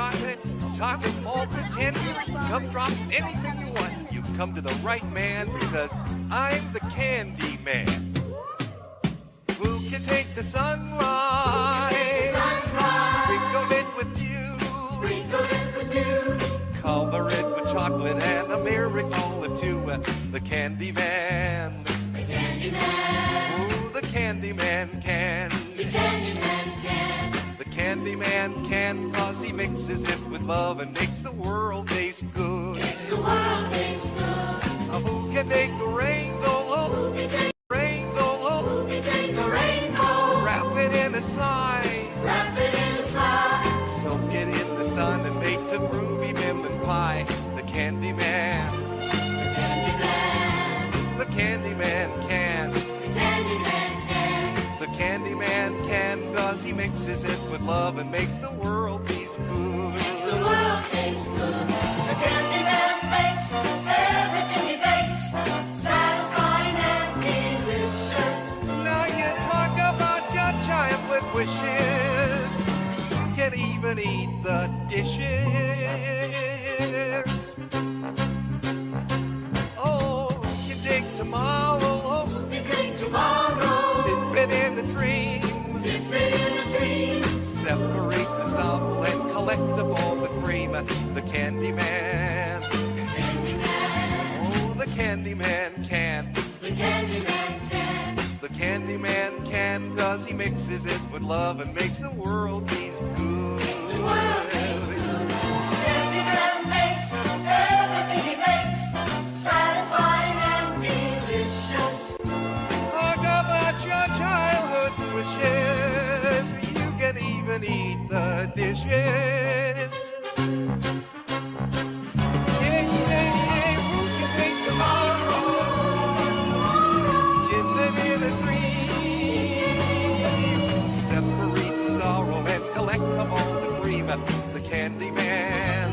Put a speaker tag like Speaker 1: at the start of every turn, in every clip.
Speaker 1: chocolate. Chocolate's all pretend. Gumdrops, anything you want. You come to the right man because I'm the candy man. Who can take the sunlight? Sprinkle it with dew. Cover it with chocolate and a miracle or two. The candy man.
Speaker 2: The candy man.
Speaker 1: Ooh, the candy man can.
Speaker 2: The candy man can.
Speaker 1: The candy man can, 'cause he mixes it with love and makes the world taste good.
Speaker 2: Makes the world taste good.
Speaker 1: Who can take the rainbow?
Speaker 2: Who can take
Speaker 1: The rainbow?
Speaker 2: Who can take the rainbow?
Speaker 1: Wrap it in a sigh.
Speaker 2: Wrap it in a sock.
Speaker 1: Soak it in the sun and make the groovy lemon pie. The candy man.
Speaker 2: The candy man.
Speaker 1: The candy man can.
Speaker 2: The candy man can.
Speaker 1: The candy man can, 'cause he mixes it with love and makes the world taste good.
Speaker 2: Makes the world taste good. The candy man makes everything he bakes satisfying and delicious.
Speaker 1: Now you talk about your childhood wishes. You can even eat the dishes. Oh, you take tomorrow.
Speaker 2: Who can take tomorrow?
Speaker 1: Dip it in a dream.
Speaker 2: Dip it in a dream.
Speaker 1: Separate the sorrow and collect up all the cream. The candy man.
Speaker 2: The candy man.
Speaker 1: Oh, the candy man can.
Speaker 2: The candy man can.
Speaker 1: The candy man can, 'cause he mixes it with love and makes the world taste good.
Speaker 2: Makes the world taste good. The candy man makes everything he makes satisfying and delicious.
Speaker 1: Talk about your childhood wishes. You can even eat the dishes. Yeah, yeah, yeah. Who can take tomorrow? Dip it in a dream. Separate the sorrow and collect them all the cream. The candy man.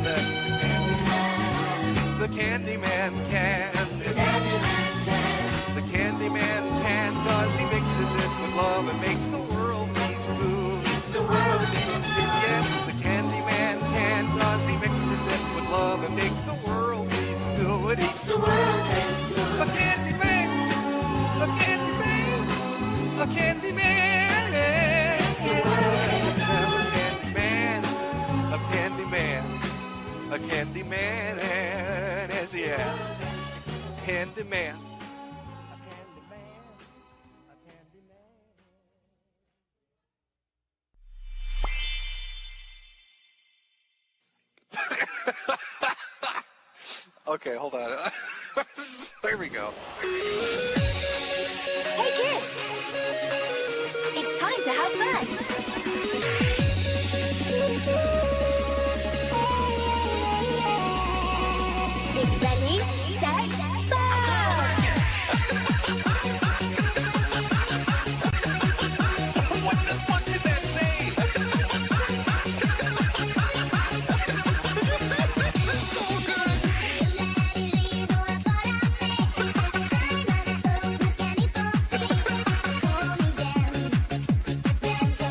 Speaker 1: The candy man can.
Speaker 2: The candy man can.
Speaker 1: The candy man can, 'cause he mixes it with love and makes the world taste good.
Speaker 2: Makes the world taste good.
Speaker 1: Yes, the candy man can, 'cause he mixes it with love and makes the world taste good.
Speaker 2: Makes the world taste good.
Speaker 1: A candy man, a candy man, a candy man.
Speaker 2: Makes the world taste good.
Speaker 1: A candy man, a candy man, a candy man. Yes, yeah, candy man. Okay, hold on. Here we go.
Speaker 3: Hey kids! It's time to have fun! Ready, set, fire!
Speaker 1: What the fuck did that say? This is so good.
Speaker 4: Dance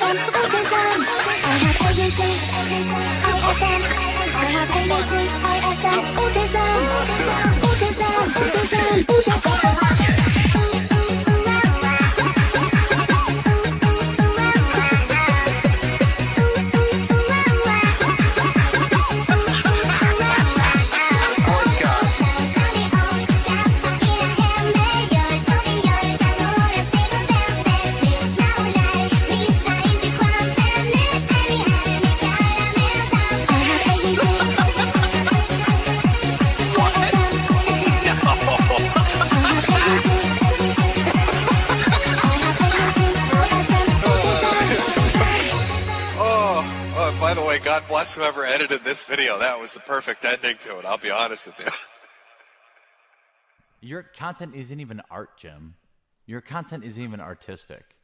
Speaker 3: ISM, autism. I have ADD, ISM. I have ADD, ISM, autism. Autism, autism,
Speaker 1: By the way, God bless whoever edited this video. That was the perfect ending to it, I'll be honest with you.
Speaker 4: Your content isn't even art, Jim. Your content isn't even artistic.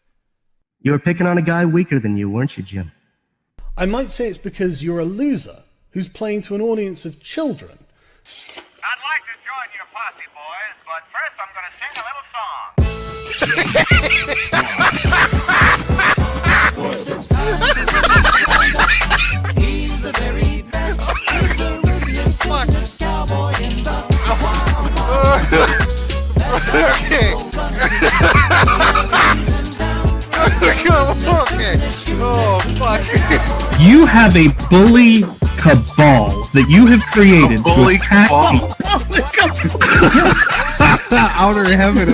Speaker 5: You were picking on a guy weaker than you, weren't you, Jim?
Speaker 6: I might say it's because you're a loser who's playing to an audience of children.
Speaker 7: I'd like to join your posse, boys, but first I'm going to sing a little song. He's the very best. He's the roofiest cowboy in the
Speaker 1: Okay. Okay. Oh, fuck.
Speaker 8: You have a bully cabal that you have created.
Speaker 9: Bully
Speaker 8: to attack
Speaker 9: cabal. Outer heaven.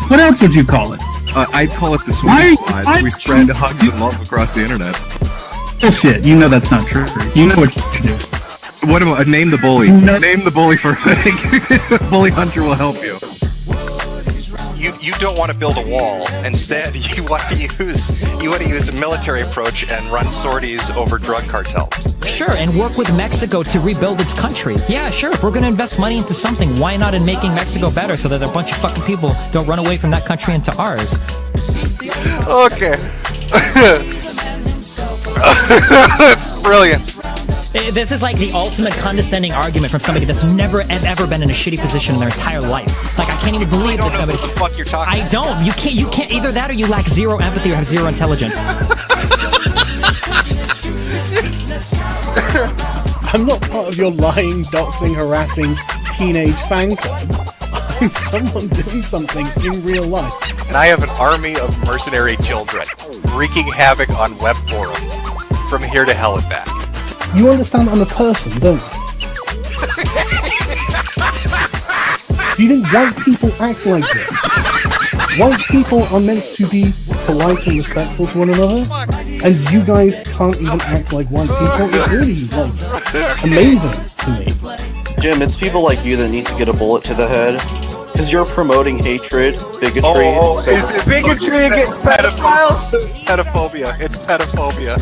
Speaker 8: What else would you call it?
Speaker 9: I'd call it the Swedish Squad. We spread hugs and love across the internet.
Speaker 8: Bullshit. You know that's not true. You know what you do.
Speaker 9: What about name the bully?
Speaker 8: No.
Speaker 9: Name the bully for a thing. Bully Hunter will help you.
Speaker 10: You don't want to build a wall. Instead, you want to use a military approach and run sorties over drug cartels.
Speaker 11: Sure, and work with Mexico to rebuild its country. Yeah, sure. If we're going to invest money into something, why not in making Mexico better so that a bunch of fucking people don't run away from that country into ours?
Speaker 1: Okay. That's brilliant.
Speaker 11: This is like the ultimate condescending argument from somebody that's never ever been in a shitty position in their entire life. Like, I can't even believe
Speaker 10: I don't
Speaker 11: that
Speaker 10: know
Speaker 11: somebody...
Speaker 10: what the fuck you're talking
Speaker 11: I don't. You can't either that or you lack zero empathy or have zero intelligence.
Speaker 6: I'm not part of your lying, doxing, harassing teenage fan club. I'm someone doing something in real life.
Speaker 1: And I have an army of mercenary children wreaking havoc on web forums from here to hell and back.
Speaker 6: You understand I'm a person, don't you? Do you think white people act like this? White people are meant to be polite and respectful to one another, and you guys can't even act like white people. It's really, like, amazing to me.
Speaker 12: Jim, it's people like you that need to get a bullet to the head. Because you're promoting hatred, bigotry...
Speaker 1: Is it bigotry against pedophiles? Pedophobia. It's pedophobia.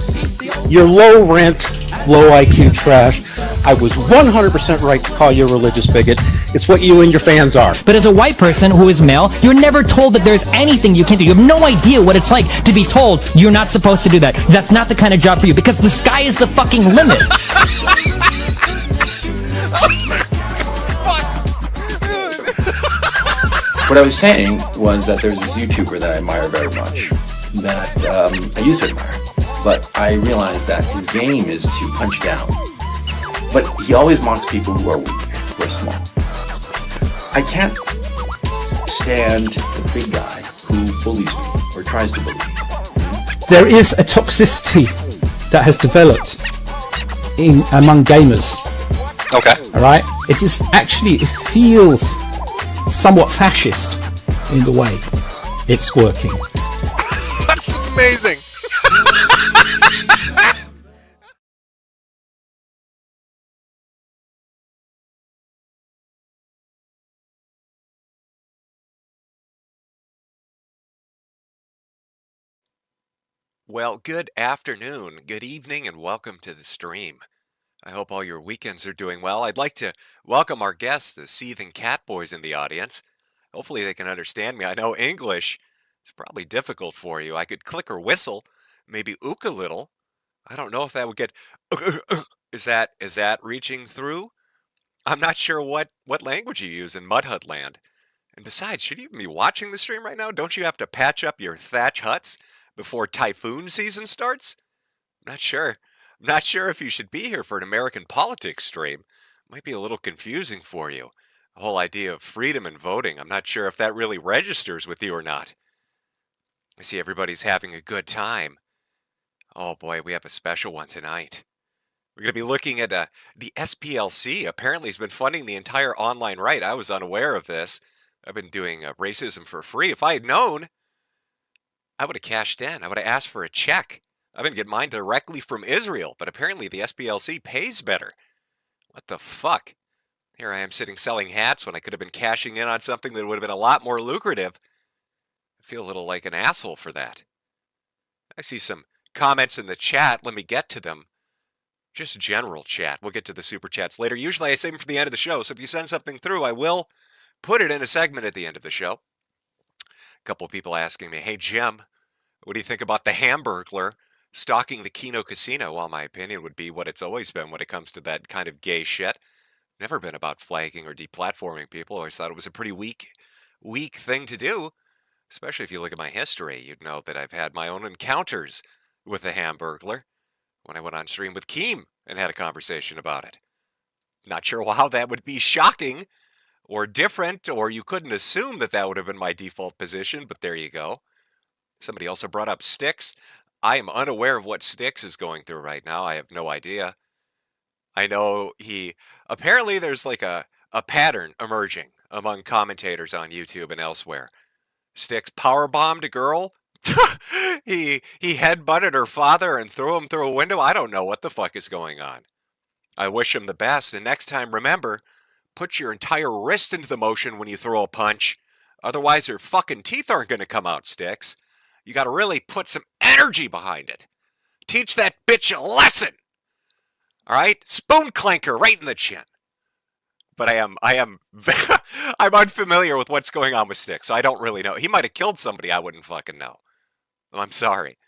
Speaker 13: You're low rent, low IQ trash. I was 100% right to call you a religious bigot. It's what you and your fans are.
Speaker 11: But as a white person who is male, you're never told that there's anything you can do. You have no idea what it's like to be told you're not supposed to do that. That's not the kind of job for you, because the sky is the fucking limit.
Speaker 14: What I was saying was that there's this YouTuber that I admire very much, that I used to admire, but I realized that his game is to punch down. But he always mocks people who are weak, who are small. I can't stand the big guy who bullies me, or tries to bully me.
Speaker 13: There is a toxicity that has developed among gamers.
Speaker 10: Okay.
Speaker 13: Alright? It is actually, it feels somewhat fascist in the way it's working.
Speaker 1: That's amazing. Well, good afternoon, good evening, and welcome to the stream. I hope all your weekends are doing well. I'd like to welcome our guests, the seething cat boys in the audience. Hopefully they can understand me. I know English is probably difficult for you. I could click or whistle, maybe ook a little. I don't know if that would get... Is that reaching through? I'm not sure what language you use in Mud Hut land. And besides, should you even be watching the stream right now? Don't you have to patch up your thatch huts before typhoon season starts? I'm not sure. I'm not sure if you should be here for an American politics stream. Might be a little confusing for you. The whole idea of freedom and voting, I'm not sure if that really registers with you or not. I see everybody's having a good time. Oh boy, we have a special one tonight. We're going to be looking at the SPLC. Apparently has been funding the entire online right. I was unaware of this. I've been doing racism for free. If I had known, I would have cashed in. I would have asked for a check. I've been getting mine directly from Israel, but apparently the SPLC pays better. What the fuck? Here I am sitting selling hats when I could have been cashing in on something that would have been a lot more lucrative. I feel a little like an asshole for that. I see some comments in the chat. Let me get to them. Just general chat. We'll get to the super chats later. Usually I save them for the end of the show, so if you send something through, I will put it in a segment at the end of the show. A couple of people asking me, hey, Jim, what do you think about the Hamburglar stalking the Kino Casino? Well, my opinion would be what it's always been when it comes to that kind of gay shit. Never been about flagging or deplatforming people. Always thought it was a pretty weak thing to do. Especially if you look at my history, you'd know that I've had my own encounters with the Hamburglar when I went on stream with Keem and had a conversation about it. Not sure how that would be shocking or different, or you couldn't assume that that would have been my default position, but there you go. Somebody also brought up Styx. I am unaware of what Styx is going through right now. I have no idea. I know apparently there's like a pattern emerging among commentators on YouTube and elsewhere. Styx powerbombed a girl. he headbutted her father and threw him through a window. I don't know what the fuck is going on. I wish him the best, and next time, remember, put your entire wrist into the motion when you throw a punch. Otherwise, your fucking teeth aren't going to come out, Styx. You got to really put some energy behind it. Teach that bitch a lesson. All right? Spoon clanker right in the chin. But I'm unfamiliar with what's going on with Styx, so I don't really know. He might have killed somebody. I wouldn't fucking know. I'm sorry.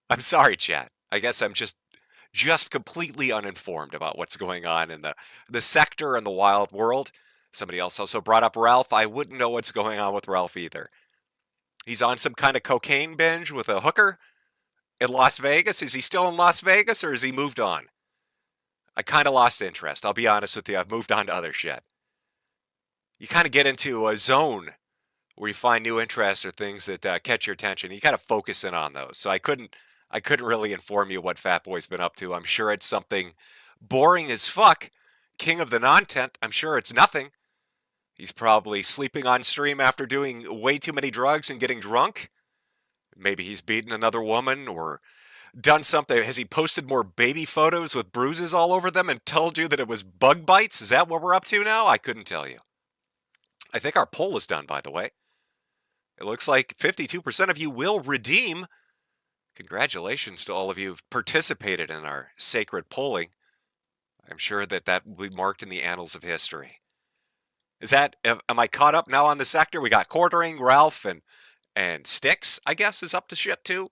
Speaker 1: I'm sorry, chat. I guess I'm just completely uninformed about what's going on in the sector and the wild world. Somebody else also brought up Ralph. I wouldn't know what's going on with Ralph either. He's on some kind of cocaine binge with a hooker in Las Vegas. Is he still in Las Vegas or has he moved on? I kind of lost interest. I'll be honest with you. I've moved on to other shit. You kind of get into a zone where you find new interests or things that catch your attention. You kind of focus in on those. So I couldn't really inform you what Fat Boy's been up to. I'm sure it's something boring as fuck. King of the non-tent. I'm sure it's nothing. He's probably sleeping on stream after doing way too many drugs and getting drunk. Maybe he's beaten another woman or done something. Has he posted more baby photos with bruises all over them and told you that it was bug bites? Is that what we're up to now? I couldn't tell you. I think our poll is done, by the way. It looks like 52% of you will redeem. Congratulations to all of you who've participated in our sacred polling. I'm sure that will be marked in the annals of history. Am I caught up now on the sector? We got Quartering, Ralph, and Styx, I guess, is up to shit too.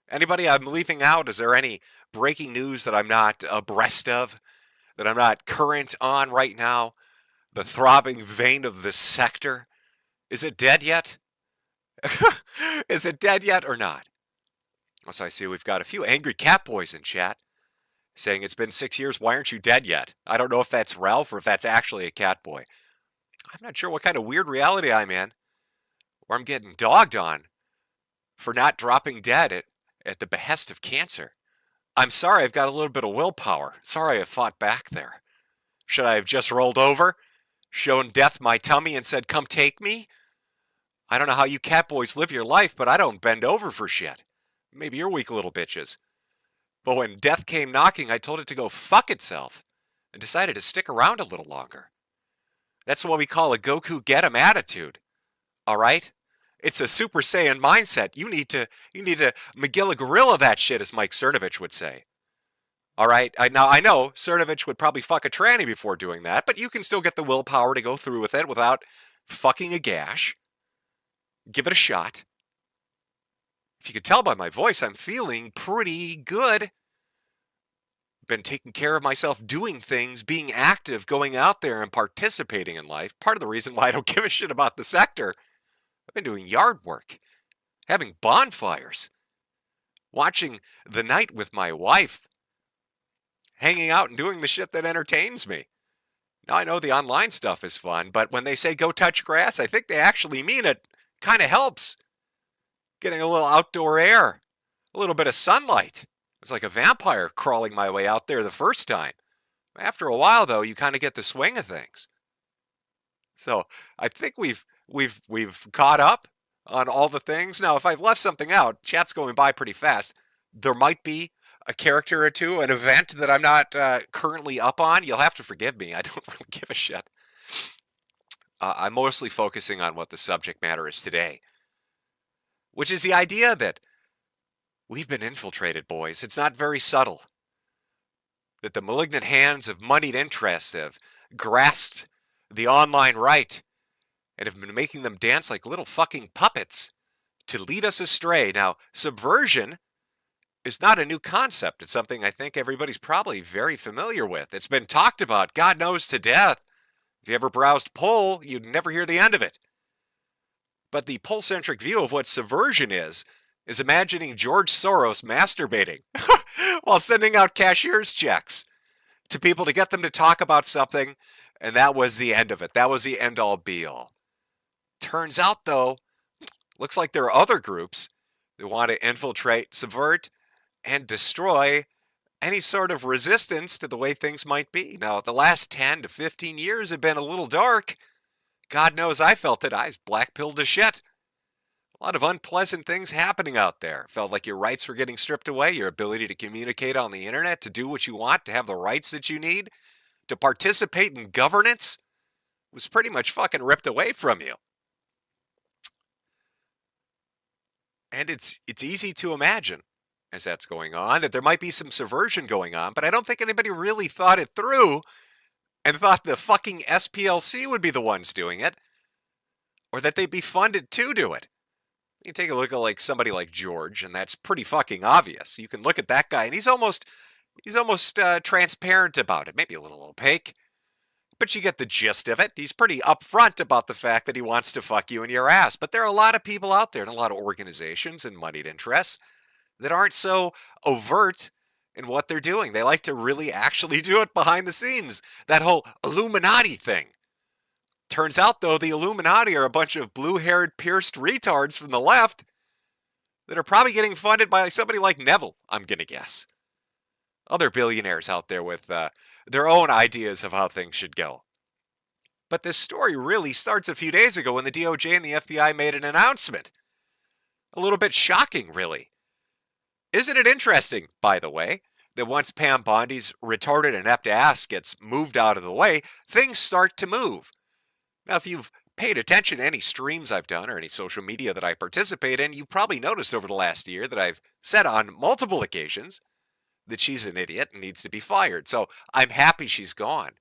Speaker 1: Anybody I'm leaving out? Is there any breaking news that I'm not abreast of? That I'm not current on right now? The throbbing vein of the sector? Is it dead yet? Is it dead yet or not? So I see we've got a few angry cat boys in chat saying it's been 6 years. Why aren't you dead yet? I don't know if that's Ralph or if that's actually a cat boy. I'm not sure what kind of weird reality I'm in where I'm getting dogged on for not dropping dead at the behest of cancer. I'm sorry I've got a little bit of willpower. Sorry I fought back there. Should I have just rolled over, shown death my tummy and said, come take me? I don't know how you cat boys live your life, but I don't bend over for shit. Maybe you're weak little bitches. But when death came knocking, I told it to go fuck itself and decided to stick around a little longer. That's what we call a Goku get 'em attitude. All right? It's a Super Saiyan mindset. You need to Magilla Gorilla that shit, as Mike Cernovich would say. All right? I know Cernovich would probably fuck a tranny before doing that, but you can still get the willpower to go through with it without fucking a gash. Give it a shot. If you could tell by my voice, I'm feeling pretty good. been taking care of myself, doing things, being active, going out there and participating in life. Part of the reason why I don't give a shit about the sector, I've been doing yard work, having bonfires, watching the night with my wife, hanging out and doing the shit that entertains me. Now, I know the online stuff is fun, but when they say go touch grass, I think they actually mean it. Kind of helps. Getting a little outdoor air, a little bit of sunlight. It's like a vampire crawling my way out there the first time. After a while, though, you kind of get the swing of things. So I think we've caught up on all the things. Now, if I've left something out, chat's going by pretty fast. There might be a character or two, an event that I'm not currently up on. You'll have to forgive me. I don't really give a shit. I'm mostly focusing on what the subject matter is today, which is the idea that we've been infiltrated, boys. It's not very subtle. That the malignant hands of moneyed interests have grasped the online right and have been making them dance like little fucking puppets to lead us astray. Now, subversion is not a new concept. It's something I think everybody's probably very familiar with. It's been talked about, God knows, to death. If you ever browsed Poll, you'd never hear the end of it. But the Poll-centric view of what subversion is imagining George Soros masturbating while sending out cashier's checks to people to get them to talk about something, and that was the end of it. That was the end-all be-all. Turns out, though, looks like there are other groups that want to infiltrate, subvert, and destroy any sort of resistance to the way things might be. Now, the last 10 to 15 years have been a little dark. God knows I felt it. I was black-pilled to shit. A lot of unpleasant things happening out there. Felt like your rights were getting stripped away, your ability to communicate on the internet, to do what you want, to have the rights that you need, to participate in governance was pretty much fucking ripped away from you. And it's easy to imagine, as that's going on, that there might be some subversion going on, but I don't think anybody really thought it through and thought the fucking SPLC would be the ones doing it, or that they'd be funded to do it. You take a look at like somebody like George, and that's pretty fucking obvious. You can look at that guy, and he's almost transparent about it. Maybe a little opaque, but you get the gist of it. He's pretty upfront about the fact that he wants to fuck you in your ass. But there are a lot of people out there, and a lot of organizations and moneyed interests that aren't so overt in what they're doing. They like to really actually do it behind the scenes. That whole Illuminati thing. Turns out, though, the Illuminati are a bunch of blue-haired, pierced retards from the left that are probably getting funded by somebody like Neville, I'm going to guess. Other billionaires out there with their own ideas of how things should go. But this story really starts a few days ago when the DOJ and the FBI made an announcement. A little bit shocking, really. Isn't it interesting, by the way, that once Pam Bondi's retarded inept ass gets moved out of the way, things start to move. Now, if you've paid attention to any streams I've done or any social media that I participate in, you've probably noticed over the last year that I've said on multiple occasions that she's an idiot and needs to be fired. So I'm happy she's gone.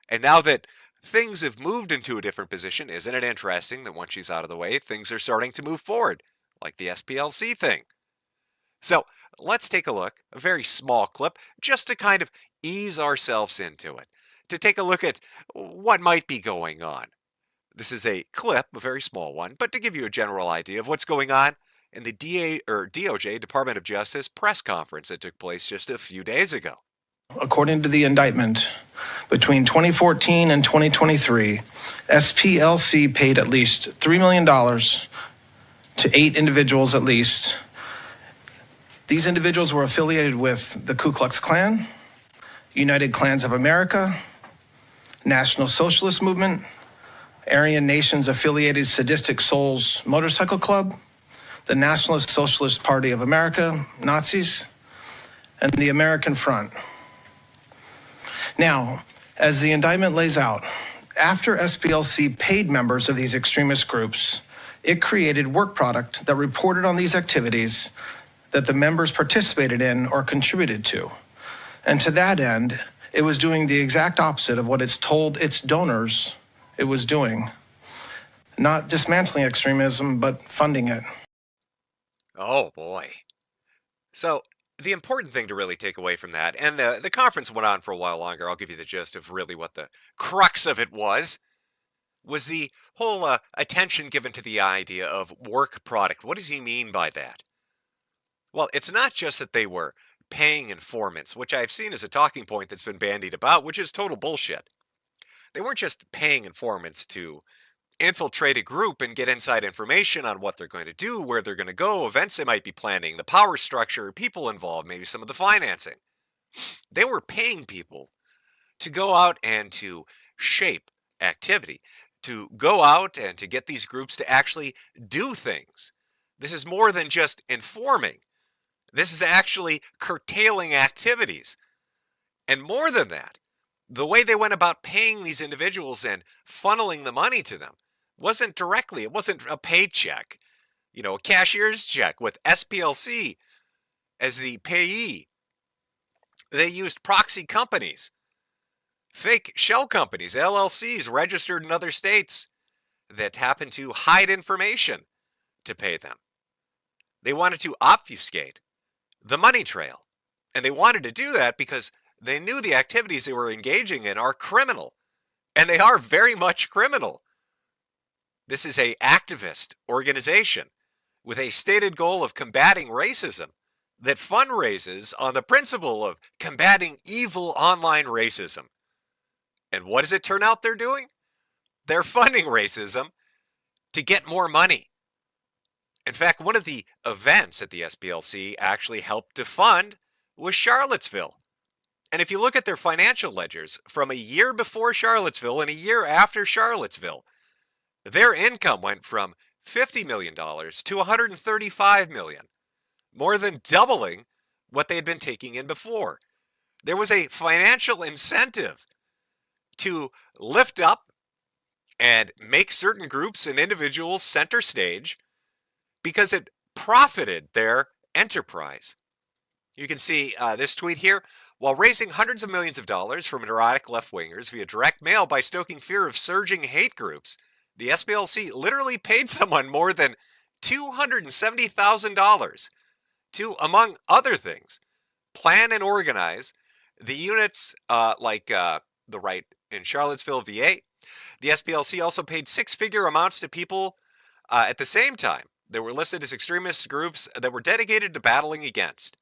Speaker 1: And now that things have moved into a different position, isn't it interesting that once she's out of the way, things are starting to move forward, like the SPLC thing? So let's take a look, a very small clip, just to kind of ease ourselves into it, to take a look at what might be going on. This is a clip, a very small one, but to give you a general idea of what's going on in the DOJ, Department of Justice, press conference that took place just a few days ago.
Speaker 15: According to the indictment, between 2014 and 2023, SPLC paid at least $3 million to 8 individuals at least. These individuals were affiliated with the Ku Klux Klan, United Klans of America, National Socialist Movement, Aryan Nations Affiliated Sadistic Souls Motorcycle Club, the Nationalist Socialist Party of America, Nazis, and the American Front. Now, as the indictment lays out, after SPLC paid members of these extremist groups, it created work product that reported on these activities that the members participated in or contributed to. And to that end, it was doing the exact opposite of what it's told its donors it was doing. Not dismantling extremism, but funding it.
Speaker 1: Oh boy. So the important thing to really take away from that, and the conference went on for a while longer, I'll give you the gist of really what the crux of it was the whole attention given to the idea of work product. What does he mean by that? Well, it's not just that they were paying informants, which I've seen as a talking point that's been bandied about, which is total bullshit. They weren't just paying informants to infiltrate a group and get inside information on what they're going to do, where they're going to go, events they might be planning, the power structure, people involved, maybe some of the financing. They were paying people to go out and to shape activity, to go out and to get these groups to actually do things. This is more than just informing. This is actually curtailing activities. And more than that, the way they went about paying these individuals and funneling the money to them wasn't directly, it wasn't a paycheck, a cashier's check with SPLC as the payee. They used proxy companies, fake shell companies, LLCs registered in other states that happen to hide information to pay them. They wanted to obfuscate the money trail. And they wanted to do that because they knew the activities they were engaging in are criminal. And they are very much criminal. This is an activist organization with a stated goal of combating racism that fundraises on the principle of combating evil online racism. And what does it turn out they're doing? They're funding racism to get more money. In fact, one of the events that the SPLC actually helped to fund was Charlottesville. And if you look at their financial ledgers from a year before Charlottesville and a year after Charlottesville, their income went from $50 million to $135 million, more than doubling what they had been taking in before. There was a financial incentive to lift up and make certain groups and individuals center stage because it profited their enterprise. You can see this tweet here. While raising hundreds of millions of dollars from neurotic left-wingers via direct mail by stoking fear of surging hate groups, the SPLC literally paid someone more than $270,000 to, among other things, plan and organize the units like the right in Charlottesville, VA. The SPLC also paid six-figure amounts to people at the same time. They were listed as extremist groups that were dedicated to battling against.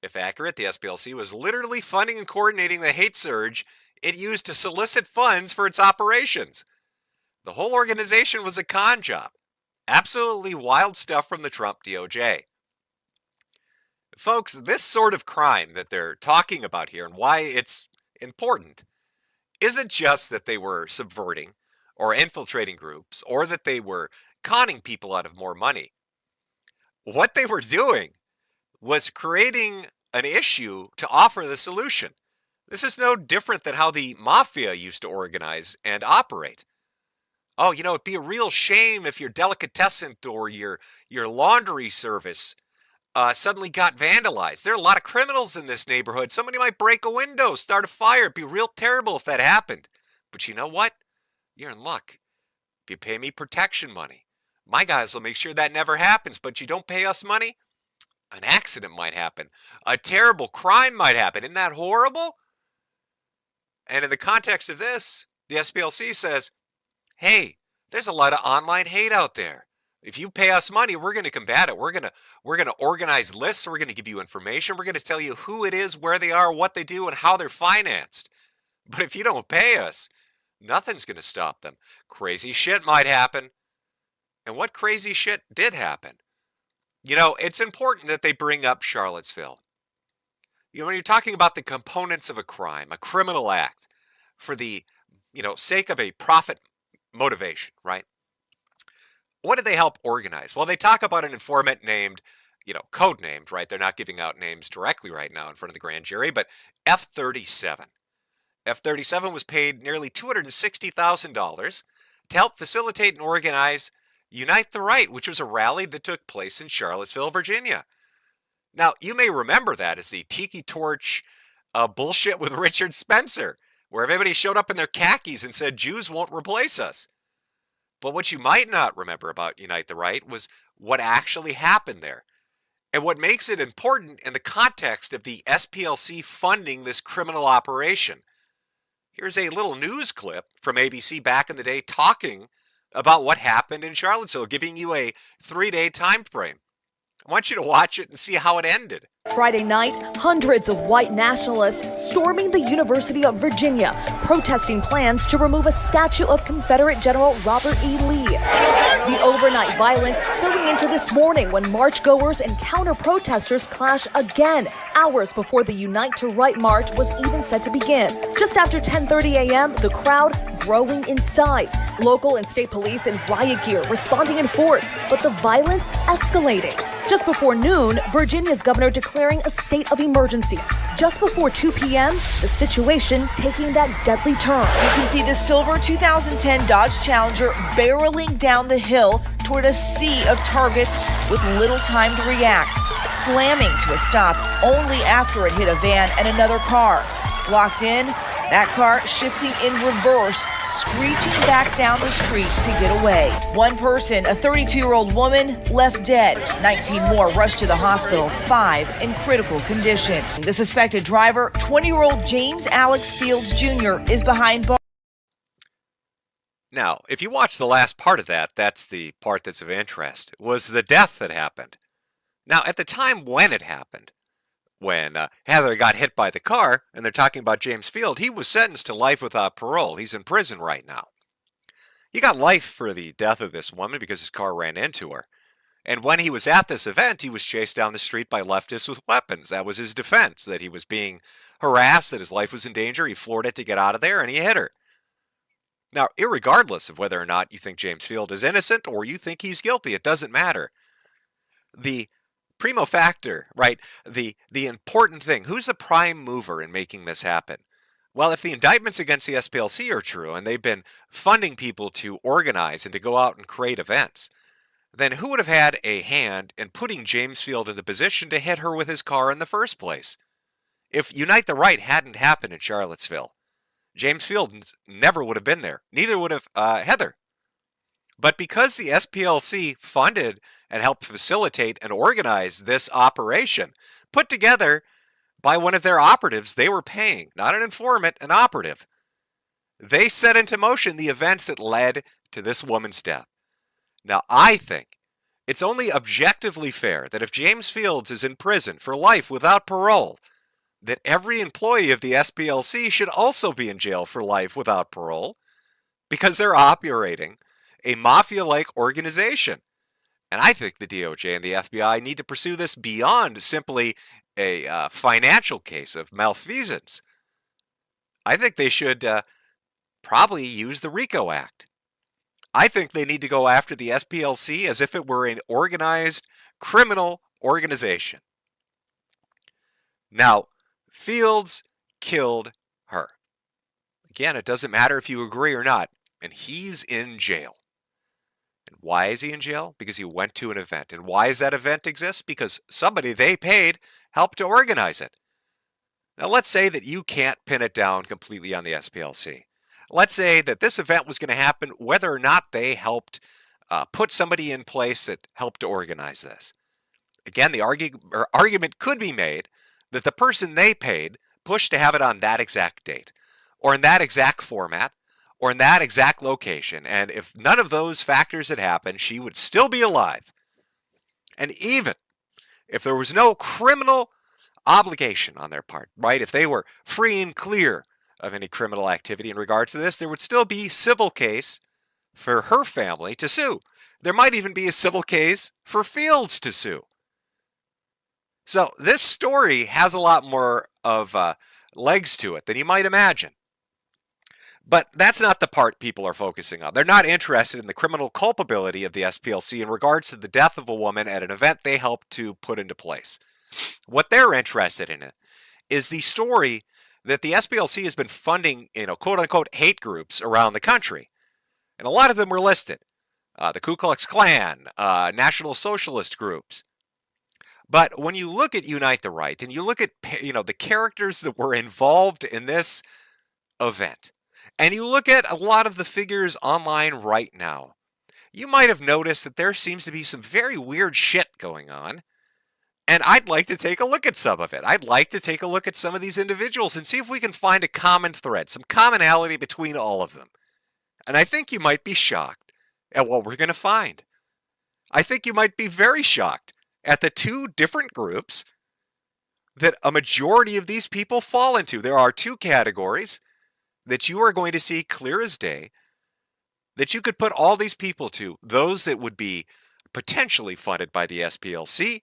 Speaker 1: If accurate, the SPLC was literally funding and coordinating the hate surge it used to solicit funds for its operations. The whole organization was a con job. Absolutely wild stuff from the Trump DOJ. Folks, this sort of crime that they're talking about here and why it's important isn't just that they were subverting or infiltrating groups or that they were conning people out of more money. What they were doing was creating an issue to offer the solution. This is no different than how the mafia used to organize and operate. Oh, it'd be a real shame if your delicatessen or your laundry service suddenly got vandalized. There are a lot of criminals in this neighborhood. Somebody might break a window, start a fire. It'd be real terrible if that happened. But you know what? You're in luck. If you pay me protection money, my guys will make sure that never happens. But you don't pay us money, an accident might happen. A terrible crime might happen. Isn't that horrible? And in the context of this, the SPLC says, hey, there's a lot of online hate out there. If you pay us money, we're going to combat it. We're going to organize lists. We're going to give you information. We're going to tell you who it is, where they are, what they do, and how they're financed. But if you don't pay us, nothing's going to stop them. Crazy shit might happen. And what crazy shit did happen? It's important that they bring up Charlottesville. When you're talking about the components of a crime, a criminal act, for the, sake of a profit motivation, right? What did they help organize? Well, they talk about an informant named, code-named, right? They're not giving out names directly right now in front of the grand jury, but F-37. F-37 was paid nearly $260,000 to help facilitate and organize Unite the Right, which was a rally that took place in Charlottesville, Virginia. Now, you may remember that as the Tiki Torch bullshit with Richard Spencer, where everybody showed up in their khakis and said, Jews won't replace us. But what you might not remember about Unite the Right was what actually happened there.
Speaker 16: and what makes it important in the context of the SPLC funding this criminal operation. Here's a little news clip from ABC back in the day talking about what happened in Charlottesville, giving you a 3-day time frame. I want you to watch it and see how it ended.
Speaker 17: Friday night, hundreds of white nationalists storming the University of Virginia, protesting plans to remove a statue of Confederate General Robert E. Lee. The overnight violence spilling into this morning when marchgoers and counter-protesters clash again, hours before the Unite to Right march was even set to begin. Just after 10:30 a.m., the crowd growing in size. Local and state police in riot gear responding in force, but the violence escalating. Just before noon, Virginia's governor declaring a state of emergency. Just before 2 p.m., the situation taking that deadly turn.
Speaker 18: You can see the silver 2010 Dodge Challenger barreling down the hill toward a sea of targets with little time to react, slamming to a stop only after it hit a van and another car. Locked in, that car shifting in reverse, screeching back down the street to get away. One person, a 32-year-old woman, left dead. 19 more rushed to the hospital, 5 in critical condition. The suspected driver, 20-year-old James Alex Fields Jr., is behind bars.
Speaker 16: Now, if you watch the last part of that, that's the part that's of interest, was the death that happened. Now, at the time when it happened, when Heather got hit by the car, and they're talking about James Field, he was sentenced to life without parole. He's in prison right now. He got life for the death of this woman because his car ran into her. And when he was at this event, he was chased down the street by leftists with weapons. That was his defense, that he was being harassed, that his life was in danger. He floored it to get out of there, and he hit her. Now, irregardless of whether or not you think James Field is innocent or you think he's guilty, it doesn't matter. The primo factor, right? The important thing, who's the prime mover in making this happen? Well, if the indictments against the SPLC are true and they've been funding people to organize and to go out and create events, then who would have had a hand in putting James Field in the position to hit her with his car in the first place? If Unite the Right hadn't happened in Charlottesville, James Field never would have been there. Neither would have Heather. But because the SPLC funded and helped facilitate and organize this operation, put together by one of their operatives they were paying, not an informant, an operative, they set into motion the events that led to this woman's death. Now, I think it's only objectively fair that if James Fields is in prison for life without parole, that every employee of the SPLC should also be in jail for life without parole because they're operating a mafia-like organization. And I think the DOJ and the FBI need to pursue this beyond simply a financial case of malfeasance. I think they should probably use the RICO Act. I think they need to go after the SPLC as if it were an organized criminal organization. Now, Fields killed her. Again, it doesn't matter if you agree or not, and he's in jail. And why is he in jail? Because he went to an event. And why does that event exist? Because somebody they paid helped to organize it. Now, let's say that you can't pin it down completely on the SPLC. Let's say that this event was going to happen whether or not they helped put somebody in place that helped to organize this. Again, the argument could be made that the person they paid pushed to have it on that exact date, or in that exact format, or in that exact location. And if none of those factors had happened, she would still be alive. And even if there was no criminal obligation on their part, right? If they were free and clear of any criminal activity in regards to this, there would still be civil case for her family to sue. There might even be a civil case for Fields to sue. So this story has a lot more of legs to it than you might imagine. But that's not the part people are focusing on. They're not interested in the criminal culpability of the SPLC in regards to the death of a woman at an event they helped to put into place. What they're interested in is the story that the SPLC has been funding, quote-unquote hate groups around the country. And a lot of them were listed. The Ku Klux Klan, National Socialist groups. But when you look at Unite the Right and you look at the characters that were involved in this event, and you look at a lot of the figures online right now, you might have noticed that there seems to be some very weird shit going on And I'd like to take a look at some of it. I'd like to take a look at some of these individuals and see if we can find a common thread, some commonality between all of them. And I think you might be shocked at what we're going to find. I think you might be very shocked at the two different groups that a majority of these people fall into. There are two categories that you are going to see clear as day that you could put all these people to. Those that would be potentially funded by the SPLC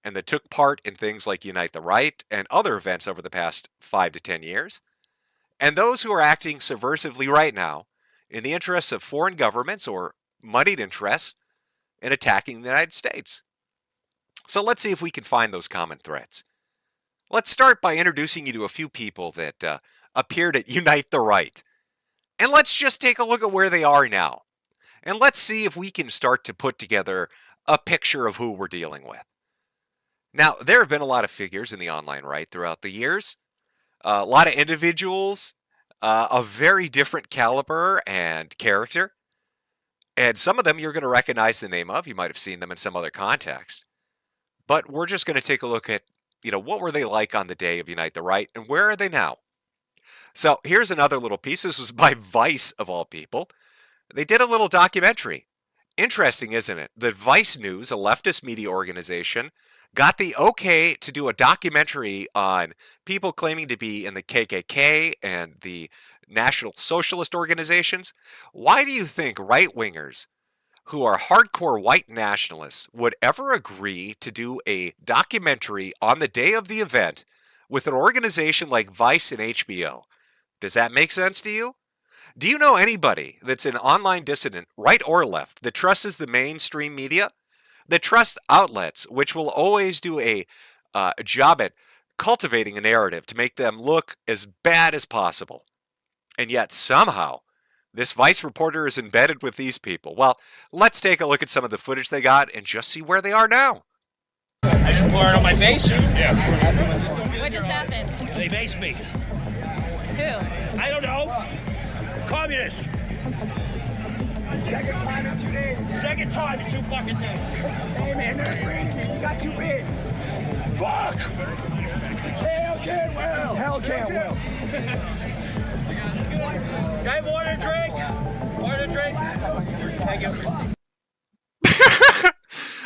Speaker 16: and that took part in things like Unite the Right and other events over the past 5 to 10 years. And those who are acting subversively right now in the interests of foreign governments or moneyed interests in attacking the United States. So let's see if we can find those common threads. Let's start by introducing you to a few people that appeared at Unite the Right. And let's just take a look at where they are now. And let's see if we can start to put together a picture of who we're dealing with. Now, there have been a lot of figures in the online right throughout the years. A lot of individuals of very different caliber and character. And some of them you're going to recognize the name of. You might have seen them in some other context. But we're just going to take a look at, what were they like on the day of Unite the Right and where are they now? So here's another little piece. This was by Vice, of all people. They did a little documentary. Interesting, isn't it? That Vice News, a leftist media organization, got the okay to do a documentary on people claiming to be in the KKK and the National Socialist organizations. Why do you think right-wingers who are hardcore white nationalists would ever agree to do a documentary on the day of the event with an organization like Vice and HBO? Does that make sense to you? Do you know anybody that's an online dissident, right or left, that trusts the mainstream media, that trusts outlets which will always do a job at cultivating a narrative to make them look as bad as possible? And yet somehow this Vice reporter is embedded with these people. Well, let's take a look at some of the footage they got and just see where they are now.
Speaker 19: I should pour it on my face? Yeah.
Speaker 3: What just happened?
Speaker 19: They based me.
Speaker 3: Who?
Speaker 19: I don't know. Communists.
Speaker 2: It's the second time in 2 days.
Speaker 19: Second time in 2 fucking days.
Speaker 2: Hey man, they're afraid of you. You got too big.
Speaker 19: Fuck!
Speaker 2: Hell can't well.
Speaker 19: Hell can't well. Guy, water to drink. Water to drink. Thank you.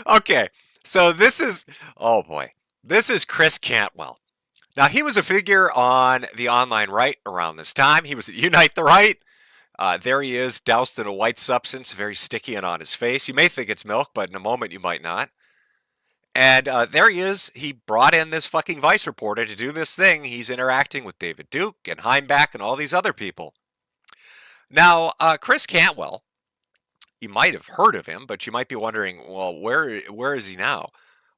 Speaker 16: Okay, so this is, oh boy, this is Chris Cantwell. Now, he was a figure on the online right around this time. He was at Unite the Right. There he is, doused in a white substance, very sticky and on his face. You may think it's milk, but in a moment you might not. And there he is. He brought in this fucking Vice reporter to do this thing. He's interacting with David Duke and Heimbach and all these other people. Now, Chris Cantwell, you might have heard of him, but you might be wondering, well, where is he now?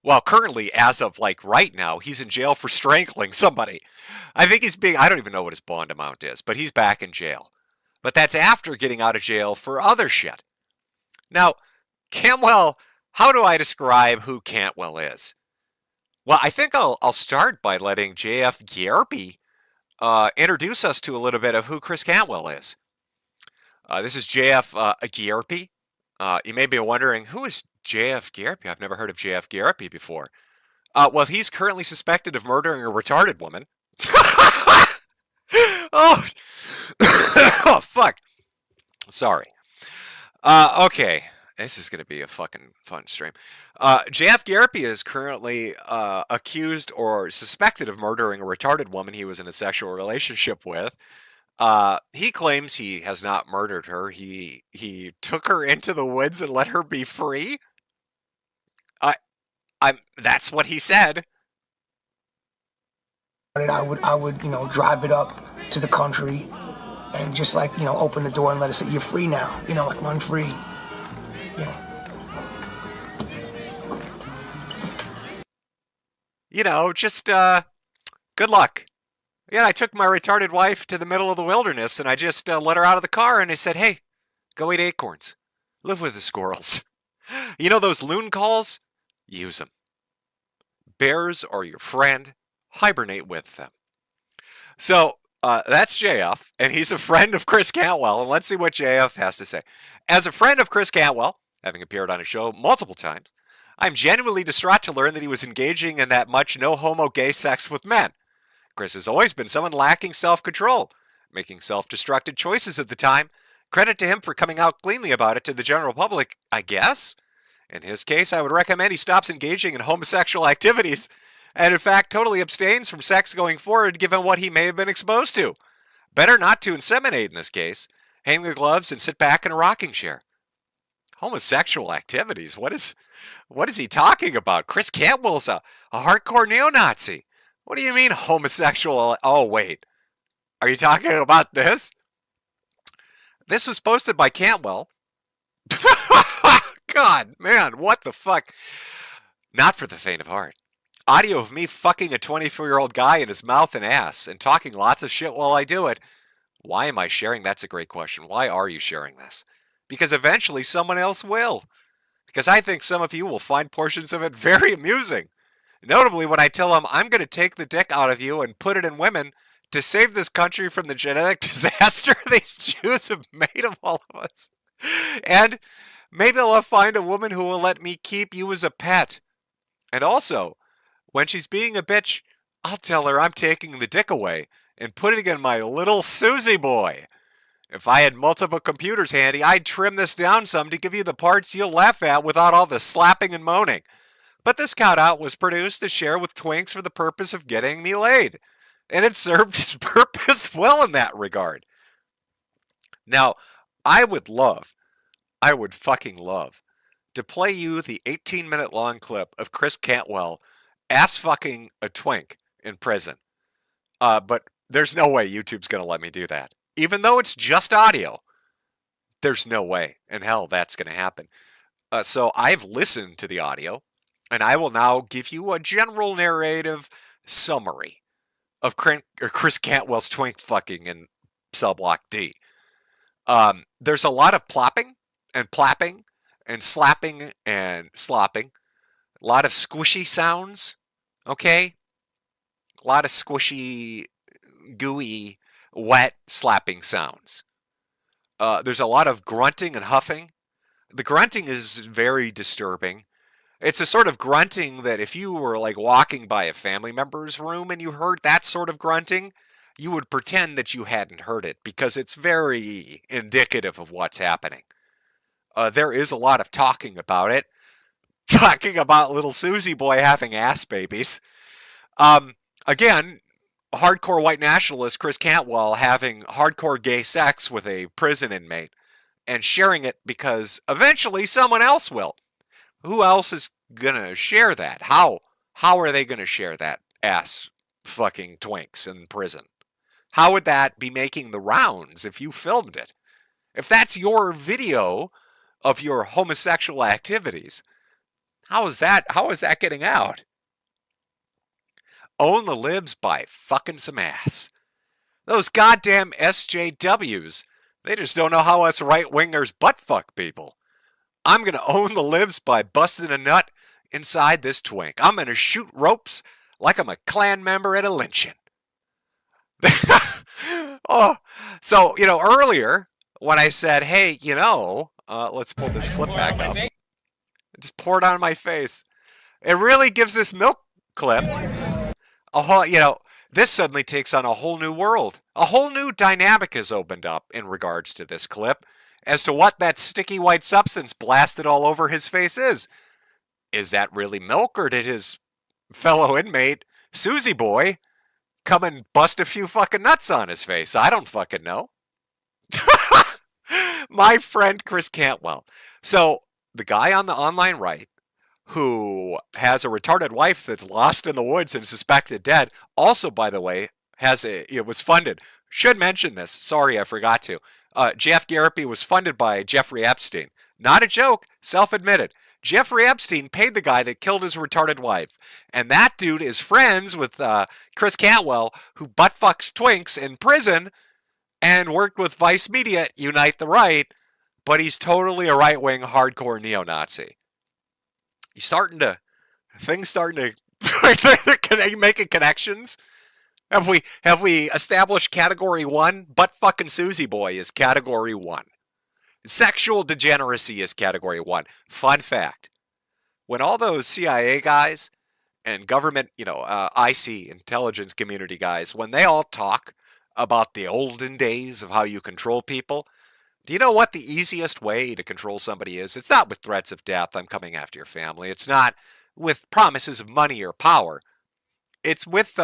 Speaker 16: Well, currently, as of right now, he's in jail for strangling somebody. I think he's I don't even know what his bond amount is, but he's back in jail. But that's after getting out of jail for other shit. Now, Cantwell, how do I describe who Cantwell is? Well, I think I'll start by letting JF Gierpe introduce us to a little bit of who Chris Cantwell is. This is JF Gierpe. You may be wondering, who is JF Gierpe? I've never heard of JF Gierpe before. Well, he's currently suspected of murdering a retarded woman. Oh, oh, fuck. Sorry. Okay. This is going to be a fucking fun stream. JF Gierpe is currently accused or suspected of murdering a retarded woman he was in a sexual relationship with. He claims he has not murdered her. He took her into the woods and let her be free. That's what he said.
Speaker 20: I would, drive it up to the country and just open the door and let it say, you're free now, run free.
Speaker 16: Just, good luck. Yeah, I took my retarded wife to the middle of the wilderness and I just let her out of the car and I said, hey, go eat acorns. Live with the squirrels. You know those loon calls? Use them. Bears are your friend. Hibernate with them. So, that's JF, and he's a friend of Chris Cantwell, and let's see what JF has to say. As a friend of Chris Cantwell, having appeared on his show multiple times, I'm genuinely distraught to learn that he was engaging in that much no-homo gay sex with men. Chris has always been someone lacking self-control, making self-destructive choices at the time. Credit to him for coming out cleanly about it to the general public, I guess. In his case, I would recommend he stops engaging in homosexual activities and, in fact, totally abstains from sex going forward given what he may have been exposed to. Better not to inseminate in this case. Hang the gloves and sit back in a rocking chair. Homosexual activities? What is he talking about? Chris Cantwell's a hardcore neo-Nazi. What do you mean homosexual? Oh, wait. Are you talking about this? This was posted by Cantwell. God, man, what the fuck? Not for the faint of heart. Audio of me fucking a 24-year-old guy in his mouth and ass and talking lots of shit while I do it. Why am I sharing? That's a great question. Why are you sharing this? Because eventually someone else will. Because I think some of you will find portions of it very amusing. Notably when I tell them I'm going to take the dick out of you and put it in women to save this country from the genetic disaster these Jews have made of all of us. And maybe I'll find a woman who will let me keep you as a pet. And also, when she's being a bitch, I'll tell her I'm taking the dick away and putting it in my little Susie boy. If I had multiple computers handy, I'd trim this down some to give you the parts you'll laugh at without all the slapping and moaning. But this cutout was produced to share with twinks for the purpose of getting me laid. And it served its purpose well in that regard. Now, I would fucking love to play you the 18-minute long clip of Chris Cantwell ass fucking a twink in prison. But there's no way YouTube's going to let me do that. Even though it's just audio, there's no way in hell that's going to happen. So I've listened to the audio, and I will now give you a general narrative summary of Chris Cantwell's twink fucking in Cell Block D. There's a lot of plopping and plapping and slapping and slopping. A lot of squishy sounds, okay? A lot of squishy, gooey, wet slapping sounds. There's a lot of grunting and huffing. The grunting is very disturbing. It's a sort of grunting that if you were like walking by a family member's room and you heard that sort of grunting, you would pretend that you hadn't heard it because it's very indicative of what's happening. There is a lot of talking about it. Talking about little Susie boy having ass babies. Again, hardcore white nationalist Chris Cantwell having hardcore gay sex with a prison inmate and sharing it because eventually someone else will. Who else is gonna share that? How are they gonna share that ass fucking twinks in prison? How would that be making the rounds if you filmed it? If that's your video of your homosexual activities, how is that getting out? Own the libs by fucking some ass. Those goddamn SJWs, they just don't know how us right-wingers butt-fuck people. I'm going to own the libs by busting a nut inside this twink. I'm going to shoot ropes like I'm a Klan member at a lynching. Oh, so, earlier when I said, hey, let's pull this clip back up. I just poured on my face. It really gives this milk clip a whole, this suddenly takes on a whole new world. A whole new dynamic has opened up in regards to this clip as to what that sticky white substance blasted all over his face is. Is that really milk, or did his fellow inmate, Susie boy, come and bust a few fucking nuts on his face? I don't fucking know. My friend Chris Cantwell. So, the guy on the online right, who has a retarded wife that's lost in the woods and suspected dead, also, by the way, was funded. Should mention this. Sorry, I forgot to. Jeff Garrity was funded by Jeffrey Epstein. Not a joke, self-admitted. Jeffrey Epstein paid the guy that killed his retarded wife. And that dude is friends with Chris Cantwell, who butt-fucks twinks in prison and worked with Vice Media, Unite the Right, but he's totally a right-wing hardcore neo-Nazi. Things starting to making connections. Have we established category 1? Butt fucking Susie boy is category 1. Sexual degeneracy is category 1. Fun fact. when all those CIA guys and government, IC, intelligence community guys, when they all talk about the olden days of how you control people, do you know what the easiest way to control somebody is? It's not with threats of death, I'm coming after your family. It's not with promises of money or power. It's with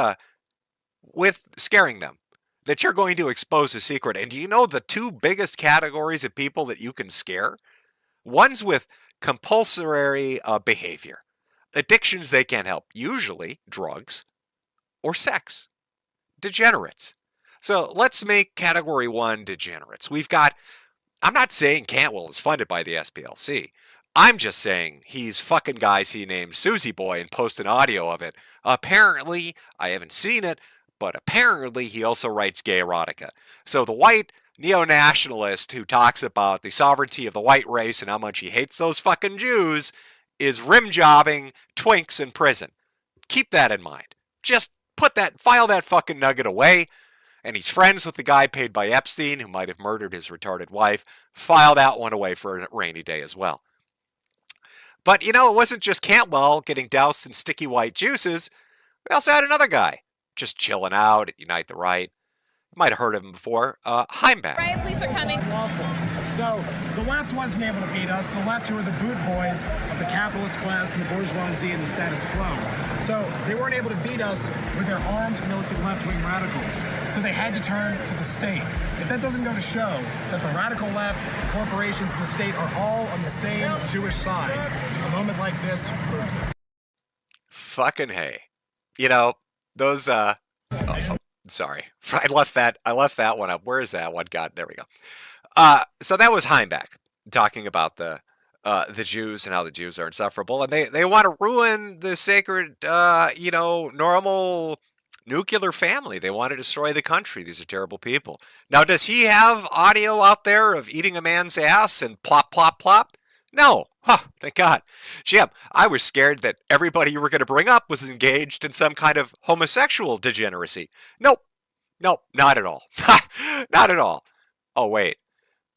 Speaker 16: scaring them that you're going to expose a secret. And do you know the two biggest categories of people that you can scare? One's with compulsory behavior. Addictions they can't help, usually drugs or sex. Degenerates. So let's make category 1 degenerates. We've got, I'm not saying Cantwell is funded by the SPLC. I'm just saying he's fucking guys he named Susie Boy and posted audio of it. Apparently, I haven't seen it, but apparently he also writes gay erotica. So the white neo-nationalist who talks about the sovereignty of the white race and how much he hates those fucking Jews is rim-jobbing twinks in prison. Keep that in mind. Just file that fucking nugget away. And he's friends with the guy paid by Epstein who might have murdered his retarded wife. File that one away for a rainy day as well. But, it wasn't just Cantwell getting doused in sticky white juices. We also had another guy just chilling out at Unite the Right. You might have heard of him before. Heimbach.
Speaker 21: Riot police are coming. Lawful. So the left wasn't able to beat us. The left, who were the boot boys of the capitalist class and the bourgeoisie and the status quo. So they weren't able to beat us with their armed militant left-wing radicals. So they had to turn to the state. If that doesn't go to show that the radical left, the corporations, and the state are all on the same Jewish side, a moment like this proves it.
Speaker 16: Fucking hey. Those sorry. I left that one up. Where is that one? God, there we go. So that was Heimbach talking about the Jews and how the Jews are insufferable, and they want to ruin the sacred, normal nuclear family. They want to destroy the country. These are terrible people. Now, does he have audio out there of eating a man's ass and plop, plop, plop? No. Thank God. Jim, I was scared that everybody you were going to bring up was engaged in some kind of homosexual degeneracy. Nope, not at all. Not at all. Oh, wait.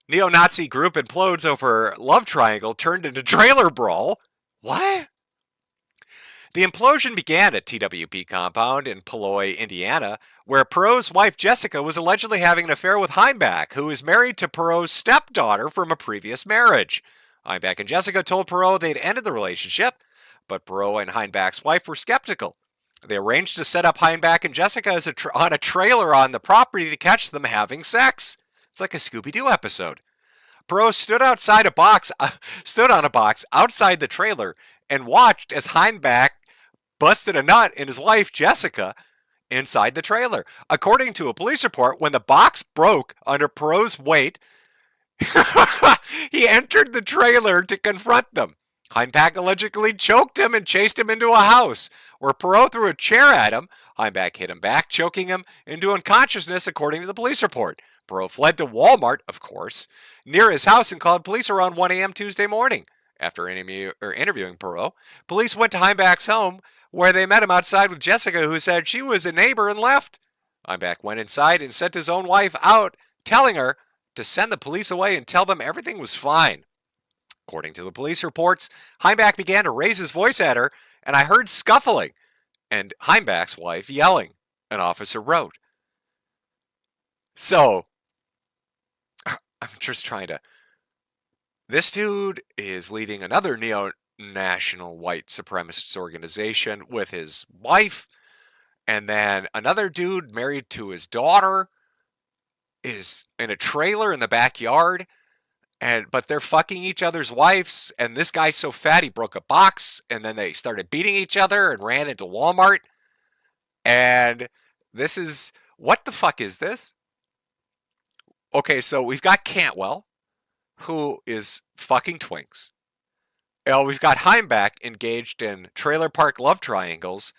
Speaker 16: Neo-Nazi group implodes over love triangle turned into trailer brawl. What? The implosion began at TWP compound in Peloy, Indiana, where Perot's wife Jessica was allegedly having an affair with Heimbach, who is married to Perot's stepdaughter from a previous marriage. Heimbach and Jessica told Perot they'd ended the relationship, but Perot and Heimbach's wife were skeptical. They arranged to set up Heimbach and Jessica on a trailer on the property to catch them having sex. It's like a Scooby-Doo episode. Perot stood on a box outside the trailer and watched as Heimbach busted a nut in his wife Jessica inside the trailer. According to a police report, when the box broke under Perot's weight, he entered the trailer to confront them. Heimbach allegedly choked him and chased him into a house, where Perot threw a chair at him. Heimbach hit him back, choking him into unconsciousness, according to the police report. Perot fled to Walmart, of course, near his house and called police around 1 a.m. Tuesday morning. After interviewing Perot, police went to Heimbach's home, where they met him outside with Jessica, who said she was a neighbor and left. Heimbach went inside and sent his own wife out, telling her to send the police away and tell them everything was fine. According to the police reports, Heimbach began to raise his voice at her, and I heard scuffling and Heimbach's wife yelling, an officer wrote. So, I'm just trying to... This dude is leading another neo-national white supremacist organization with his wife, and then another dude married to his daughter is in a trailer in the backyard, but they're fucking each other's wives, and this guy's so fat he broke a box, and then they started beating each other and ran into Walmart, and this is... What the fuck is this? Okay, so we've got Cantwell, who is fucking twinks. We've got Heimbach engaged in trailer park love triangles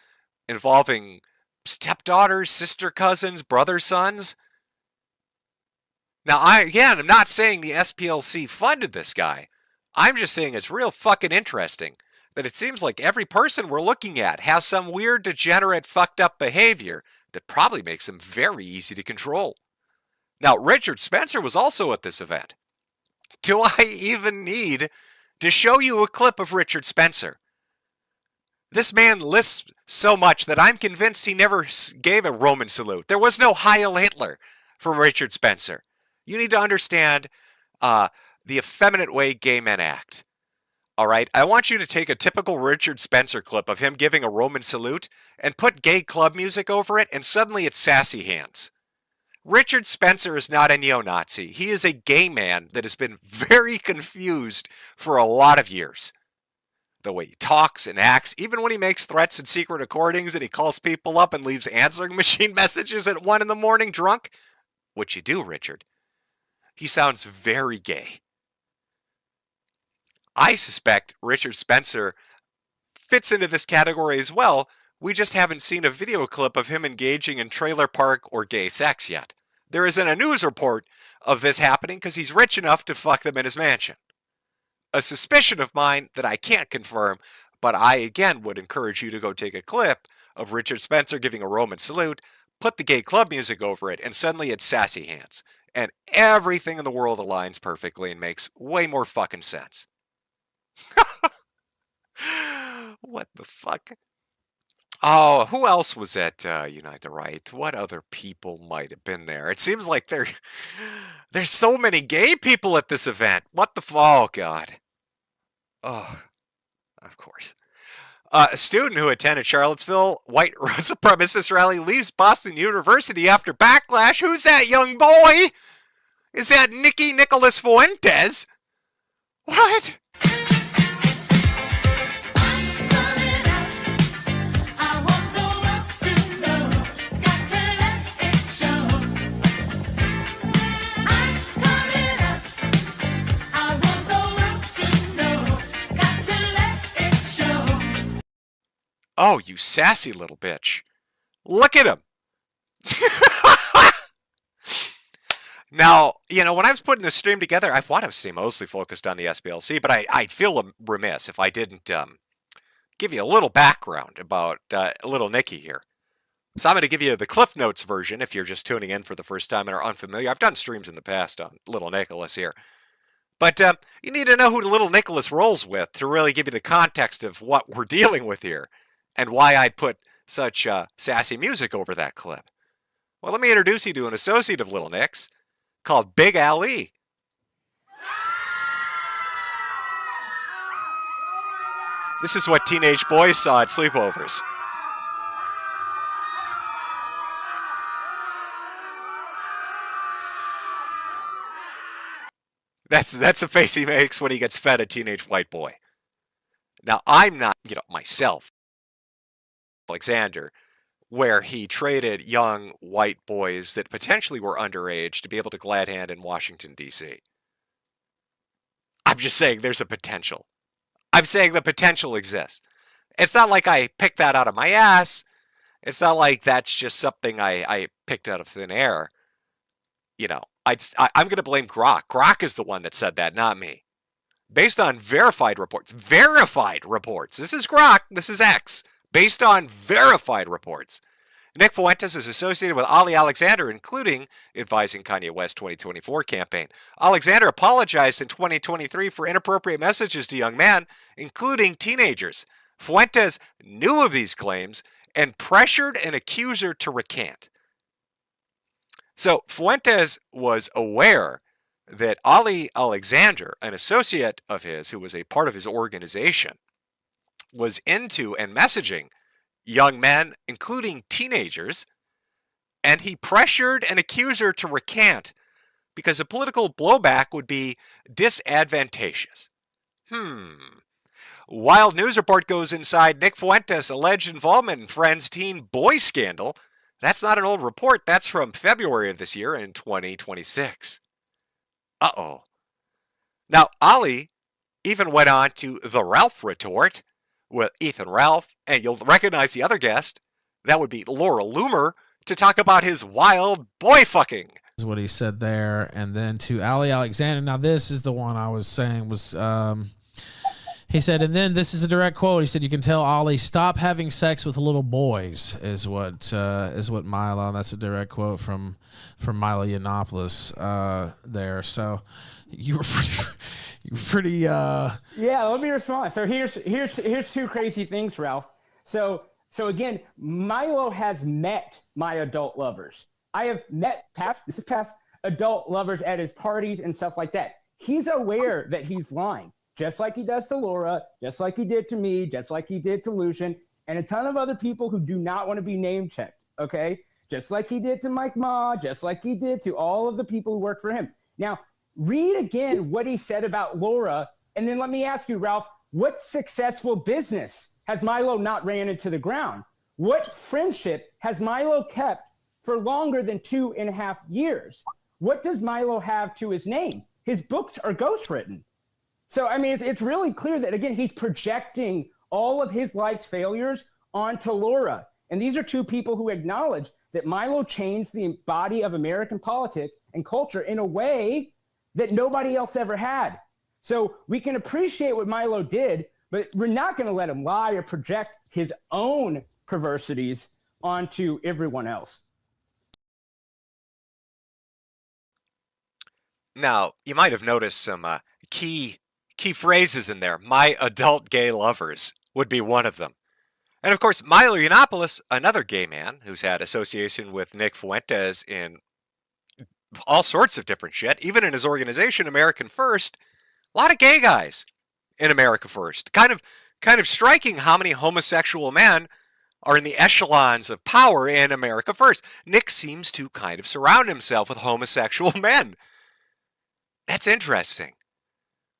Speaker 16: involving stepdaughters, sister cousins, brother sons. Now, I'm not saying the SPLC funded this guy. I'm just saying it's real fucking interesting that it seems like every person we're looking at has some weird, degenerate, fucked up behavior that probably makes them very easy to control. Now, Richard Spencer was also at this event. Do I even need to show you a clip of Richard Spencer? This man lisps so much that I'm convinced he never gave a Roman salute. There was no Heil Hitler from Richard Spencer. You need to understand the effeminate way gay men act. All right? I want you to take a typical Richard Spencer clip of him giving a Roman salute and put gay club music over it, and suddenly it's sassy hands. Richard Spencer is not a neo-Nazi. He is a gay man that has been very confused for a lot of years. The way he talks and acts, even when he makes threats and secret recordings and he calls people up and leaves answering machine messages at 1 a.m. drunk, which you do, Richard, he sounds very gay. I suspect Richard Spencer fits into this category as well. We just haven't seen a video clip of him engaging in trailer park or gay sex yet. There isn't a news report of this happening because he's rich enough to fuck them in his mansion. A suspicion of mine that I can't confirm, but I again would encourage you to go take a clip of Richard Spencer giving a Roman salute, put the gay club music over it, and suddenly it's sassy hands. And everything in the world aligns perfectly and makes way more fucking sense. What the fuck? Oh, who else was at Unite the Right? What other people might have been there? It seems like there's so many gay people at this event. What the oh god. Oh, of course. A student who attended Charlottesville white supremacist rally leaves Boston University after backlash. Who's that young boy? Is that Nicholas Fuentes? What? Oh, you sassy little bitch. Look at him. Now, when I was putting this stream together, I want to stay mostly focused on the SPLC, but I'd feel remiss if I didn't give you a little background about little Nicky here. So I'm going to give you the Cliff Notes version if you're just tuning in for the first time and are unfamiliar. I've done streams in the past on little Nicholas here. But you need to know who little Nicholas rolls with to really give you the context of what we're dealing with here. And why I'd put such sassy music over that clip. Well, let me introduce you to an associate of Little Nick's called Big Ali. This is what teenage boys saw at sleepovers. That's the face he makes when he gets fed a teenage white boy. Now, I'm not, myself, Alexander, where he traded young white boys that potentially were underage to be able to glad hand in Washington, D.C. I'm just saying there's a potential. I'm saying the potential exists. It's not like I picked that out of my ass. It's not like that's just something I picked out of thin air. I'm going to blame Grok. Grok is the one that said that, not me. Based on verified reports. Verified reports. This is Grok. This is X. Based on verified reports. Nick Fuentes is associated with Ali Alexander, including advising Kanye West's 2024 campaign. Alexander apologized in 2023 for inappropriate messages to young men, including teenagers. Fuentes knew of these claims and pressured an accuser to recant. So Fuentes was aware that Ali Alexander, an associate of his who was a part of his organization, was into and messaging young men, including teenagers, and he pressured an accuser to recant because the political blowback would be disadvantageous. Wild news report goes inside Nick Fuentes' alleged involvement in Friends' teen boy scandal. That's not an old report. That's from February of this year in 2026. Uh-oh. Now, Ali even went on to the Ralph retort with Ethan Ralph, and you'll recognize the other guest. That would be Laura Loomer, to talk about his wild boy fucking.
Speaker 4: Is what he said there. And then to Ali Alexander. Now, this is the one I was saying was... he said, and then this is a direct quote. He said, "You can tell Ali, stop having sex with little boys," is what Milo, and that's a direct quote from Milo Yiannopoulos there. So you were pretty
Speaker 22: Yeah, let me respond. So here's two crazy things, Ralph.
Speaker 5: So again, Milo has met my adult lovers. I have met past adult lovers at his parties and stuff like that. He's aware that he's lying, just like he does to Laura, just like he did to me, just like he did to Lucian, and a ton of other people who do not want to be name checked, okay? Just like he did to Mike Ma, just like he did to all of the people who work for him. Now, read again what he said about Laura, and then let me ask you, Ralph, what successful business has Milo not ran into the ground? What friendship has Milo kept for longer than 2.5 years? What does Milo have to his name? His books are ghostwritten. So, I mean, it's really clear that, again, he's projecting all of his life's failures onto Laura. And these are two people who acknowledge that Milo changed the body of American politics and culture in a way that nobody else ever had. So we can appreciate what Milo did, but we're not going to let him lie or project his own perversities onto everyone else.
Speaker 16: Now, you might have noticed some key phrases in there. My adult gay lovers would be one of them. And of course, Milo Yiannopoulos, another gay man who's had association with Nick Fuentes in all sorts of different shit, even in his organization, American First. A lot of gay guys in America First. Kind of striking how many homosexual men are in the echelons of power in America First. Nick seems to kind of surround himself with homosexual men. That's interesting.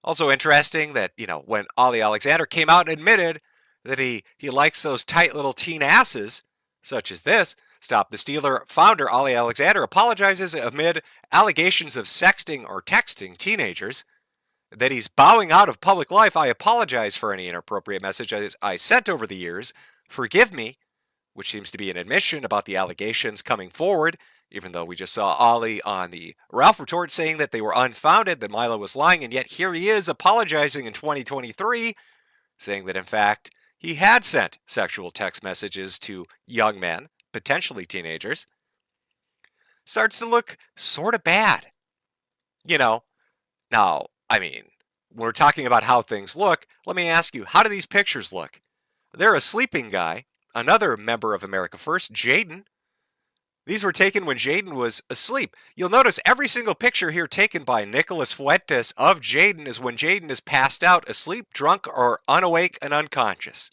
Speaker 16: Also interesting that, when Ollie Alexander came out and admitted that he likes those tight little teen asses, such as this, Stop the Stealer founder Ollie Alexander apologizes amid allegations of sexting or texting teenagers, that he's bowing out of public life. I apologize for any inappropriate messages I sent over the years. Forgive me, which seems to be an admission about the allegations coming forward, even though we just saw Ollie on the Ralph Retort saying that they were unfounded, that Milo was lying, and yet here he is apologizing in 2023, saying that in fact he had sent sexual text messages to young men, potentially teenagers. Starts to look sort of bad. Now, I mean, when we're talking about how things look, let me ask you, how do these pictures look? They're a sleeping guy, another member of America First, Jaden. These were taken when Jaden was asleep. You'll notice every single picture here taken by Nicholas Fuentes of Jaden is when Jaden is passed out, asleep, drunk, or unawake and unconscious.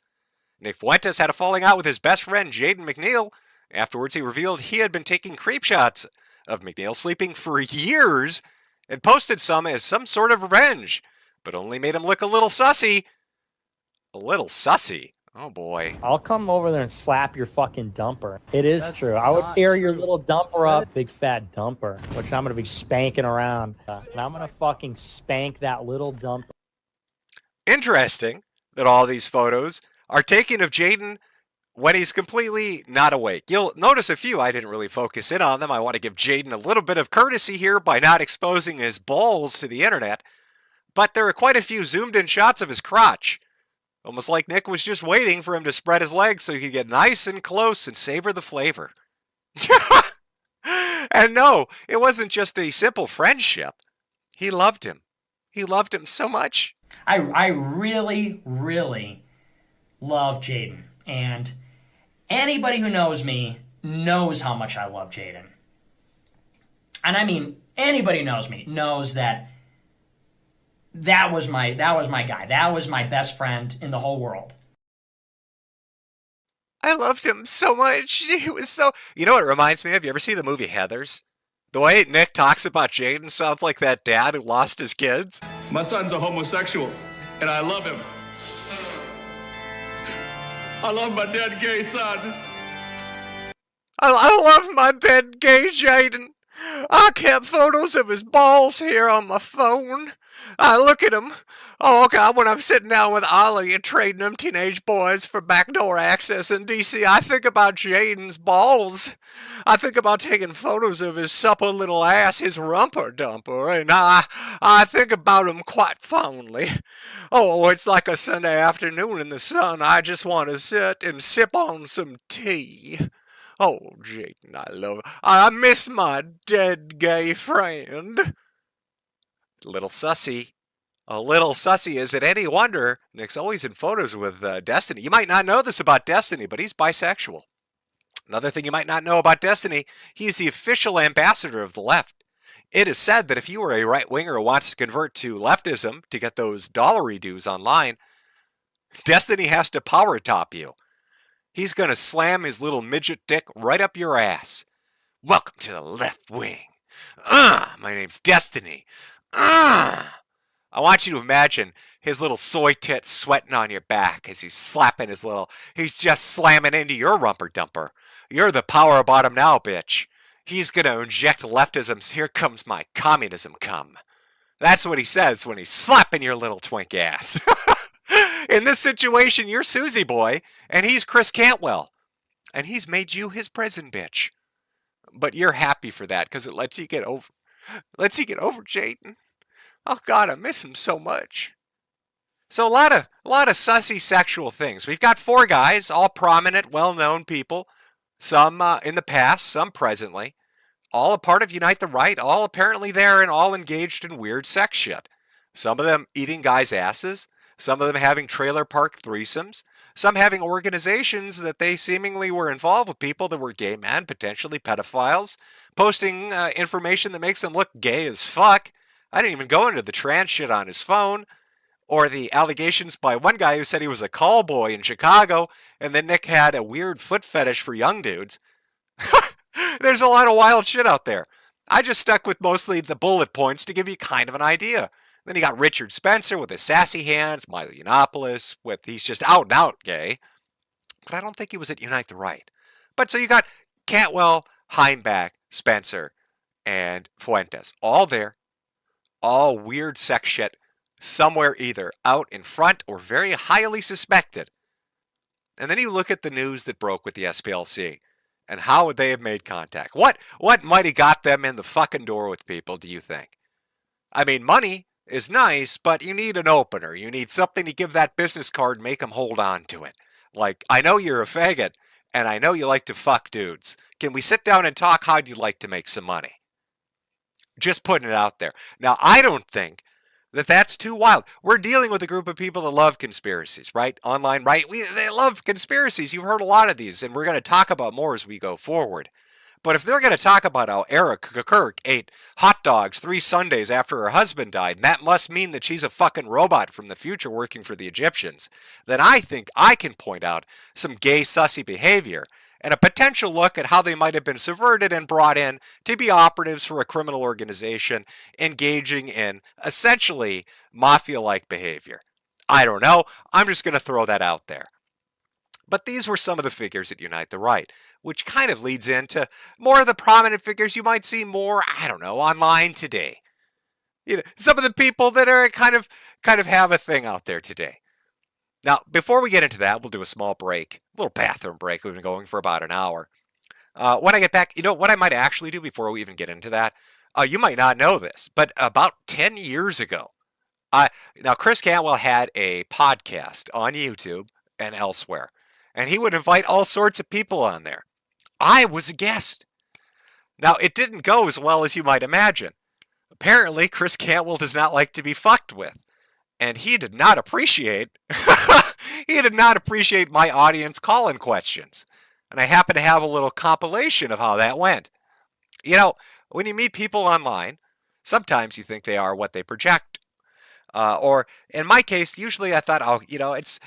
Speaker 16: Nick Fuentes had a falling out with his best friend, Jaden McNeil. Afterwards, he revealed he had been taking creep shots of McNeil sleeping for years and posted some as some sort of revenge, but only made him look a little sussy. A little sussy? Oh boy.
Speaker 11: I'll come over there and slap your fucking dumper. It is true. I would tear your little dumper up, big fat dumper, which I'm going to be spanking around. And I'm going to fucking spank that little dumper.
Speaker 16: Interesting that all these photos are taken of Jaden when he's completely not awake. You'll notice a few. I didn't really focus in on them. I want to give Jaden a little bit of courtesy here by not exposing his balls to the internet. But there are quite a few zoomed in shots of his crotch. Almost like Nick was just waiting for him to spread his legs so he could get nice and close and savor the flavor. And no, it wasn't just a simple friendship. He loved him. He loved him so much.
Speaker 22: I really, really love Jaden. And anybody who knows me knows how much I love Jaden. And I mean, anybody who knows me knows that that was my guy. That was my best friend in the whole world.
Speaker 16: I loved him so much. He was so... You know what it reminds me of? You ever see the movie Heathers? The way Nick talks about Jaden sounds like that dad who lost his kids.
Speaker 23: My son's a homosexual, and I love him. I love my dead gay son.
Speaker 16: I love my dead gay Jaden. I kept photos of his balls here on my phone. I look at him. Oh, God, when I'm sitting down with Ollie and trading them teenage boys for backdoor access in D.C., I think about Jaden's balls. I think about taking photos of his supple little ass, his rumper dumper, and I think about him quite fondly. Oh, it's like a Sunday afternoon in the sun. I just want to sit and sip on some tea. Oh, Jaden, I love it. I miss my dead gay friend. Little sussy. A little sussy. Is it any wonder Nick's always in photos with Destiny? You might not know this about Destiny, but he's bisexual. Another thing you might not know about Destiny, he is the official ambassador of the left. It is said that if you are a right-winger who wants to convert to leftism to get those dollary dues online, Destiny has to power top you. He's going to slam his little midget dick right up your ass. Welcome to the left wing. My name's Destiny. I want you to imagine his little soy tits sweating on your back as he's slapping he's just slamming into your rumper dumper. You're the power bottom now, bitch. He's going to inject leftism's here comes my communism cum. That's what he says when he's slapping your little twink ass. In this situation, you're Susie Boy, and he's Chris Cantwell. And he's made you his prison bitch. But you're happy for that, because it lets you get over Jaden. Oh God, I miss him so much. So a lot of sussy sexual things. We've got 4 guys, all prominent, well-known people. Some in the past, some presently. All a part of Unite the Right, all apparently there and all engaged in weird sex shit. Some of them eating guys' asses. Some of them having trailer park threesomes. Some having organizations that they seemingly were involved with people that were gay men, potentially pedophiles, posting information that makes them look gay as fuck. I didn't even go into the trans shit on his phone, or the allegations by one guy who said he was a call boy in Chicago, and then Nick had a weird foot fetish for young dudes. There's a lot of wild shit out there. I just stuck with mostly the bullet points to give you kind of an idea. Then you got Richard Spencer with his sassy hands, Milo Yiannopoulos he's just out and out gay. But I don't think he was at Unite the Right. But so you got Cantwell, Heimbach, Spencer, and Fuentes. All there. All weird sex shit. Somewhere either out in front or very highly suspected. And then you look at the news that broke with the SPLC. And how would they have made contact? What might have got them in the fucking door with people, do you think? I mean, money is nice, but you need an opener. You need something to give that business card and make them hold on to it. Like, I know you're a faggot, and I know you like to fuck dudes. Can we sit down and talk how'd you like to make some money? Just putting it out there. Now, I don't think that that's too wild. We're dealing with a group of people that love conspiracies, right? Online, right? They love conspiracies. You've heard a lot of these, and we're going to talk about more as we go forward. But if they're going to talk about how Eric Kirk ate hot dogs 3 Sundays after her husband died, and that must mean that she's a fucking robot from the future working for the Egyptians, then I think I can point out some gay sussy behavior and a potential look at how they might have been subverted and brought in to be operatives for a criminal organization engaging in essentially mafia-like behavior. I don't know. I'm just going to throw that out there. But these were some of the figures at Unite the Right, which kind of leads into more of the prominent figures you might see more, I don't know, online today. You know, some of the people that are kind of have a thing out there today. Now, before we get into that, we'll do a small break, a little bathroom break. We've been going for about an hour. When I get back, you know what I might actually do before we even get into that? You might not know this, but about 10 years ago, now Chris Cantwell had a podcast on YouTube and elsewhere, and he would invite all sorts of people on there. I was a guest. Now, it didn't go as well as you might imagine. Apparently, Chris Cantwell does not like to be fucked with. And he did not appreciate my audience call-in questions. And I happen to have a little compilation of how that went. You know, when you meet people online, sometimes you think they are what they project. Or in my case, usually I thought, oh, you know, it's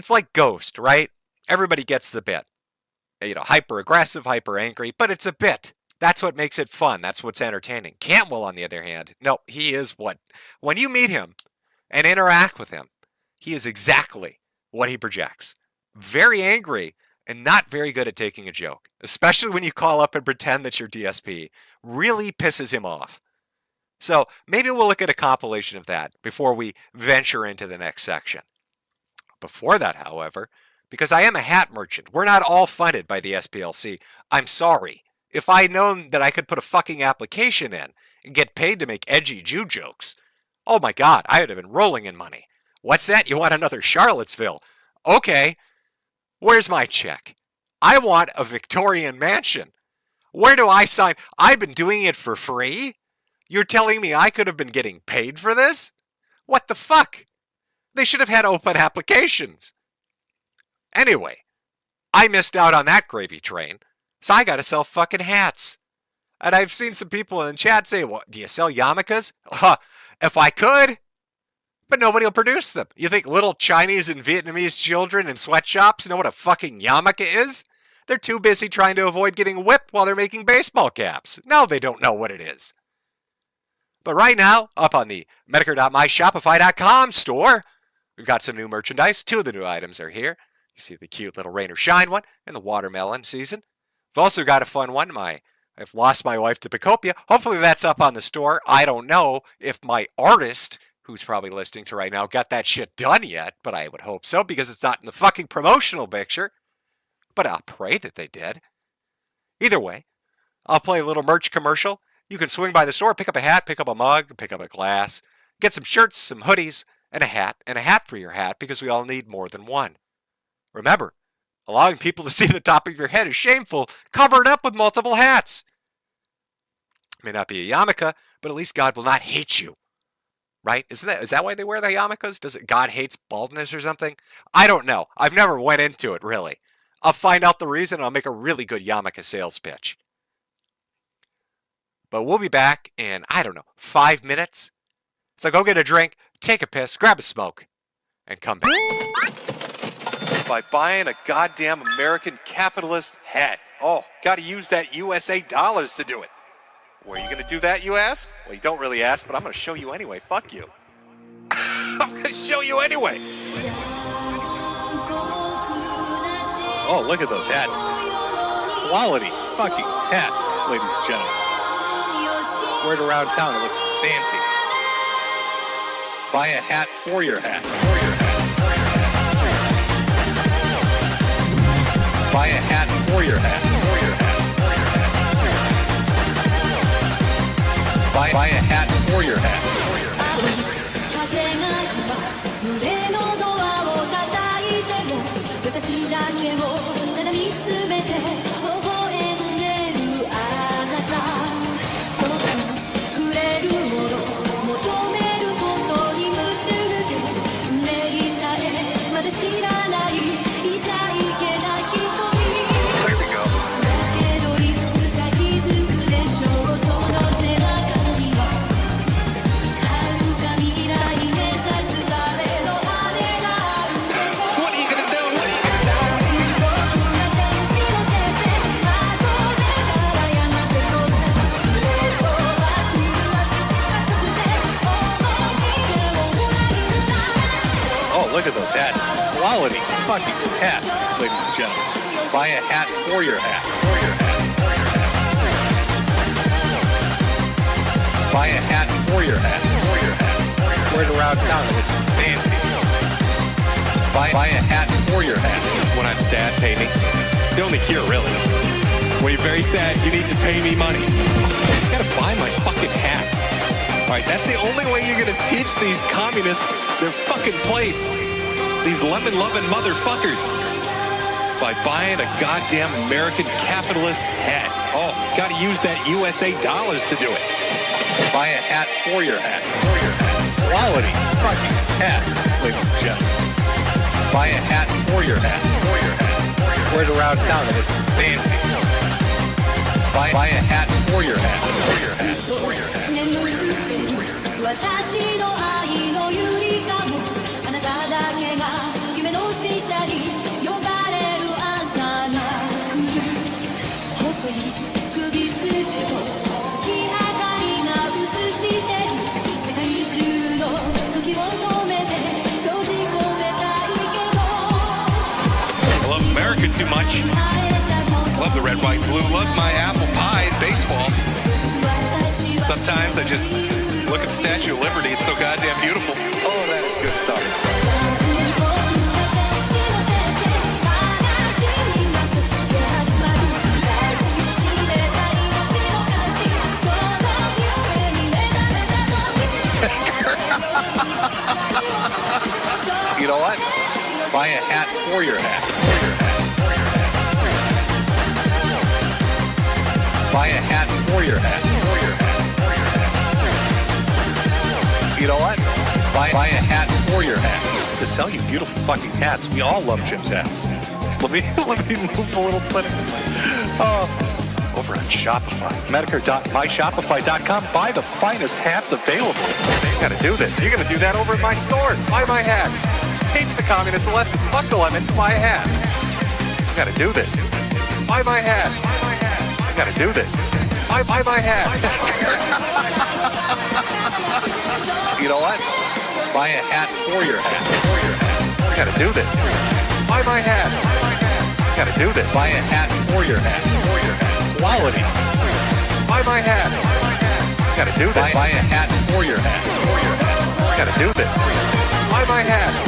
Speaker 16: like Ghost, right? Everybody gets the bit. You know, hyper aggressive, hyper angry, but it's a bit. That's what makes it fun. That's what's entertaining. Cantwell, on the other hand, no, he is what, when you meet him and interact with him, he is exactly what he projects. Very angry and not very good at taking a joke, especially when you call up and pretend that you're DSP. Really pisses him off. So maybe we'll look at a compilation of that before we venture into the next section. Before that, however, because I am a hat merchant, we're not all funded by the SPLC. I'm sorry. If I'd known that I could put a fucking application in and get paid to make edgy Jew jokes, oh my God, I would have been rolling in money. What's that? You want another Charlottesville? Okay. Where's my check? I want a Victorian mansion. Where do I sign? I've been doing it for free? You're telling me I could have been getting paid for this? What the fuck? They should have had open applications. Anyway, I missed out on that gravy train, so I gotta sell fucking hats. And I've seen some people in the chat say, "What, do you sell yarmulkes?" If I could, but nobody will produce them. You think little Chinese and Vietnamese children in sweatshops know what a fucking yarmulke is? They're too busy trying to avoid getting whipped while they're making baseball caps. No, they don't know what it is. But right now, up on the Metokur.myshopify.com store, we've got some new merchandise. 2 of the new items are here. You see the cute little rain or shine one and the watermelon season. We've also got a fun one, I've lost my wife to Pacopia. Hopefully that's up on the store. I don't know if my artist, who's probably listening to right now, got that shit done yet, but I would hope so because it's not in the fucking promotional picture. But I'll pray that they did. Either way, I'll play a little merch commercial. You can swing by the store, pick up a hat, pick up a mug, pick up a glass, get some shirts, some hoodies, and a hat for your hat because we all need more than one. Remember, allowing people to see the top of your head is shameful. Cover it up with multiple hats. It may not be a yarmulke, but at least God will not hate you. Right? Is that why they wear the yarmulkes? Does it God hates baldness or something? I don't know. I've never went into it, really. I'll find out the reason and I'll make a really good yarmulke sales pitch. But we'll be back in, 5 minutes. So go get a drink, take a piss, grab a smoke, and come back.
Speaker 1: By buying a goddamn American capitalist hat. Oh, gotta use that USA dollars to do it. Where are you gonna do that, you ask? Well, you don't really ask, but I'm gonna show you anyway. Fuck you. I'm gonna show you anyway. Oh, look at those hats. Quality fucking hats, ladies and gentlemen. Wear it around town, it looks fancy. Buy a hat for your hat. Buy a hat for your hat. Buy a hat for your hat. Look at those hats. Quality fucking hats, ladies and gentlemen. Buy a hat for your hat. Buy a hat for your hat. Wear it around town, it looks fancy. Buy a hat for your hat. When I'm sad, pay me. It's the only cure, really. When you're very sad, you need to pay me money. You gotta buy my fucking hats. Alright, that's the only way you're gonna teach these communists their fucking place. These lemon-loving motherfuckers. It's by buying a goddamn American capitalist hat. Oh, gotta use that USA dollars to do it. Buy a hat for your hat. Quality fucking hats, ladies and gentlemen. Buy a hat for your hat. Wear it around town, it looks fancy. Buy a hat for your hat. For your hat.
Speaker 2: 私の愛のゆりかごあなただけが夢の使者に呼ばれる朝が来る細い首筋を月明かりが映してる世界中の時を止めて閉じ込めたいけど
Speaker 1: I love America too much. Love the red, white, blue. Love my apple pie and baseball. Sometimes I just look at the Statue of Liberty. It's so goddamn beautiful. Oh, that is good stuff. You know what? Buy a hat for your hat. Buy a hat for your hat. You know what? Buy
Speaker 10: Buy a hat for your hat. To sell you beautiful fucking hats. We all love Jim's hats. Let me move a little bit. Over on Shopify. Metokur.myshopify.com. Buy the finest hats available. You gotta do this. You're gonna do that over at my store. Buy my hats. Teach the communists a lesson. Fuck the lemons. Buy a hat. You gotta do this. Buy my hats. You gotta do this. Buy my hats. You know what? Buy a hat for your hat. You gotta do this. Buy my hats. You gotta do this. Buy a hat for your hat. Quality. Buy my hats. You gotta do this. Buy a hat for your hat. You gotta do this. Buy my hats.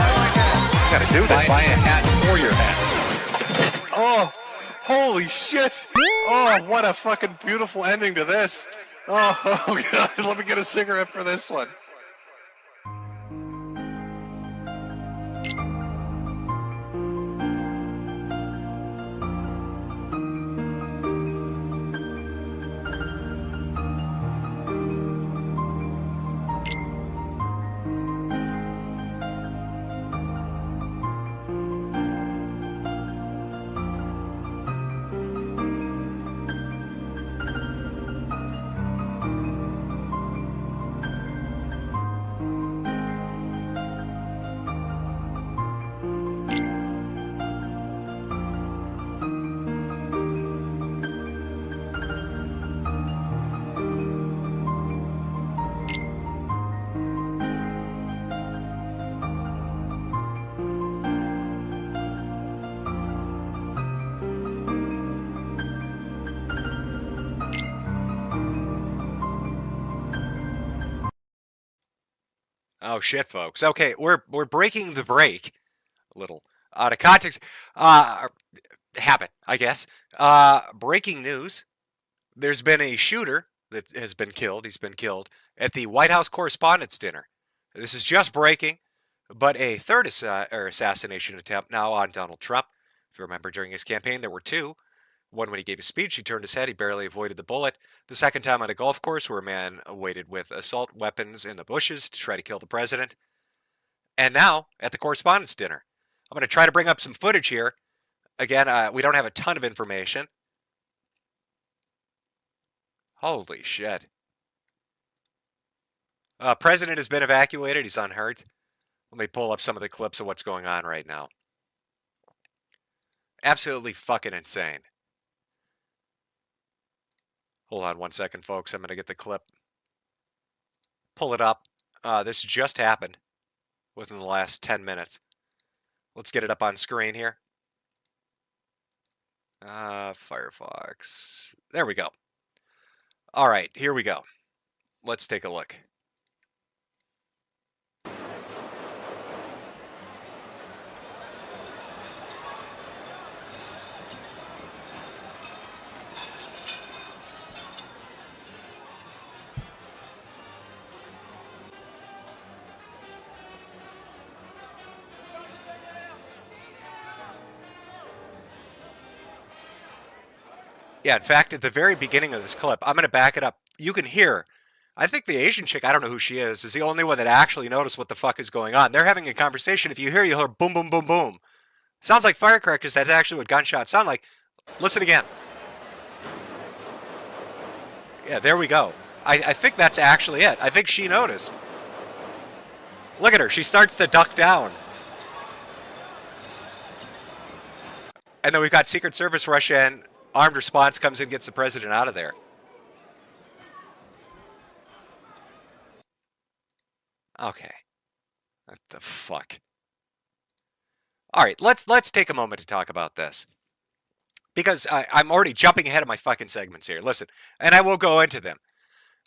Speaker 10: You gotta do this. Buy a hat for your hat. Oh, holy shit. Oh, what a fucking beautiful ending to this. Oh, God. Let me get a cigarette for this one. Oh shit, folks. Okay, we're breaking the break. A little out of context. Habit, I guess. Breaking news. There's been a shooter that has been killed. He's been killed at the White House Correspondents' Dinner. This is just breaking, but a third assassination attempt now on Donald Trump. If you remember, during his campaign, there were two. One when he gave a speech, he turned his head, he barely avoided the bullet. The second time on a golf course where a man waited with assault weapons in the bushes to try to kill the president. And now, at the Correspondents' Dinner. I'm going to try to bring up some footage here. Again, we don't have a ton of information. Holy shit. President has been evacuated. He's unhurt. Let me pull up some of the clips of what's going on right now. Absolutely fucking insane. Hold on one second, folks. I'm going to get the clip. Pull it up. This just happened within the last 10 minutes. Let's get it up on screen here. Firefox. There we go. All right, here we go. Let's take a look. Yeah, in fact, at the very beginning of this clip, I'm going to back it up. You can hear, I think the Asian chick, I don't know who she is the only one that actually noticed what the fuck is going on. They're having a conversation. If you hear, you'll hear boom, boom, boom, boom. Sounds like firecrackers. That's actually what gunshots sound like. Listen again. Yeah, there we go. I think that's actually it. I think she noticed. Look at her. She starts to duck down. And then we've got Secret Service rush in. Armed response comes in, gets the president out of there. Okay. What the fuck? All right, let's take a moment to talk about this. Because I'm already jumping ahead of my fucking segments here. Listen, and I will go into them.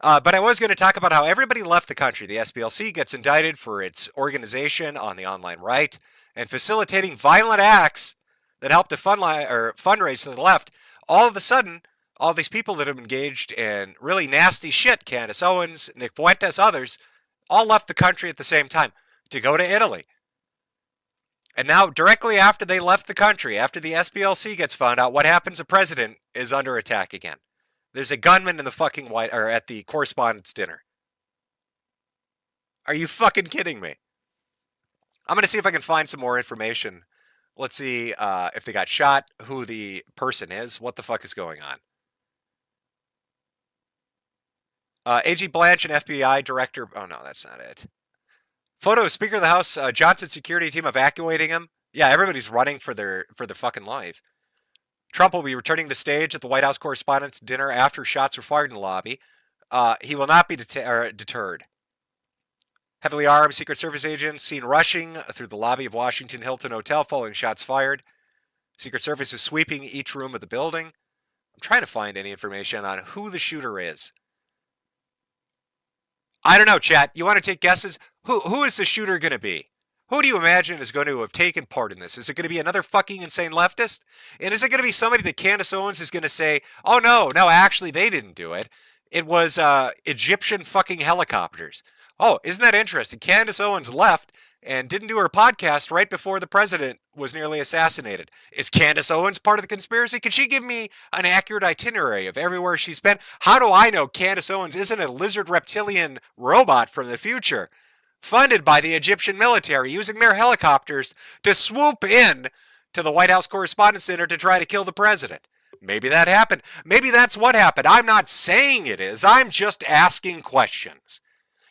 Speaker 10: But I was going to talk about how everybody left the country. The SPLC gets indicted for its organization on the online right and facilitating violent acts that helped to fundraise to the left. All of a sudden, all these people that have engaged in really nasty shit, Candace Owens, Nick Fuentes, others, all left the country at the same time to go to Italy. And now, directly after they left the country, after the SPLC gets found out, what happens? The president is under attack again. There's a gunman in the fucking at the Correspondents' Dinner. Are you fucking kidding me? I'm going to see if I can find some more information. Let's see if they got shot, who the person is, what the fuck is going on. AG Blanche and FBI Director... Oh, no, that's not it. Photo of Speaker of the House, Johnson security team evacuating him. Yeah, everybody's running for their fucking life. Trump will be returning to stage at the White House Correspondents' Dinner after shots were fired in the lobby. He will not be deterred. Heavily armed Secret Service agents seen rushing through the lobby of Washington Hilton Hotel following shots fired. Secret Service is sweeping each room of the building. I'm trying to find any information on who the shooter is. I don't know, chat. You want to take guesses? Who is the shooter going to be? Who do you imagine is going to have taken part in this? Is it going to be another fucking insane leftist? And is it going to be somebody that Candace Owens is going to say, oh, no, actually, they didn't do it. It was Egyptian fucking helicopters. Oh, isn't that interesting? Candace Owens left and didn't do her podcast right before the president was nearly assassinated. Is Candace Owens part of the conspiracy? Can she give me an accurate itinerary of everywhere she's been? How do I know Candace Owens isn't a lizard reptilian robot from the future, funded by the Egyptian military, using their helicopters to swoop in to the White House Correspondents' Center to try to kill the president? Maybe that happened. Maybe that's what happened. I'm not saying it is. I'm just asking questions.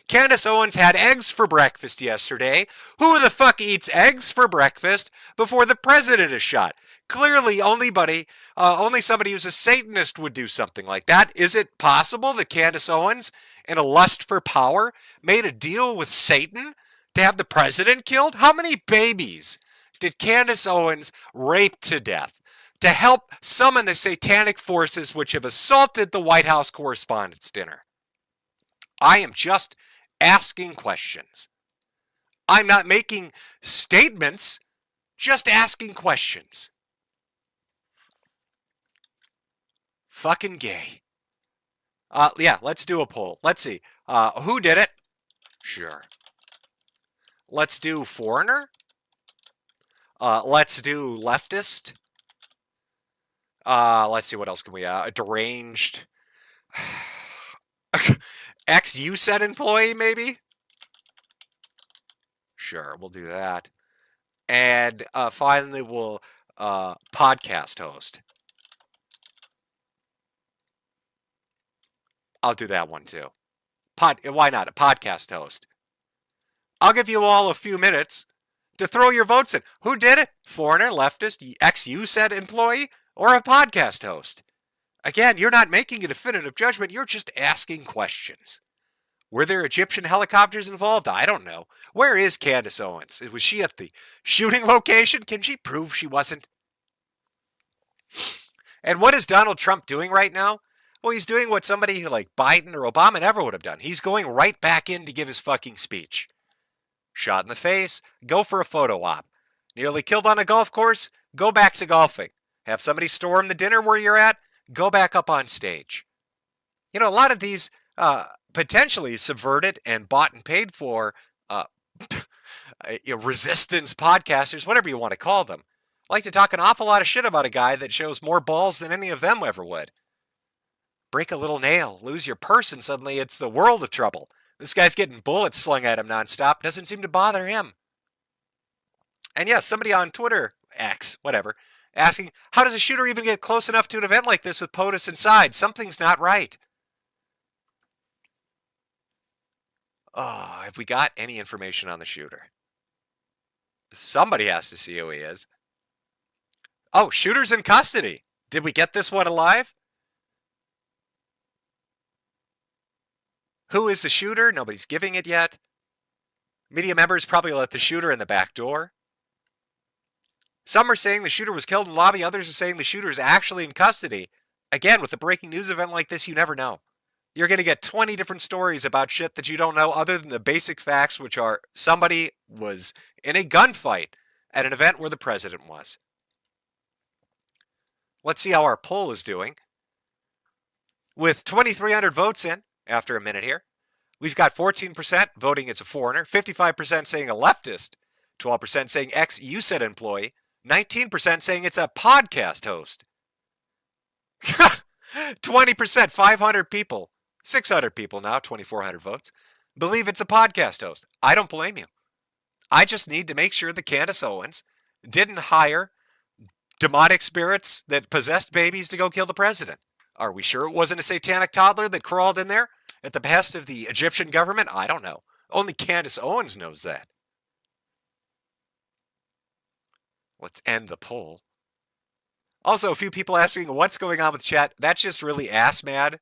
Speaker 10: Candace Owens had eggs for breakfast yesterday. Who the fuck eats eggs for breakfast before the president is shot? Clearly, only somebody who's a Satanist would do something like that. Is it possible that Candace Owens, in a lust for power, made a deal with Satan to have the president killed? How many babies did Candace Owens rape to death to help summon the satanic forces which have assaulted the White House Correspondents' Dinner? I am just asking questions. I'm not making statements, just asking questions. Fucking gay. Yeah, let's do a poll. Let's see. Who did it? Sure. Let's do foreigner. Let's do leftist. Let's see, what else can we, deranged. Ex-USET employee, maybe? Sure, we'll do that. And finally, we'll podcast host. I'll do that one too. Why not? A podcast host. I'll give you all a few minutes to throw your votes in. Who did it? Foreigner, leftist, ex-USET employee, or a podcast host? Again, you're not making a definitive judgment. You're just asking questions. Were there Egyptian helicopters involved? I don't know. Where is Candace Owens? Was she at the shooting location? Can she prove she wasn't? And what is Donald Trump doing right now? Well, he's doing what somebody like Biden or Obama never would have done. He's going right back in to give his fucking speech. Shot in the face, go for a photo op. Nearly killed on a golf course, go back to golfing. Have somebody storm the dinner where you're at, go back up on stage. You know, a lot of these potentially subverted and bought and paid for resistance podcasters, whatever you want to call them, like to talk an awful lot of shit about a guy that shows more balls than any of them ever would. Break a little nail, lose your purse, and suddenly it's the world of trouble. This guy's getting bullets slung at him nonstop. Doesn't seem to bother him. And yes, somebody on Twitter, X, whatever, asking, how does a shooter even get close enough to an event like this with POTUS inside? Something's not right. Oh, have we got any information on the shooter? Somebody has to see who he is. Oh, shooter's in custody. Did we get this one alive? Who is the shooter? Nobody's giving it yet. Media members probably let the shooter in the back door. Some are saying the shooter was killed in the lobby. Others are saying the shooter is actually in custody. Again, with a breaking news event like this, you never know. You're going to get 20 different stories about shit that you don't know other than the basic facts, which are somebody was in a gunfight at an event where the president was. Let's see how our poll is doing. With 2,300 votes in, after a minute here, we've got 14% voting it's a foreigner, 55% saying a leftist, 12% saying ex-USET employee, 19% saying it's a podcast host. 20%, 500 people, 600 people now, 2,400 votes. believe it's a podcast host. I don't blame you. I just need to make sure that Candace Owens didn't hire demonic spirits that possessed babies to go kill the president. Are we sure it wasn't a satanic toddler that crawled in there at the behest of the Egyptian government? I don't know. Only Candace Owens knows that. Let's end the poll. Also, a few people asking what's going on with chat. That's just really ass mad.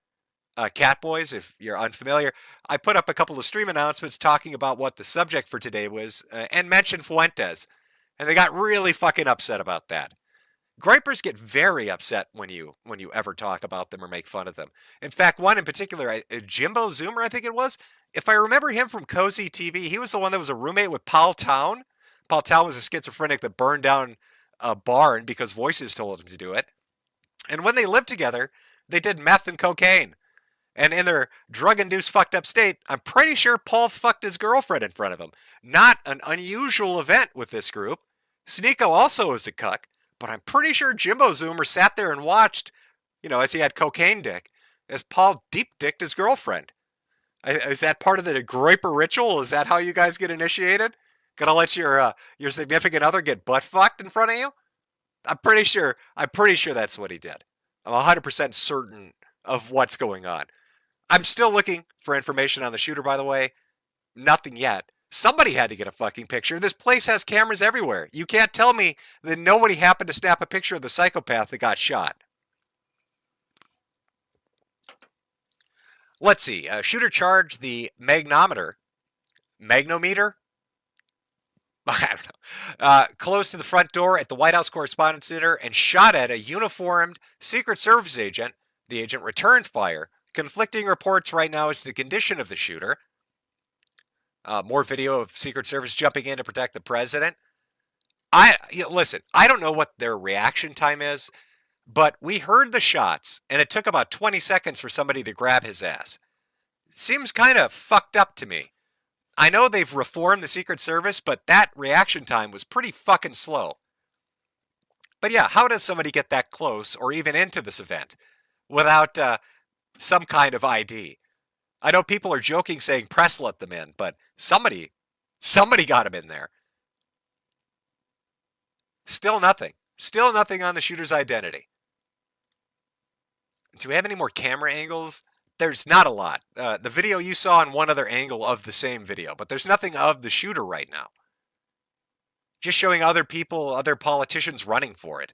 Speaker 10: Cat Boys, if you're unfamiliar. I put up a couple of stream announcements talking about what the subject for today was and mentioned Fuentes. And they got really fucking upset about that. Gripers get very upset when you ever talk about them or make fun of them. In fact, one in particular, Jimbo Zoomer, I think it was. If I remember him from Cozy TV, he was the one that was a roommate with Paul Town. Paul Town was a schizophrenic that burned down a barn because Voices told him to do it. And when they lived together, they did meth and cocaine. And in their drug-induced fucked up state, I'm pretty sure Paul fucked his girlfriend in front of him. Not an unusual event with this group. Sneeko also is a cuck, but I'm pretty sure Jimbo Zoomer sat there and watched, as he had cocaine dick, as Paul deep-dicked his girlfriend. Is that part of the Groiper ritual? Is that how you guys get initiated? Gonna let your significant other get butt fucked in front of you? I'm pretty sure that's what he did. I'm 100% certain of what's going on. I'm still looking for information on the shooter, by the way. Nothing yet. Somebody had to get a fucking picture. This place has cameras everywhere. You can't tell me that nobody happened to snap a picture of the psychopath that got shot. Let's see. Shooter charged the magnometer. Magnometer? I don't know. Close to the front door at the White House Correspondents' Center and shot at a uniformed Secret Service agent. The agent returned fire. Conflicting reports right now as to the condition of the shooter. More video of Secret Service jumping in to protect the president. Listen, I don't know what their reaction time is, but we heard the shots, and it took about 20 seconds for somebody to grab his ass. Seems kind of fucked up to me. I know they've reformed the Secret Service, but that reaction time was pretty fucking slow. But yeah, how does somebody get that close or even into this event without some kind of ID? I know people are joking saying press let them in, but somebody got him in there. Still nothing. Still nothing on the shooter's identity. Do we have any more camera angles? There's not a lot. The video you saw in one other angle of the same video, but there's nothing of the shooter right now. Just showing other people, other politicians running for it.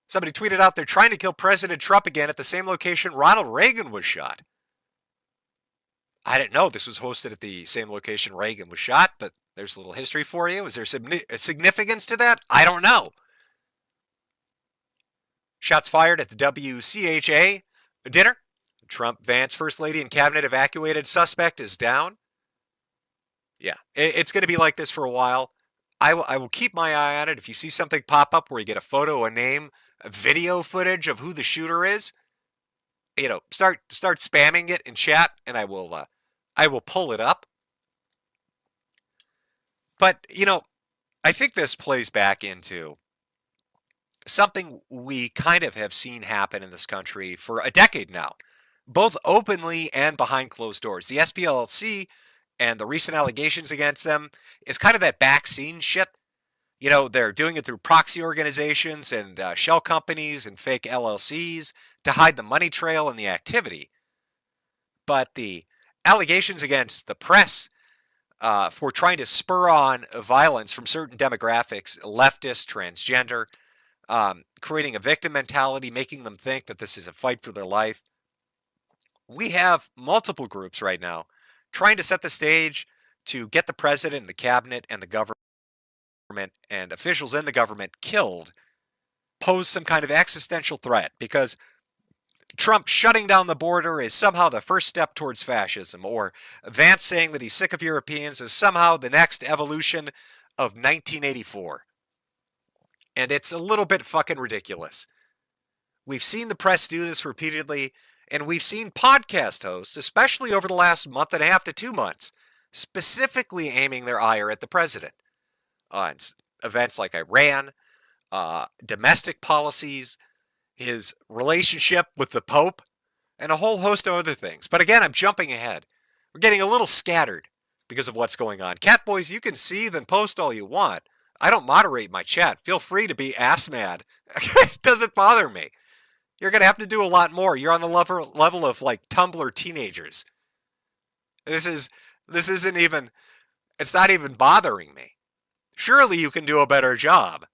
Speaker 10: Somebody tweeted out they're trying to kill President Trump again at the same location Ronald Reagan was shot. I didn't know this was hosted at the same location Reagan was shot, but there's a little history for you. Is there significance to that? I don't know. Shots fired at the WCHA dinner. Trump, Vance, First Lady, and Cabinet evacuated. Suspect is down. Yeah, it's going to be like this for a while. I will keep my eye on it. If you see something pop up where you get a photo, a name, a video footage of who the shooter is, start spamming it in chat, and I will pull it up. But I think this plays back into something we kind of have seen happen in this country for a decade now, both openly and behind closed doors. The SPLC and the recent allegations against them is kind of that back-scene shit. They're doing it through proxy organizations and shell companies and fake LLCs to hide the money trail and the activity. But the allegations against the press for trying to spur on violence from certain demographics, leftist, transgender, creating a victim mentality, making them think that this is a fight for their life. We have multiple groups right now trying to set the stage to get the president and the cabinet and the government and officials in the government killed, pose some kind of existential threat, because Trump shutting down the border is somehow the first step towards fascism, or Vance saying that he's sick of Europeans is somehow the next evolution of 1984. And it's a little bit fucking ridiculous. We've seen the press do this repeatedly, and we've seen podcast hosts, especially over the last month and a half to 2 months, specifically aiming their ire at the president on events like Iran, domestic policies, his relationship with the Pope, and a whole host of other things. But again, I'm jumping ahead. We're getting a little scattered because of what's going on. Catboys, you can seethe and post all you want. I don't moderate my chat. Feel free to be ass mad. It doesn't bother me. You're going to have to do a lot more. You're on the level of like Tumblr teenagers. This isn't even, it's not even bothering me. Surely you can do a better job.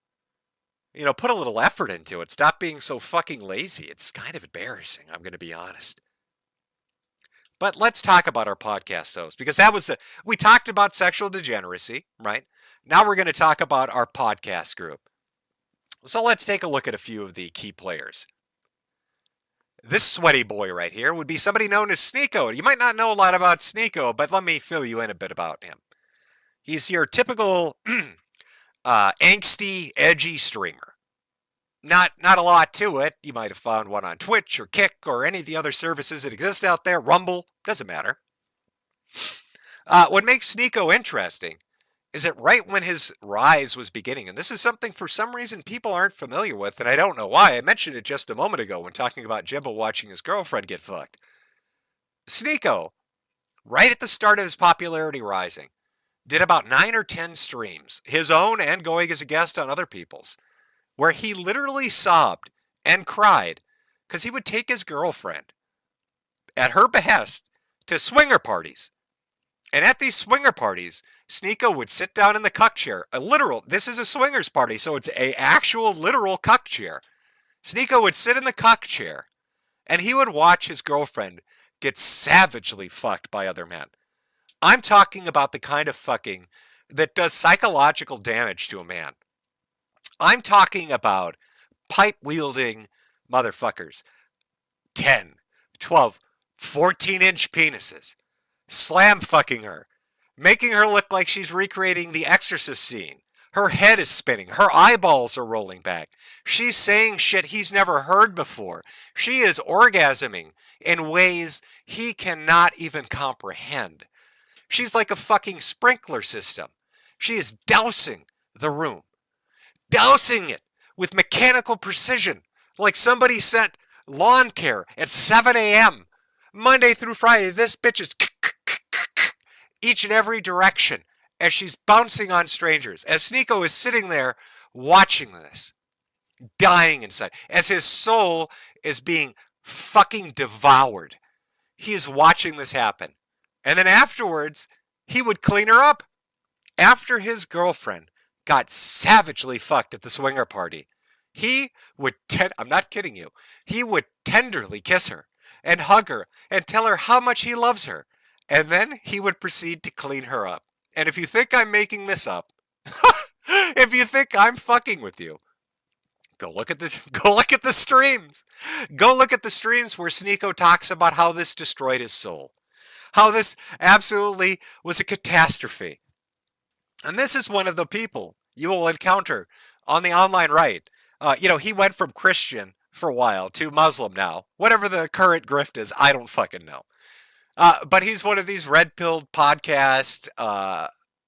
Speaker 10: You know, put a little effort into it. Stop being so fucking lazy. It's kind of embarrassing, I'm going to be honest. But let's talk about our podcast host, because we talked about sexual degeneracy, right? Now we're going to talk about our podcast group. So let's take a look at a few of the key players. This sweaty boy right here would be somebody known as Sneeko. You might not know a lot about Sneeko, but let me fill you in a bit about him. He's your typical angsty, edgy streamer. Not a lot to it. You might have found one on Twitch or Kick or any of the other services that exist out there. Rumble, doesn't matter. What makes Sneeko interesting is that right when his rise was beginning, and this is something for some reason people aren't familiar with, and I don't know why. I mentioned it just a moment ago when talking about Jimbo watching his girlfriend get fucked. Sneeko, right at the start of his popularity rising, did about 9 or 10 streams, his own and going as a guest on other people's, where he literally sobbed and cried because he would take his girlfriend, at her behest, to swinger parties. And at these swinger parties, Sneeko would sit down in the cuck chair. This is a swingers party, so it's an actual literal cuck chair. Sneeko would sit in the cuck chair, and he would watch his girlfriend get savagely fucked by other men. I'm talking about the kind of fucking that does psychological damage to a man. I'm talking about pipe-wielding motherfuckers. 10, 12, 14-inch penises. Slam fucking her. Making her look like she's recreating the Exorcist scene. Her head is spinning. Her eyeballs are rolling back. She's saying shit he's never heard before. She is orgasming in ways he cannot even comprehend. She's like a fucking sprinkler system. She is dousing the room. Dousing it with mechanical precision. Like somebody sent lawn care at 7 a.m. Monday through Friday. This bitch is each and every direction as she's bouncing on strangers. As Sneeko is sitting there watching this. Dying inside. As his soul is being fucking devoured. He is watching this happen. And then afterwards, he would clean her up. After his girlfriend got savagely fucked at the swinger party, he would, I'm not kidding you, he would tenderly kiss her and hug her and tell her how much he loves her. And then he would proceed to clean her up. And if you think I'm making this up, if you think I'm fucking with you, go look at this. Go look at the streams. Go look at the streams where Sneeko talks about how this destroyed his soul. How this absolutely was a catastrophe. And this is one of the people you will encounter on the online right. He went from Christian for a while to Muslim now. Whatever the current grift is, I don't fucking know. But he's one of these red-pilled podcast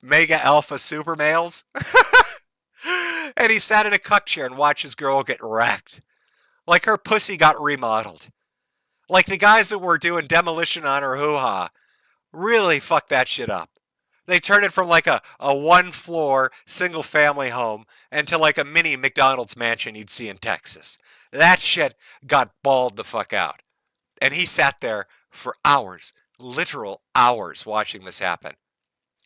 Speaker 10: mega alpha super males. And he sat in a cuck chair and watched his girl get wrecked. Like her pussy got remodeled. Like the guys that were doing demolition on her hoo-ha really fucked that shit up. They turned it from like a one-floor single-family home into like a mini McDonald's mansion you'd see in Texas. That shit got balled the fuck out. And he sat there for hours, literal hours, watching this happen.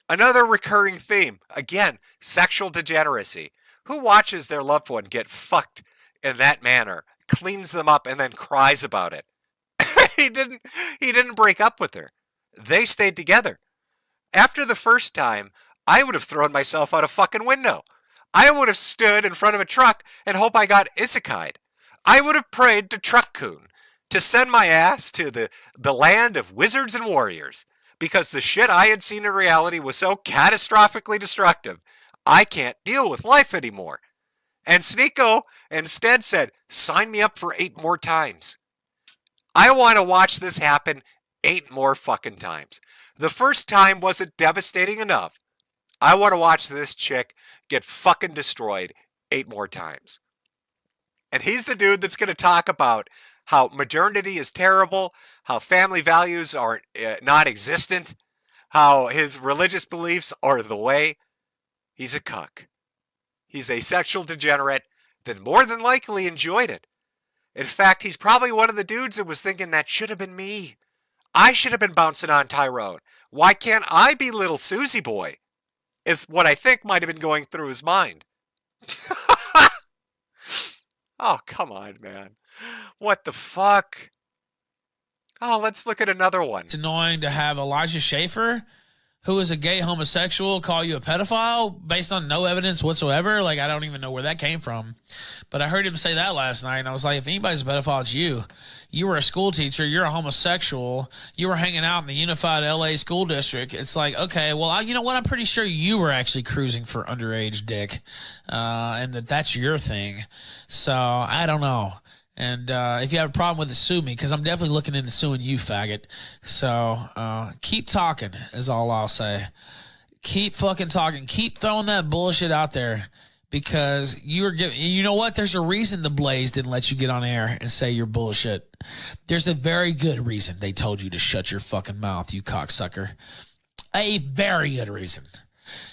Speaker 10: Another recurring theme, again, sexual degeneracy. Who watches their loved one get fucked in that manner, cleans them up, and then cries about it? He didn't break up with her. They stayed together. After the first time, I would have thrown myself out a fucking window. I would have stood in front of a truck and hope I got isekai'd. I would have prayed to Truck-kun to send my ass to the land of wizards and warriors, because the shit I had seen in reality was so catastrophically destructive, I can't deal with life anymore. And Sneeko instead said, sign me up for 8 more times. I want to watch this happen 8 more fucking times. The first time wasn't devastating enough. I want to watch this chick get fucking destroyed 8 more times. And he's the dude that's going to talk about how modernity is terrible, how family values are non-existent, how his religious beliefs are the way. He's a cuck. He's a sexual degenerate that more than likely enjoyed it. In fact, he's probably one of the dudes that was thinking that should have been me. I should have been bouncing on Tyrone. Why can't I be little Susie boy? Is what I think might have been going through his mind. Oh, come on, man. What the fuck? Oh, let's look at another one.
Speaker 4: It's annoying to have Elijah Schaefer, who is a gay homosexual, call you a pedophile based on no evidence whatsoever. Like, I don't even know where that came from. But I heard him say that last night, and I was like, if anybody's a pedophile, it's you. You were a school teacher. You're a homosexual. You were hanging out in the unified LA school district. It's like, okay, well, you know what? I'm pretty sure you were actually cruising for underage dick, and that's your thing. So, I don't know. And if you have a problem with it, sue me, because I'm definitely looking into suing you, faggot. So keep talking is all I'll say. Keep fucking talking. Keep throwing that bullshit out there, because you're giving. You know what? There's a reason the Blaze didn't let you get on air and say your bullshit. There's a very good reason they told you to shut your fucking mouth, you cocksucker. A very good reason.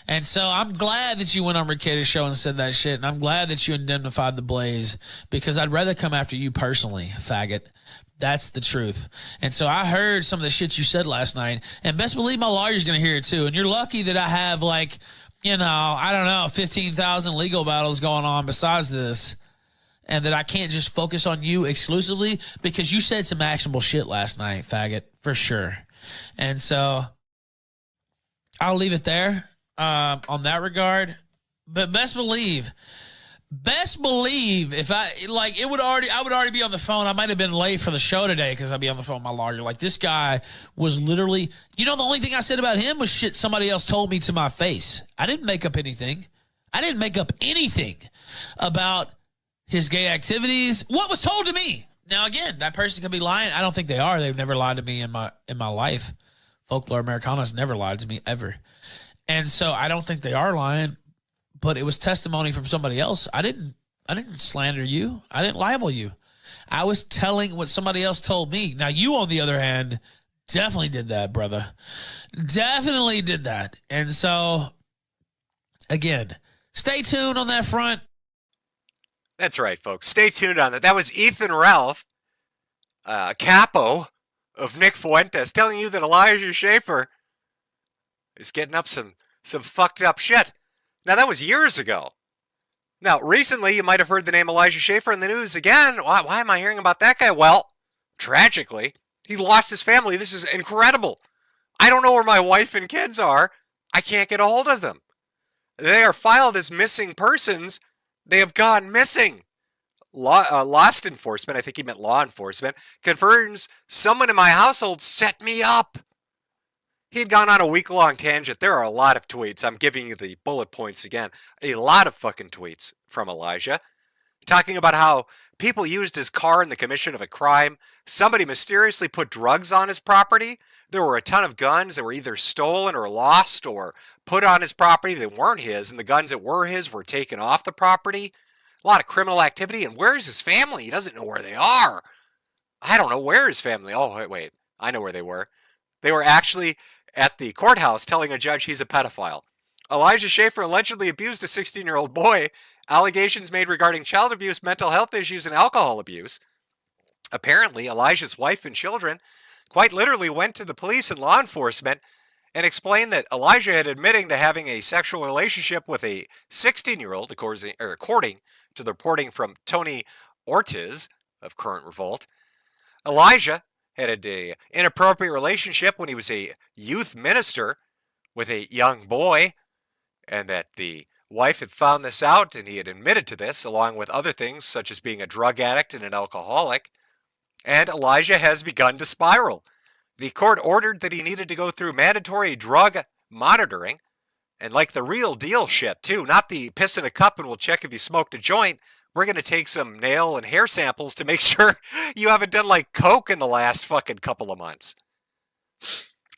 Speaker 4: And so I'm glad that you went on Ricketti's show and said that shit, and I'm glad that you indemnified the Blaze, because I'd rather come after you personally, faggot. That's the truth. And so I heard some of the shit you said last night, and best believe my lawyer's going to hear it too. And you're lucky that I have, like, you know, I don't know, 15,000 legal battles going on besides this, and that I can't just focus on you exclusively, because you said some actionable shit last night, faggot, for sure. And so I'll leave it there. On that regard, but best believe if I I would already be on the phone. I might have been late for the show today because I'd be on the phone with my lawyer. Like, this guy was literally, the only thing I said about him was shit somebody else told me to my face. I didn't make up anything. I didn't make up anything about his gay activities. What was told to me. Now, again, that person could be lying. I don't think they are. They've never lied to me in my life. Folklore Americana's never lied to me ever. And so I don't think they are lying, but it was testimony from somebody else. I didn't slander you. I didn't libel you. I was telling what somebody else told me. Now, you, on the other hand, definitely did that, brother. Definitely did that. And so, again, stay tuned on that front.
Speaker 10: That's right, folks. Stay tuned on that. That was Ethan Ralph, capo of Nick Fuentes, telling you that Elijah Schaefer is getting up some fucked up shit. Now, that was years ago. Now, recently, you might have heard the name Elijah Schaefer in the news again. Why am I hearing about that guy? Well, tragically, he lost his family. This is incredible. I don't know where my wife and kids are. I can't get a hold of them. They are filed as missing persons. They have gone missing. Lost enforcement, I think he meant law enforcement, confirms someone in my household set me up. He had gone on a week-long tangent. There are a lot of tweets. I'm giving you the bullet points again. A lot of fucking tweets from Elijah, talking about how people used his car in the commission of a crime. Somebody mysteriously put drugs on his property. There were a ton of guns that were either stolen or lost or put on his property that weren't his, and the guns that were his were taken off the property. A lot of criminal activity. And where's his family? He doesn't know where they are. I don't know where his family. Oh, wait. I know where they were. They were actually at the courthouse telling a judge he's a pedophile. Elijah Schaefer allegedly abused a 16-year-old boy. Allegations made regarding child abuse, mental health issues, and alcohol abuse. Apparently, Elijah's wife and children quite literally went to the police and law enforcement and explained that Elijah had admitting to having a sexual relationship with a 16-year-old, according to the reporting from Tony Ortiz of Current Revolt. Elijah had an inappropriate relationship when he was a youth minister with a young boy, and that the wife had found this out, and he had admitted to this, along with other things, such as being a drug addict and an alcoholic, and Elijah has begun to spiral. The court ordered that he needed to go through mandatory drug monitoring, and like the real deal shit, too, not the piss in a cup and we'll check if you smoked a joint. We're going to take some nail and hair samples to make sure you haven't done like coke in the last fucking couple of months.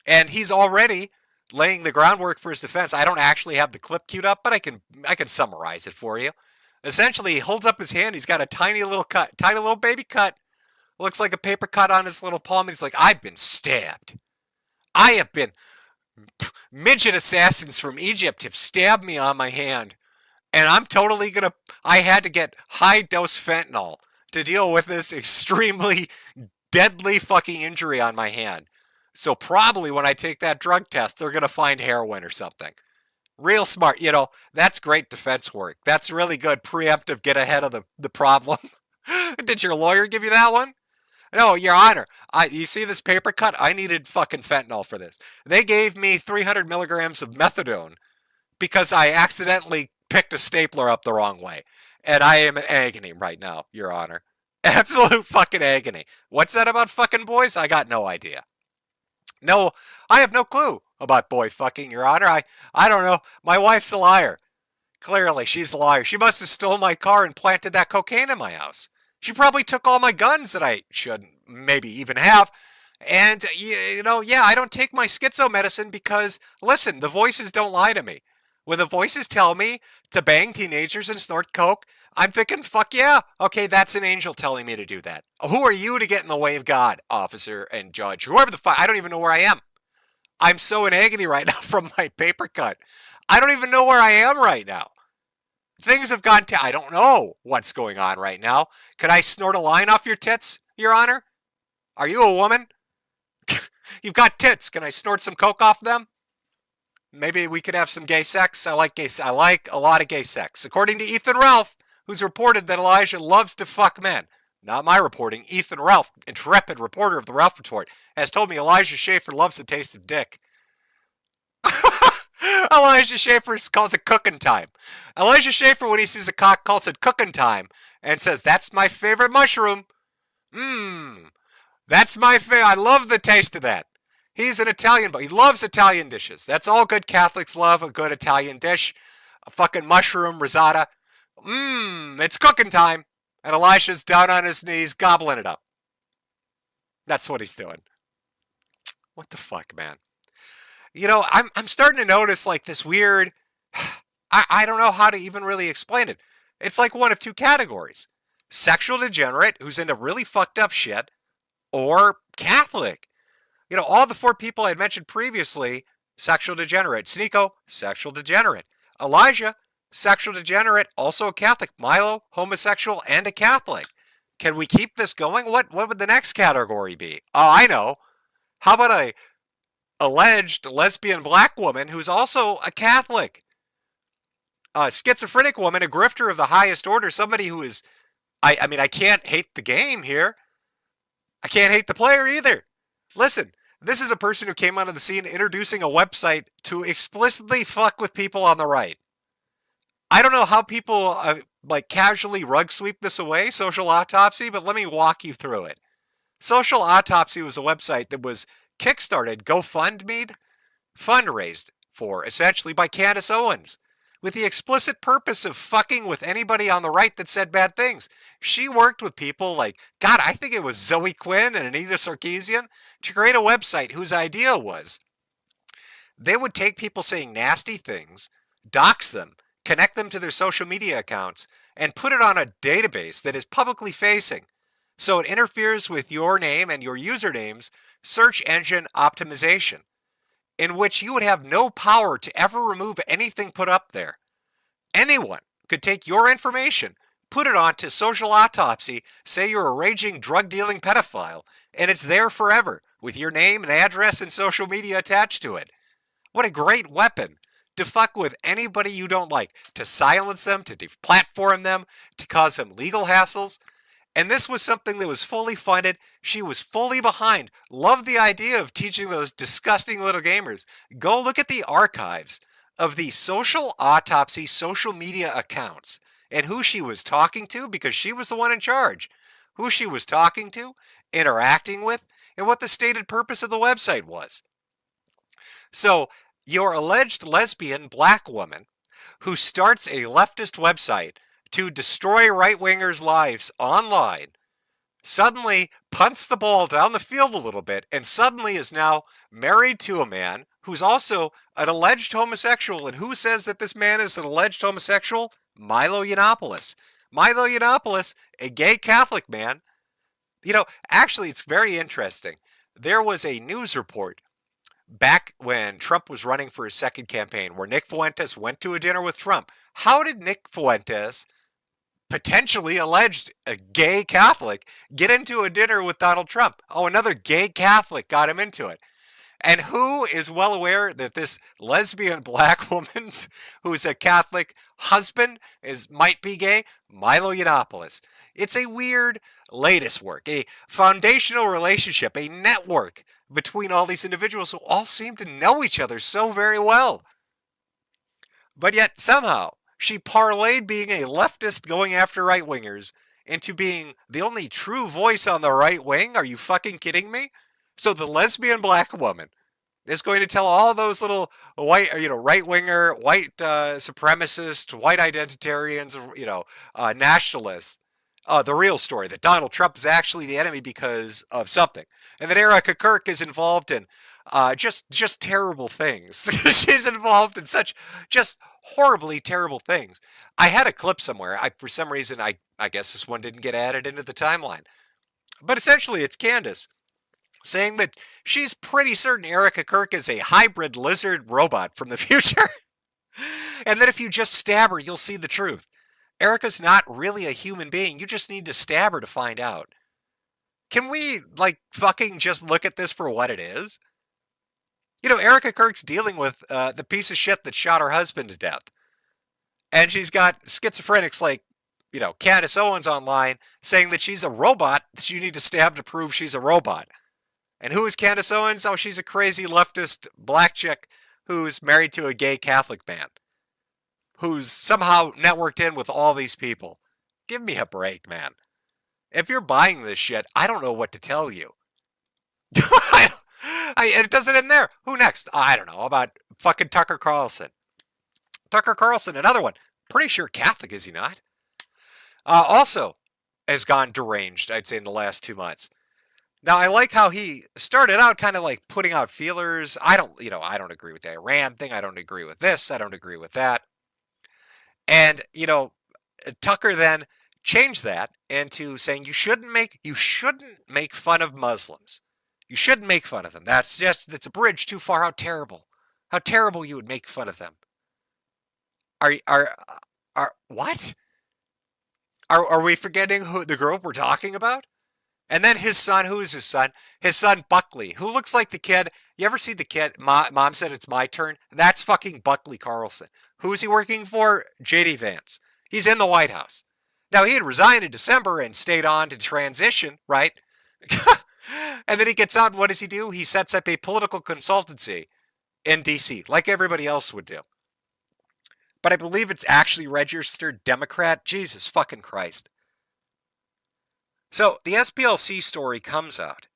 Speaker 10: And he's already laying the groundwork for his defense. I don't actually have the clip queued up, but I can summarize it for you. Essentially, he holds up his hand. He's got a tiny little cut, tiny little baby cut Looks like a paper cut on his little palm. He's like, I've been stabbed. I have been... Midget assassins from Egypt have stabbed me on my hand. And I'm totally gonna... I had to get high-dose fentanyl to deal with this extremely deadly fucking injury on my hand. So probably when I take that drug test, they're gonna find heroin or something. Real smart. You know, that's great defense work. That's really good preemptive get ahead of the problem. Did your lawyer give you that one? No, Your Honor. You see this paper cut? I needed fucking fentanyl for this. They gave me 300 milligrams of methadone because I accidentally picked a stapler up the wrong way. And I am in agony right now, Your Honor. Absolute fucking agony. What's that about fucking boys? I got no idea. No, I have no clue about boy fucking, Your Honor. I don't know. My wife's a liar. Clearly, she's a liar. She must have stolen my car and planted that cocaine in my house. She probably took all my guns that I shouldn't maybe even have. And, you know, yeah, I don't take my schizo medicine because, listen, the voices don't lie to me. When the voices tell me to bang teenagers and snort coke, I'm thinking, fuck yeah. Okay, that's an angel telling me to do that. Who are you to get in the way of God, officer and judge? Whoever the fuck, I don't even know where I am. I'm so in agony right now from my paper cut. I don't even know where I am right now. Things have gone I don't know what's going on right now. Could I snort a line off your tits, Your Honor? Are you a woman? You've got tits. Can I snort some coke off them? Maybe we could have some gay sex. I like a lot of gay sex. According to Ethan Ralph, who's reported that Elijah loves to fuck men. Not my reporting. Ethan Ralph, intrepid reporter of the Ralph Report, has told me Elijah Schaefer loves the taste of dick. Elijah Schaefer calls it cooking time. Elijah Schaefer, when he sees a cock, calls it cooking time and says, that's my favorite mushroom. That's my favorite. I love the taste of that. He's an Italian, but he loves Italian dishes. That's all good Catholics love, a good Italian dish. A fucking mushroom risotto. It's cooking time. And Elijah's down on his knees gobbling it up. That's what he's doing. What the fuck, man? You know, I'm starting to notice like this weird, I don't know how to even really explain it. It's like one of two categories. Sexual degenerate who's into really fucked up shit, or Catholic. You know, all the four people I had mentioned previously, sexual degenerate. Sneeko, sexual degenerate. Elijah, sexual degenerate, also a Catholic. Milo, homosexual and a Catholic. Can we keep this going? What would the next category be? Oh, I know. How about a alleged lesbian black woman who's also a Catholic? A schizophrenic woman, a grifter of the highest order, somebody who is, I mean, I can't hate the game here. I can't hate the player either. Listen, this is a person who came onto the scene introducing a website to explicitly fuck with people on the right. I don't know how people like casually rug sweep this away, Social Autopsy, but let me walk you through it. Social Autopsy was a website that was kickstarted, GoFundMe, fundraised for, essentially by Candace Owens, with the explicit purpose of fucking with anybody on the right that said bad things. She worked with people like, God, I think it was Zoe Quinn and Anita Sarkeesian, to create a website whose idea was they would take people saying nasty things, dox them, connect them to their social media accounts, and put it on a database that is publicly facing. So it interferes with your name and your username's search engine optimization, in which you would have no power to ever remove anything put up there. Anyone could take your information, put it onto Social Autopsy, say you're a raging drug-dealing pedophile, and it's there forever, with your name and address and social media attached to it. What a great weapon to fuck with anybody you don't like, to silence them, to deplatform them, to cause them legal hassles. And this was something that was fully funded. She was fully behind. Loved the idea of teaching those disgusting little gamers. Go look at the archives of the Social Autopsy social media accounts and who she was talking to, because she was the one in charge. Who she was talking to, interacting with, and what the stated purpose of the website was. So, your alleged lesbian black woman who starts a leftist website to destroy right-wingers' lives online suddenly punts the ball down the field a little bit and suddenly is now married to a man who's also an alleged homosexual. And who says that this man is an alleged homosexual? Milo Yiannopoulos. Milo Yiannopoulos, a gay Catholic man. You know, actually, it's very interesting. There was a news report back when Trump was running for his second campaign where Nick Fuentes went to a dinner with Trump. How did Nick Fuentes, potentially alleged a gay Catholic, get into a dinner with Donald Trump? Oh, another gay Catholic got him into it. And who is well aware that this lesbian black woman's, who's a Catholic husband, might be gay? Milo Yiannopoulos. It's a weird latest work, a foundational relationship, a network between all these individuals who all seem to know each other so very well. But yet, somehow, she parlayed being a leftist going after right-wingers into being the only true voice on the right wing. Are you fucking kidding me? So the lesbian black woman is going to tell all those little white, right-winger, white supremacist, white identitarians, nationalists, the real story, that Donald Trump is actually the enemy because of something. And that Erica Kirk is involved in just terrible things. She's involved in such just horribly terrible things. I had a clip somewhere. For some reason, I guess this one didn't get added into the timeline. But essentially, it's Candace saying that she's pretty certain Erica Kirk is a hybrid lizard robot from the future. And that if you just stab her, you'll see the truth. Erica's not really a human being. You just need to stab her to find out. Can we, fucking just look at this for what it is? Erica Kirk's dealing with the piece of shit that shot her husband to death. And she's got schizophrenics like, Candace Owens online saying that she's a robot that you need to stab to prove she's a robot. And who is Candace Owens? Oh, she's a crazy leftist black chick who's married to a gay Catholic man, who's somehow networked in with all these people. Give me a break, man. If you're buying this shit, I don't know what to tell you. It doesn't end there. Who next? I don't know. About fucking Tucker Carlson. Tucker Carlson, another one. Pretty sure Catholic, is he not? Also has gone deranged, I'd say, in the last 2 months. Now, I like how he started out kind of like putting out feelers. I don't agree with the Iran thing. I don't agree with this. I don't agree with that. And, Tucker then changed that into saying you shouldn't make fun of Muslims. You shouldn't make fun of them. That's a bridge too far. How terrible you would make fun of them. What? Are we forgetting who the group we're talking about? And then his son, who is his son? His son, Buckley, who looks like the kid. You ever see the kid? Mom said it's my turn. That's fucking Buckley Carlson. Who is he working for? J.D. Vance. He's in the White House. Now, he had resigned in December and stayed on to transition, right? And then he gets out, and what does he do? He sets up a political consultancy in D.C., like everybody else would do. But I believe it's actually registered Democrat. Jesus fucking Christ. So the SPLC story comes out.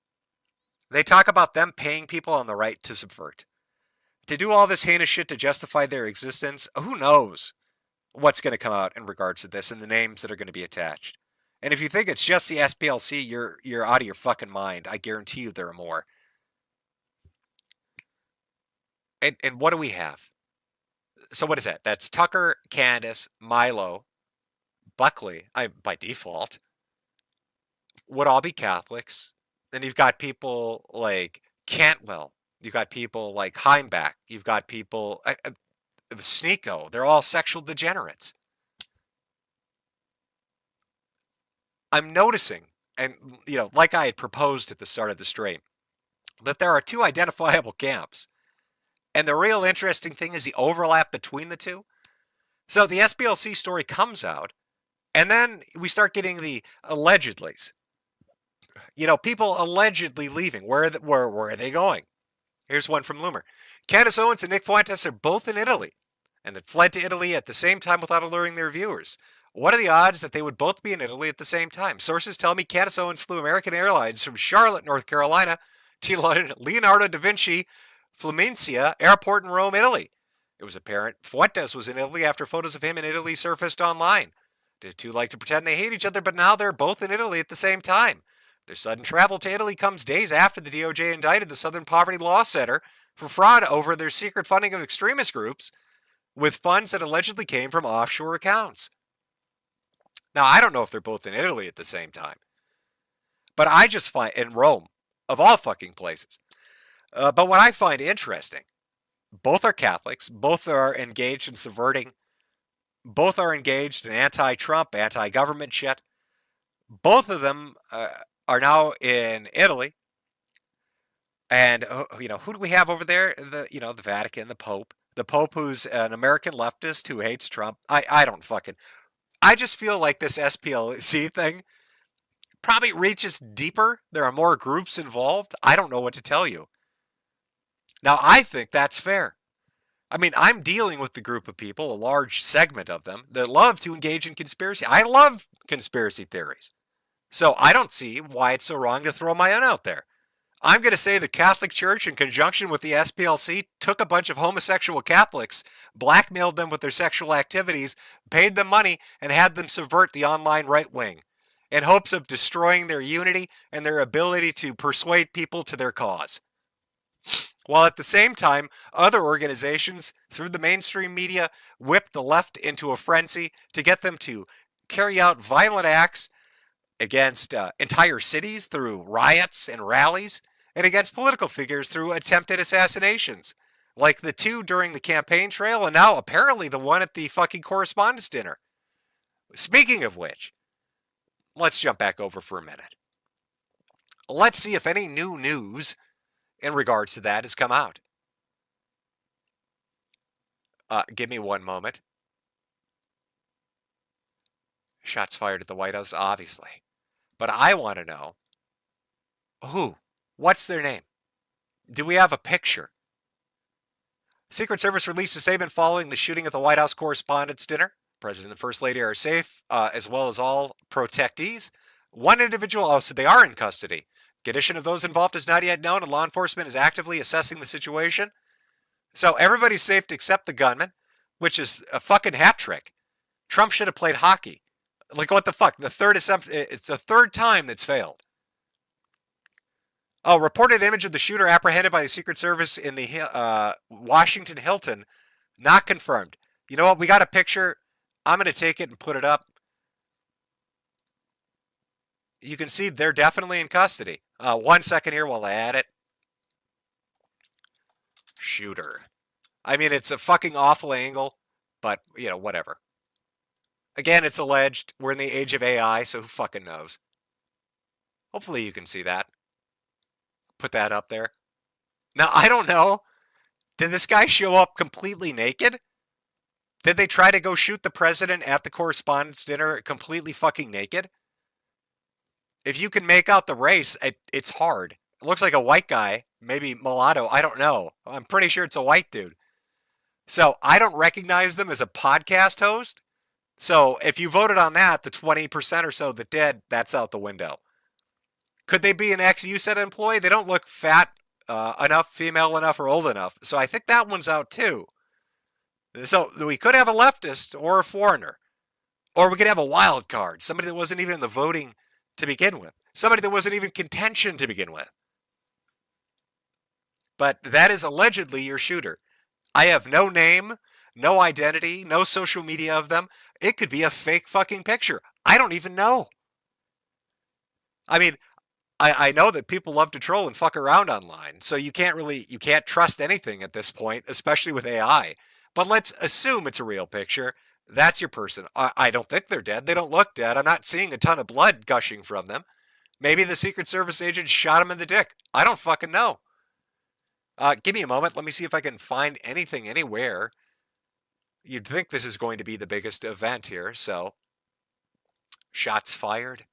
Speaker 10: They talk about them paying people on the right to subvert. To do all this heinous shit to justify their existence, who knows what's going to come out in regards to this and the names that are going to be attached. And if you think it's just the SPLC, you're out of your fucking mind. I guarantee you there are more. And what do we have? So what is that? That's Tucker, Candace, Milo, Buckley, by default, would all be Catholics. Then you've got people like Cantwell. You've got people like Heimbach. You've got people, Sneeko. They're all sexual degenerates. I'm noticing, and like I had proposed at the start of the stream, that there are two identifiable camps. And the real interesting thing is the overlap between the two. So the SPLC story comes out, and then we start getting the allegedlys. People allegedly leaving. Where are they going? Here's one from Loomer. Candace Owens and Nick Fuentes are both in Italy, and that fled to Italy at the same time without alerting their viewers. What are the odds that they would both be in Italy at the same time? Sources tell me Candace Owens flew American Airlines from Charlotte, North Carolina, to Leonardo da Vinci Flamincia Airport in Rome, Italy. It was apparent Fuentes was in Italy after photos of him in Italy surfaced online. The two like to pretend they hate each other, but now they're both in Italy at the same time. Their sudden travel to Italy comes days after the DOJ indicted the Southern Poverty Law Center for fraud over their secret funding of extremist groups with funds that allegedly came from offshore accounts. Now, I don't know if they're both in Italy at the same time, But I just find, in Rome, of all fucking places. But what I find interesting, both are Catholics, both are engaged in subverting, both are engaged in anti-Trump, anti-government shit. Both of them are now in Italy. And, who do we have over there? The Vatican, the Pope. The Pope who's an American leftist who hates Trump. I just feel like this SPLC thing probably reaches deeper. There are more groups involved. I don't know what to tell you. Now, I think that's fair. I mean, I'm dealing with the group of people, a large segment of them, that love to engage in conspiracy. I love conspiracy theories. So I don't see why it's so wrong to throw my own out there. I'm going to say the Catholic Church, in conjunction with the SPLC, took a bunch of homosexual Catholics, blackmailed them with their sexual activities, paid them money, and had them subvert the online right wing in hopes of destroying their unity and their ability to persuade people to their cause. While at the same time, other organizations, through the mainstream media, whipped the left into a frenzy to get them to carry out violent acts against entire cities through riots and rallies, and against political figures through attempted assassinations, like the two during the campaign trail, and now apparently the one at the fucking correspondence dinner. Speaking of which, let's jump back over for a minute. Let's see if any new news in regards to that has come out. Give me one moment. Shots fired at the White House, obviously. But I want to know, who? What's their name? Do we have a picture? Secret Service released a statement following the shooting at the White House Correspondents' Dinner. President and First Lady are safe, as well as all protectees. One individual, so they are in custody. Condition of those involved is not yet known, and law enforcement is actively assessing the situation. So everybody's safe except the gunman, which is a fucking hat trick. Trump should have played hockey. Like, what the fuck? It's the third time that's failed. Oh, reported image of the shooter apprehended by the Secret Service in the Washington Hilton. Not confirmed. You know what? We got a picture. I'm going to take it and put it up. You can see they're definitely in custody. 1 second here while I add it. Shooter. I mean, it's a fucking awful angle, but, whatever. Again, it's alleged. We're in the age of AI, so who fucking knows? Hopefully you can see that. Put that up there. Now, I don't know. Did this guy show up completely naked? Did they try to go shoot the president at the correspondence dinner completely fucking naked? If you can make out the race, it's hard. It looks like a white guy, maybe mulatto, I don't know. I'm pretty sure it's a white dude. So I don't recognize them as a podcast host. So if you voted on that, the 20% or so that did, that's out the window. Could they be an ex-USET employee? They don't look fat enough, female enough, or old enough. So I think that one's out too. So we could have a leftist or a foreigner. Or we could have a wild card. Somebody that wasn't even in the voting to begin with. Somebody that wasn't even contention to begin with. But that is allegedly your shooter. I have no name, no identity, no social media of them. It could be a fake fucking picture. I don't even know. I mean, I know that people love to troll and fuck around online, so you can't trust anything at this point, especially with AI. But let's assume it's a real picture. That's your person. I don't think they're dead. They don't look dead. I'm not seeing a ton of blood gushing from them. Maybe the Secret Service agent shot him in the dick. I don't fucking know. Give me a moment. Let me see if I can find anything anywhere. You'd think this is going to be the biggest event here, so. Shots fired.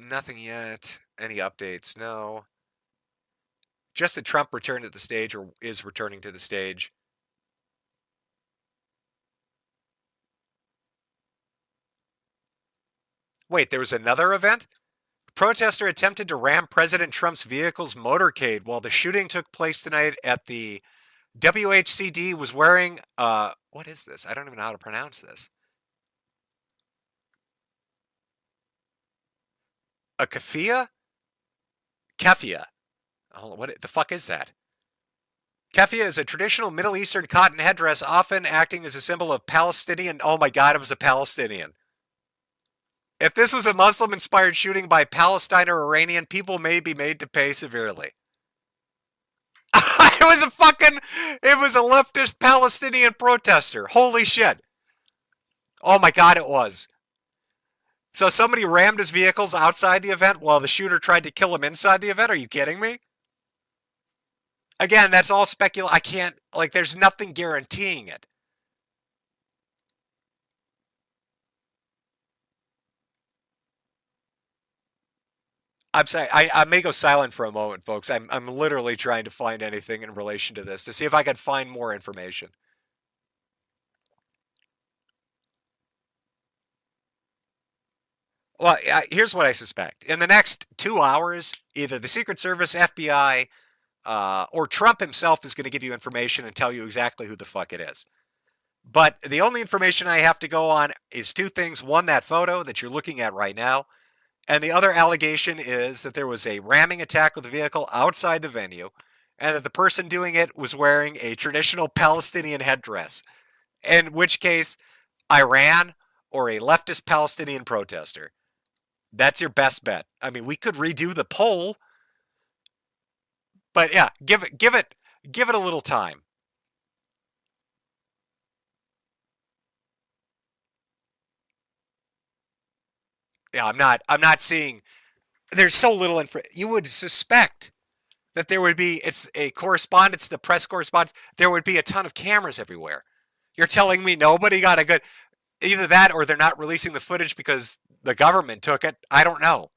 Speaker 10: Nothing yet. Any updates? No. Just that Trump returned to the stage, or is returning to the stage. Wait, there was another event? Protester attempted to ram President Trump's vehicle's motorcade while the shooting took place tonight at the WHCD was wearing, what is this? I don't even know how to pronounce this. A keffiyeh? Keffiyeh. Oh, what the fuck is that? Keffiyeh is a traditional Middle Eastern cotton headdress, often acting as a symbol of Palestinian. Oh my God, it was a Palestinian. If this was a Muslim-inspired shooting by Palestine or Iranian, people may be made to pay severely. It was a leftist Palestinian protester. Holy shit. Oh my God, it was. So somebody rammed his vehicles outside the event while the shooter tried to kill him inside the event? Are you kidding me? Again, that's all speculation. I can't, like, there's nothing guaranteeing it. I'm sorry, I may go silent for a moment, folks. I'm literally trying to find anything in relation to this to see if I could find more information. Well, here's what I suspect. In the next 2 hours, either the Secret Service, FBI, or Trump himself is going to give you information and tell you exactly who the fuck it is. But the only information I have to go on is two things. One, that photo that you're looking at right now. And the other allegation is that there was a ramming attack with a vehicle outside the venue, and that the person doing it was wearing a traditional Palestinian headdress. In which case, Iran or a leftist Palestinian protester. That's your best bet. I mean, we could redo the poll, but yeah, give it a little time. Yeah, I'm not seeing. There's so little info. You would suspect that there would be. It's a correspondence, the press correspondence. There would be a ton of cameras everywhere. You're telling me nobody got a good. Either that, or they're not releasing the footage because the government took it. I don't know.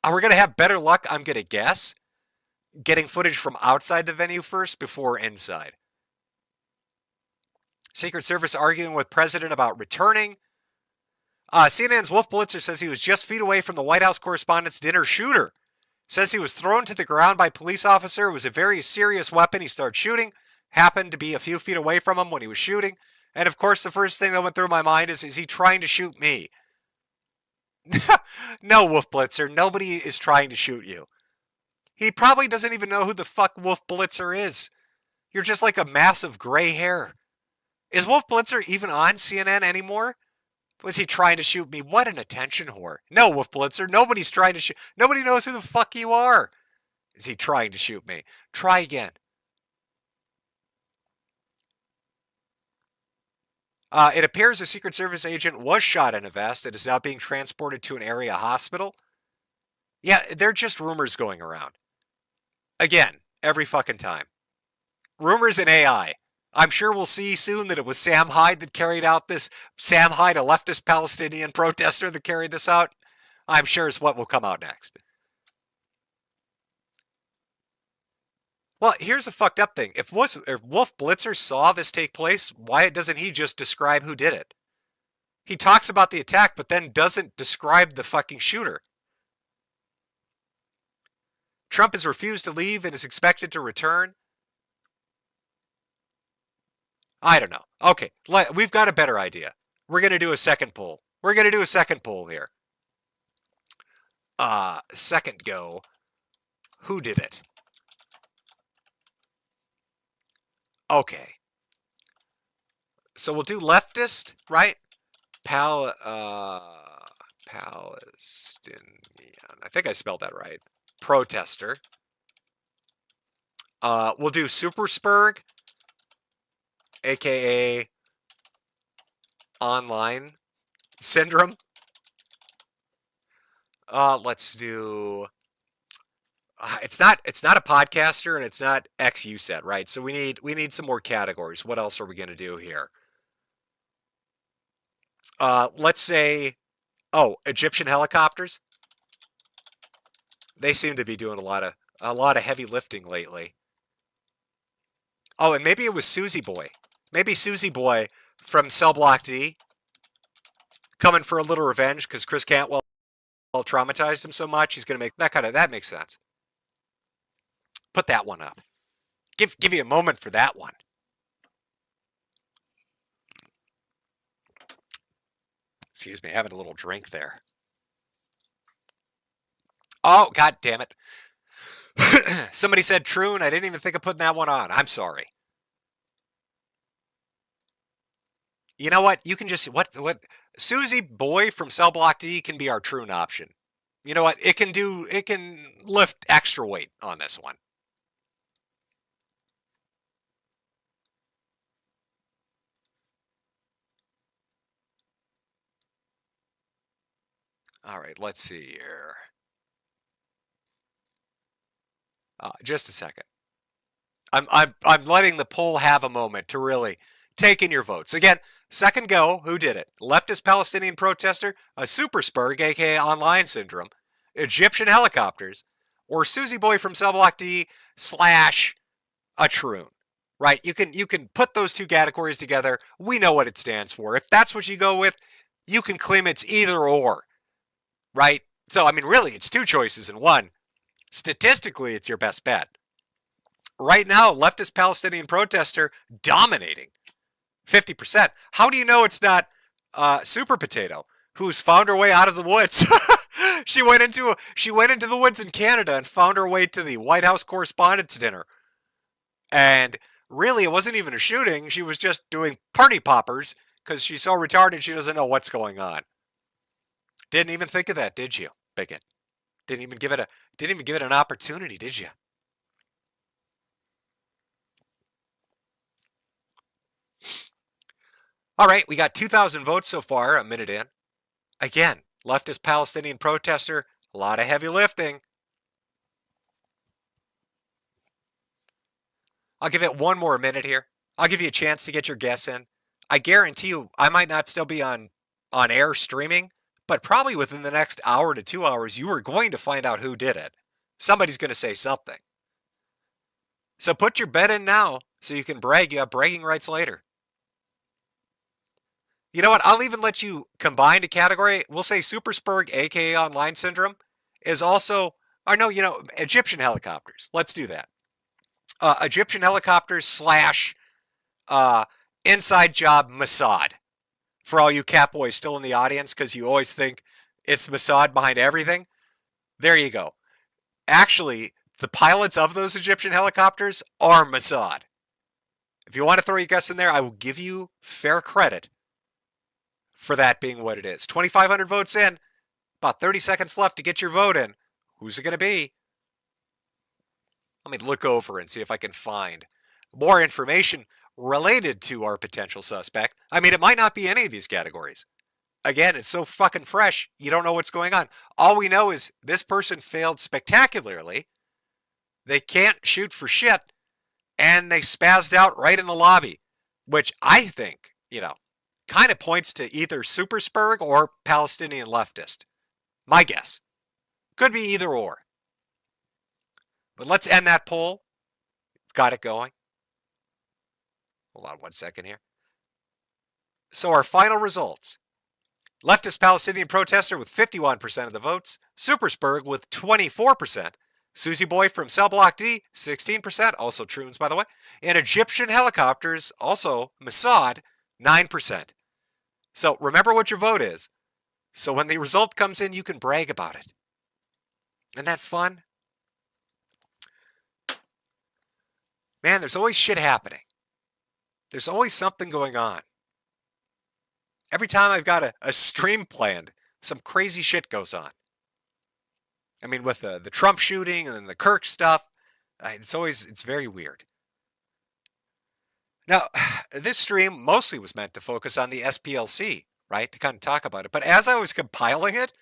Speaker 10: Are we gonna have better luck? I'm gonna guess getting footage from outside the venue first before inside. Secret Service arguing with president about returning. CNN's Wolf Blitzer says he was just feet away from the White House correspondent's dinner shooter. Says he was thrown to the ground by a police officer. It was a very serious weapon. He started shooting. Happened to be a few feet away from him when he was shooting. And of course, the first thing that went through my mind is he trying to shoot me? No, Wolf Blitzer. Nobody is trying to shoot you. He probably doesn't even know who the fuck Wolf Blitzer is. You're just like a mass of gray hair. Is Wolf Blitzer even on CNN anymore? Was he trying to shoot me? What an attention whore. No, Wolf Blitzer. Nobody's trying to shoot. Nobody knows who the fuck you are. Is he trying to shoot me? Try again. It appears a Secret Service agent was shot in a vest and is now being transported to an area hospital. Yeah, they're just rumors going around. Again, every fucking time. Rumors and AI. I'm sure we'll see soon that it was Sam Hyde that carried out this. Sam Hyde, a leftist Palestinian protester that carried this out. I'm sure is what will come out next. Well, here's the fucked up thing. If Wolf Blitzer saw this take place, why doesn't he just describe who did it? He talks about the attack, but then doesn't describe the fucking shooter. Trump has refused to leave and is expected to return. I don't know. Okay, we've got a better idea. We're going to do a second poll. We're going to do a second poll here. Second go. Who did it? Okay. So we'll do leftist, right? Palestinian. I think I spelled that right. Protester. We'll do Superspurg, aka online syndrome. Let's do. It's not a podcaster and it's not XUSET, right? So we need some more categories. What else are we gonna do here? Let's say, Egyptian helicopters. They seem to be doing a lot of heavy lifting lately. Oh, and maybe it was Susie Boy. Maybe Susie Boy from Cell Block D coming for a little revenge because Chris Cantwell traumatized him so much. He's gonna make that makes sense. Put that one up. Give you a moment for that one. Excuse me, having a little drink there. Oh, god damn it. Somebody said Troon. I didn't even think of putting that one on. I'm sorry. You know what? You can just what Susie Boy from Cell Block D can be our Troon option. You know what? It can lift extra weight on this one. All right, let's see here. Just a second. I'm letting the poll have a moment to really take in your votes. Again, second go, who did it? Leftist Palestinian protester, a super spurg, aka online syndrome, Egyptian helicopters, or Susie Boy from Cell Block D / a Troon. Right? You can put those two categories together. We know what it stands for. If that's what you go with, you can claim it's either or. Right? So, I mean, really, it's two choices in one. Statistically, it's your best bet. Right now, leftist Palestinian protester dominating 50%. How do you know it's not Super Potato, who's found her way out of the woods? She went into the woods in Canada and found her way to the White House Correspondents' Dinner. And really, it wasn't even a shooting. She was just doing party poppers because she's so retarded she doesn't know what's going on. Didn't even think of that, did you, bigot? Didn't even give it an opportunity, did you? All right, we got 2,000 votes so far, a minute in. Again, leftist Palestinian protester, a lot of heavy lifting. I'll give it one more minute here. I'll give you a chance to get your guess in. I guarantee you, I might not still be on air streaming, but probably within the next hour to 2 hours, you are going to find out who did it. Somebody's going to say something. So put your bet in now so you can brag. You have bragging rights later. You know what? I'll even let you combine a category. We'll say Super Spurg, aka Online Syndrome, is also, or no, Egyptian helicopters. Let's do that. Egyptian helicopters / inside job Mossad. For all you cat boys still in the audience, because you always think it's Mossad behind everything. There you go. Actually, the pilots of those Egyptian helicopters are Mossad. If you want to throw your guess in there, I will give you fair credit for that being what it is. 2,500 votes in. About 30 seconds left to get your vote in. Who's it going to be? Let me look over and see if I can find more information related to our potential suspect. I mean, it might not be any of these categories. Again, it's so fucking fresh, you don't know what's going on. All we know is this person failed spectacularly. They can't shoot for shit, and they spazzed out right in the lobby, which I think, kind of points to either Super Spurg or Palestinian leftist. My guess. Could be either or. But let's end that poll. Got it going. Hold on 1 second here. So our final results. Leftist Palestinian protester with 51% of the votes. Super Spurg with 24%. Susie Boy from Cell Block D, 16%. Also Troons, by the way. And Egyptian helicopters, also Mossad, 9%. So remember what your vote is. So when the result comes in, you can brag about it. Isn't that fun? Man, there's always shit happening. There's always something going on. Every time I've got a stream planned, some crazy shit goes on. I mean, with the Trump shooting and then the Kirk stuff, it's very weird. Now, this stream mostly was meant to focus on the SPLC, right? To kind of talk about it. But as I was compiling it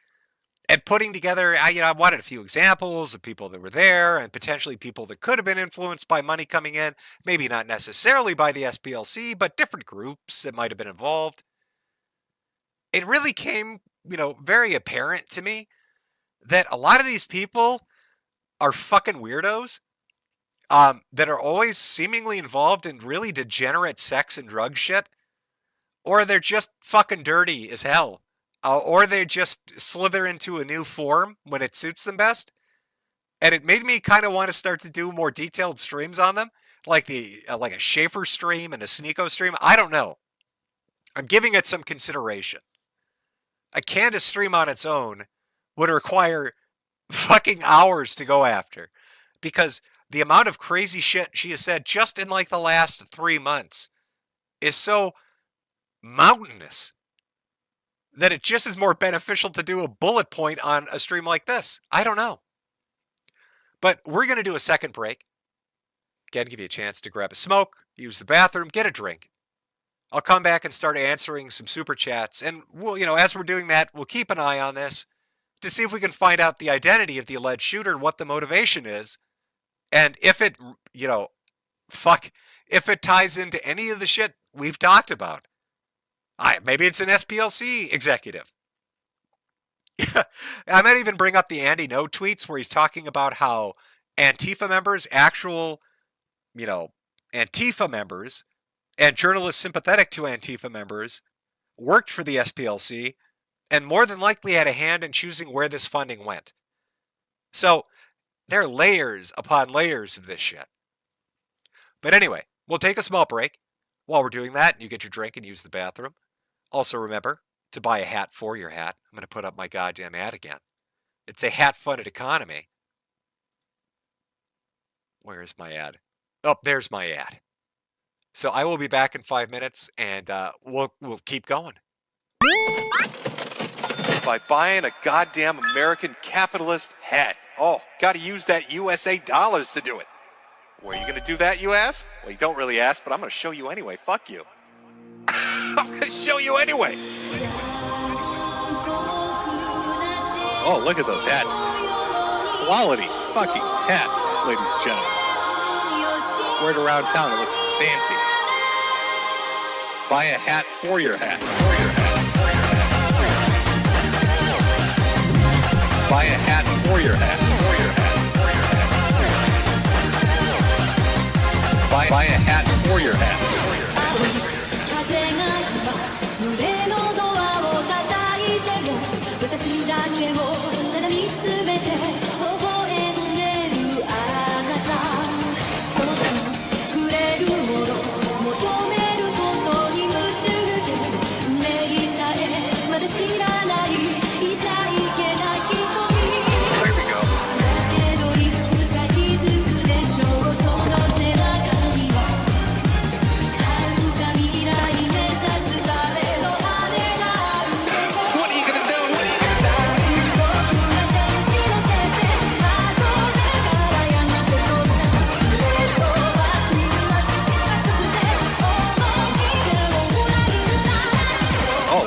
Speaker 10: and putting together, I wanted a few examples of people that were there and potentially people that could have been influenced by money coming in. Maybe not necessarily by the SPLC, but different groups that might have been involved. It really came, very apparent to me that a lot of these people are fucking weirdos that are always seemingly involved in really degenerate sex and drug shit, or they're just fucking dirty as hell, or they just slither into a new form when it suits them best. And it made me kind of want to start to do more detailed streams on them, like like a Schaefer stream and a Sneeko stream. I don't know. I'm giving it some consideration. A Candace stream on its own would require fucking hours to go after. because the amount of crazy shit she has said just in like the last 3 months is so mountainous that it just is more beneficial to do a bullet point on a stream like this. I don't know. But we're going to do a second break. Again, give you a chance to grab a smoke, use the bathroom, get a drink. I'll come back and start answering some super chats. And we'll, as we're doing that, we'll keep an eye on this to see if we can find out the identity of the alleged shooter and what the motivation is. And if it, if it ties into any of the shit we've talked about. Maybe it's an SPLC executive. I might even bring up the Andy No tweets where he's talking about how Antifa members, actual, Antifa members, and journalists sympathetic to Antifa members worked for the SPLC and more than likely had a hand in choosing where this funding went. So there are layers upon layers of this shit. But anyway, we'll take a small break. While we're doing that, you get your drink and use the bathroom. Also remember to buy a hat for your hat. I'm going to put up my goddamn ad again. It's a hat-funded economy. Where's my ad? Oh, there's my ad. So I will be back in 5 minutes, and we'll keep going.
Speaker 1: By buying a goddamn American capitalist hat. Oh, got to use that USA dollars to do it. Where are you going to do that, you ask? Well, you don't really ask, but I'm going to show you anyway. Fuck you. I'm going to show you anyway. Oh, look at those hats. Quality fucking hats, ladies and gentlemen. Wear it around town. It looks fancy. Buy a hat for your hat. Buy a hat for your hat. Buy a hat for your hat.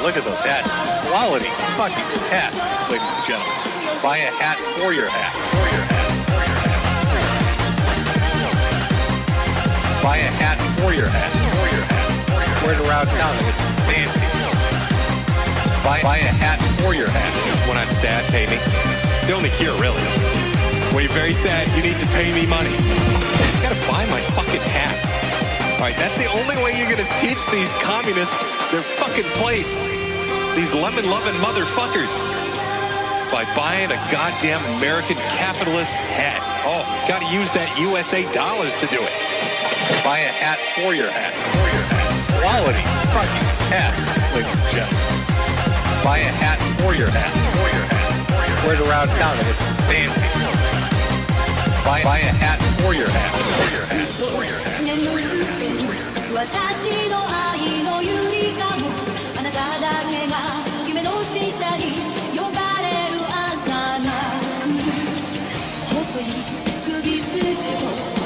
Speaker 1: Look at those hats. Quality fucking hats, ladies and gentlemen. Buy a hat for your hat. Buy a hat for your hat. Wear it around town. It looks fancy. Buy a hat for your hat. When I'm sad, pay me. It's the only cure, really. When you're very sad, you need to pay me money. You gotta buy my fucking hats. All right, that's the only way you're gonna teach these communists their fucking place. These lemon-loving motherfuckers. It's by buying a goddamn American capitalist hat. Oh, gotta use that USA dollars to do it. Buy a hat for your hat. Quality fucking hats, ladies and gentlemen. Buy a hat for your hat. Wear it around town. It looks fancy. Buy a hat for your hat. For your hat.
Speaker 2: 私の愛のゆりかごあなただけが夢の使者に呼ばれる朝が来る細い首筋を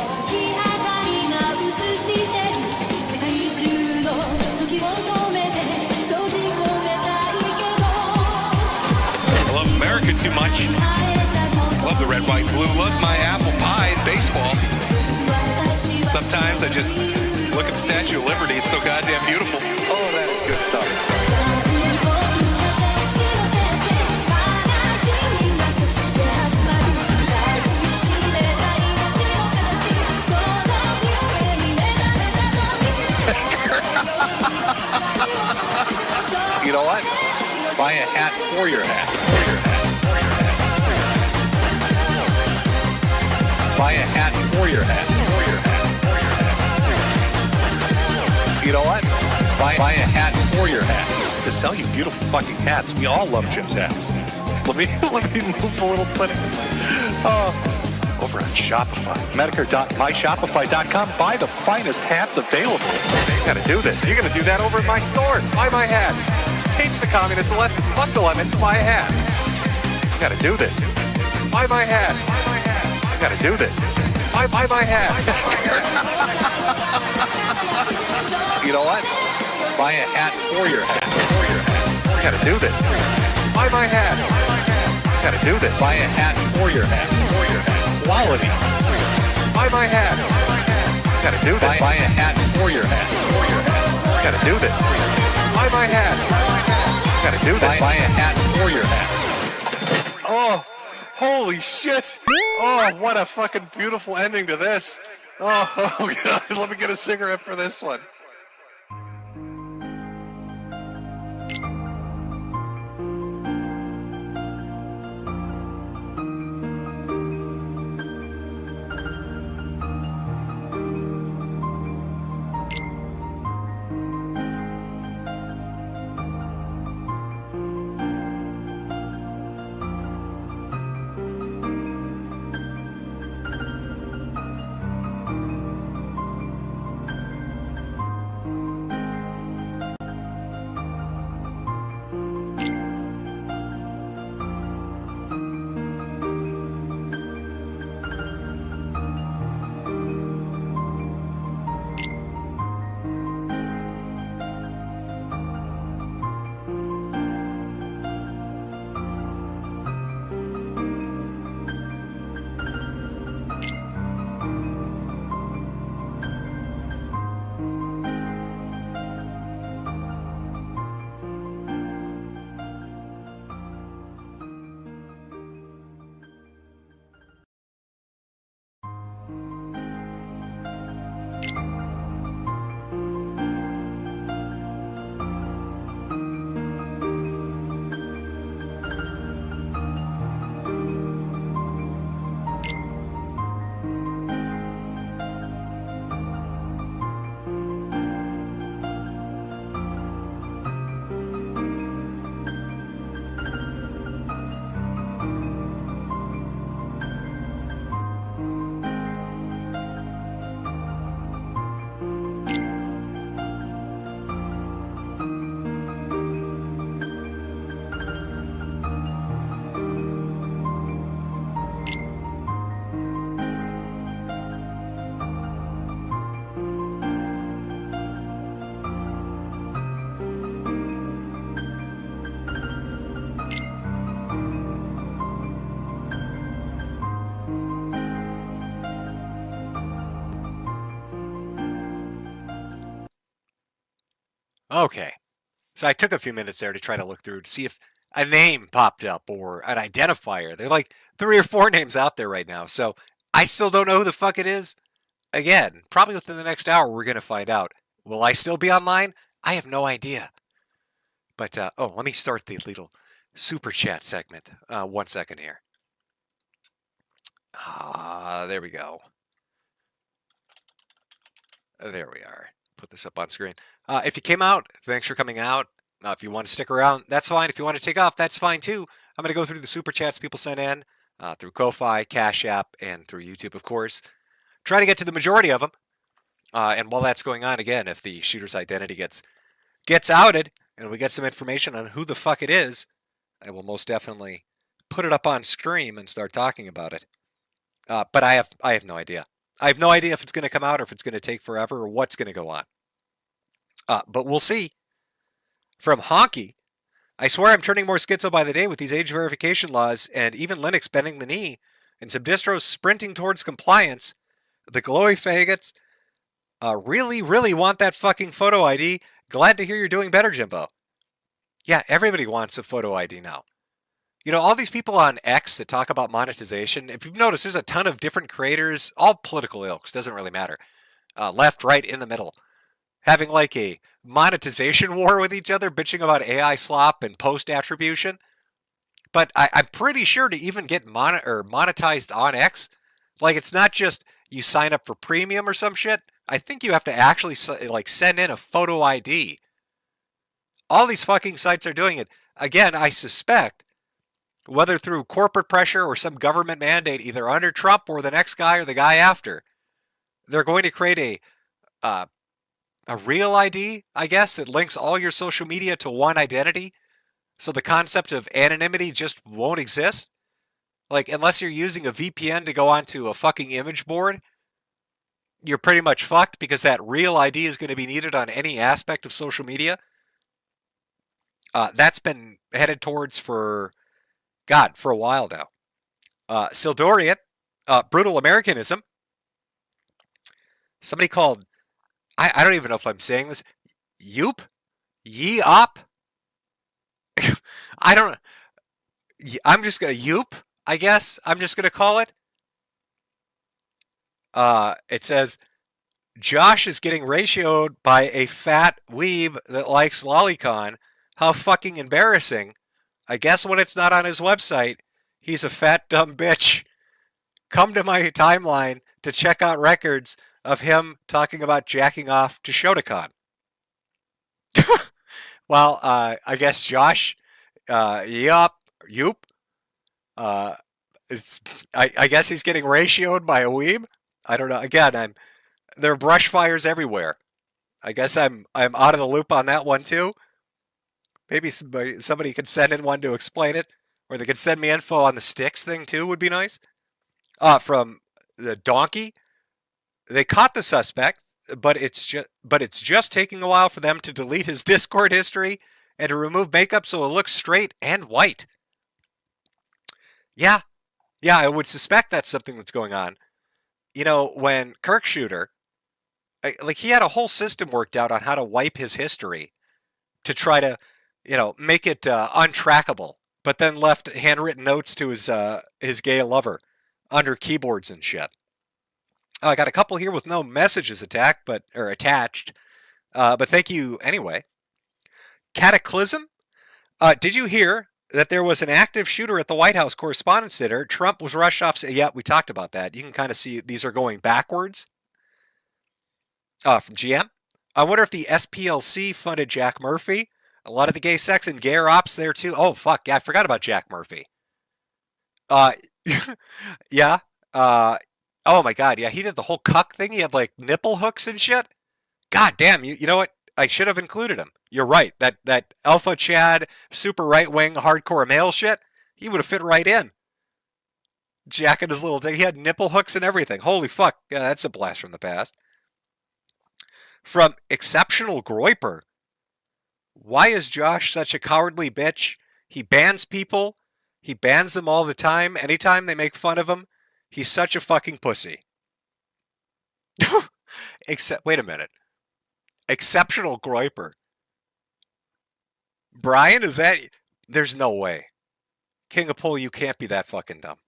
Speaker 2: 月明かりが映してる世界中の時を止めて閉じ込めたいけど
Speaker 1: I love America too much. Love the red, white, blue. Love my apple pie and baseball. Sometimes I just look at the Statue of Liberty. It's so goddamn beautiful. Oh, that is good stuff. You know what? Buy a hat for your hat. Buy a hat for your hat. You know what? Buy a hat for your hat. To sell you beautiful fucking hats. We all love Jim's hats. Let me move a little bit. Oh,
Speaker 7: over on Shopify. Metokur.myshopify.com. Buy the finest hats available.
Speaker 1: You gotta do this. You're gonna do that over at my store. Buy my hats. Teach the communists a lesson. Fuck the lemons. Buy a hat. You gotta do this. Buy my hats. You gotta do this. Buy my hats.
Speaker 7: You know what? Buy a hat for your hat.
Speaker 1: You gotta do this. Buy my hats. You gotta do this.
Speaker 7: Buy a hat for your hat. Quality.
Speaker 1: Buy my hats. You gotta do this.
Speaker 7: Buy a hat for your hat.
Speaker 1: You gotta do this. Buy my hats. You gotta do this.
Speaker 7: Buy a hat for your hat.
Speaker 1: Oh, holy shit. Oh, what a fucking beautiful ending to this. Oh, God. Let me get a cigarette for this one.
Speaker 10: Okay. So I took a few minutes there to try to look through to see if a name popped up or an identifier. There are like 3 or 4 names out there right now. So I still don't know who the fuck it is. Again, probably within the next hour, we're going to find out. Will I still be online? I have no idea. But, let me start the little super chat segment. 1 second here. There we go. There we are. Put this up on screen. If you came out, thanks for coming out. If you want to stick around, that's fine. If you want to take off, that's fine too. I'm going to go through the super chats people sent in through Ko-Fi, Cash App, and through YouTube, of course. Try to get to the majority of them. And while that's going on, again, if the shooter's identity gets outed and we get some information on who the fuck it is, I will most definitely put it up on stream and start talking about it. But I have no idea. I have no idea if it's going to come out or if it's going to take forever or what's going to go on. But we'll see. From Honky, I swear I'm turning more schizo by the day with these age verification laws and even Linux bending the knee and some distros sprinting towards compliance. The glowy faggots really, really want that fucking photo ID. Glad to hear you're doing better, Jimbo. Yeah, everybody wants a photo ID now. You know, all these people on X that talk about monetization, if you've noticed, there's a ton of different creators, all political ilks, doesn't really matter. Left, right, in the middle. Having like a monetization war with each other, bitching about AI slop and post attribution. But I'm pretty sure to even get monetized on X, like it's not just you sign up for premium or some shit. I think you have to actually like send in a photo ID. All these fucking sites are doing it. Again, I suspect whether through corporate pressure or some government mandate, either under Trump or the next guy or the guy after. They're going to create a real ID, I guess, that links all your social media to one identity. So the concept of anonymity just won't exist. Like, unless you're using a VPN to go onto a fucking image board, you're pretty much fucked because that real ID is going to be needed on any aspect of social media. That's been headed towards for a while now. Sildorian, brutal Americanism. Somebody called, I don't even know if I'm saying this, Yoop? Yee-op? I'm just going to Yoop, I guess. I'm just going to call it. It says, Josh is getting ratioed by a fat weeb that likes lolicon. How fucking embarrassing. I guess when it's not on his website, he's a fat dumb bitch. Come to my timeline to check out records of him talking about jacking off to Shotokan. Well, I guess Josh, Yoop, I guess he's getting ratioed by a weeb. I don't know. Again, there are brush fires everywhere. I guess I'm out of the loop on that one too. Maybe somebody could send in one to explain it, or they could send me info on the sticks thing too. Would be nice. From the donkey, they caught the suspect, but it's just taking a while for them to delete his Discord history and to remove makeup so it looks straight and white. Yeah, I would suspect that's something that's going on. You know, when Kirk Shooter, like, he had a whole system worked out on how to wipe his history to try to, make it untrackable, but then left handwritten notes to his gay lover under keyboards and shit. I got a couple here with no messages attached, but thank you anyway. Cataclysm? Did you hear that there was an active shooter at the White House Correspondents' Center? Trump was rushed off. Yeah, we talked about that. You can kind of see these are going backwards. From GM. I wonder if the SPLC funded Jack Murphy. A lot of the gay sex and gay ops there too. Oh, fuck. Yeah, I forgot about Jack Murphy. Yeah. Oh my God. Yeah, he did the whole cuck thing. He had like nipple hooks and shit. God damn, you know what? I should have included him. You're right. That alpha Chad, super right-wing, hardcore male shit, he would have fit right in. Jack and his little thing. He had nipple hooks and everything. Holy fuck. Yeah, that's a blast from the past. From Exceptional Groiper. Why is Josh such a cowardly bitch? He bans people. He bans them all the time. Anytime they make fun of him, he's such a fucking pussy. Wait a minute. Exceptional Groiper. Brian, is that... There's no way. King of Pole, you can't be that fucking dumb.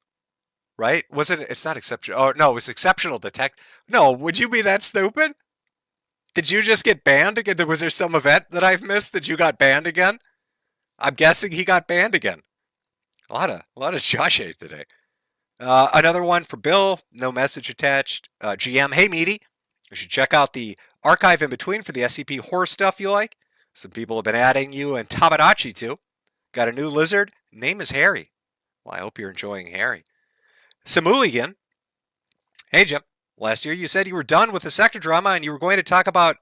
Speaker 10: Right? Was it... It's not exceptional... Oh, no, it was Exceptional Detect... No, would you be that stupid? Did you just get banned again? Was there some event that I've missed that you got banned again? I'm guessing he got banned again. A lot of Josh hate today. Another one for Bill. No message attached. GM, hey, Meaty. You should check out the archive in between for the SCP horror stuff you like. Some people have been adding you and Tamagotchi too. Got a new lizard. Name is Harry. Well, I hope you're enjoying Harry. Samuligan. Hey, Jim. Last year you said you were done with the sector drama and you were going to talk about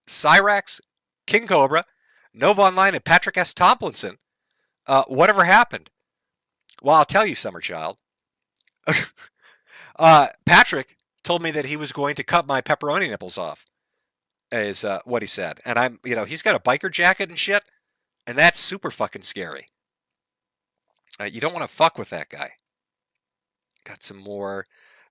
Speaker 10: Cyrax, King Cobra, Nova Online, and Patrick S. Tomlinson. Whatever happened? Well, I'll tell you, Summerchild. Patrick told me that he was going to cut my pepperoni nipples off, is what he said. And he's got a biker jacket and shit, and that's super fucking scary. You don't want to fuck with that guy. Got some more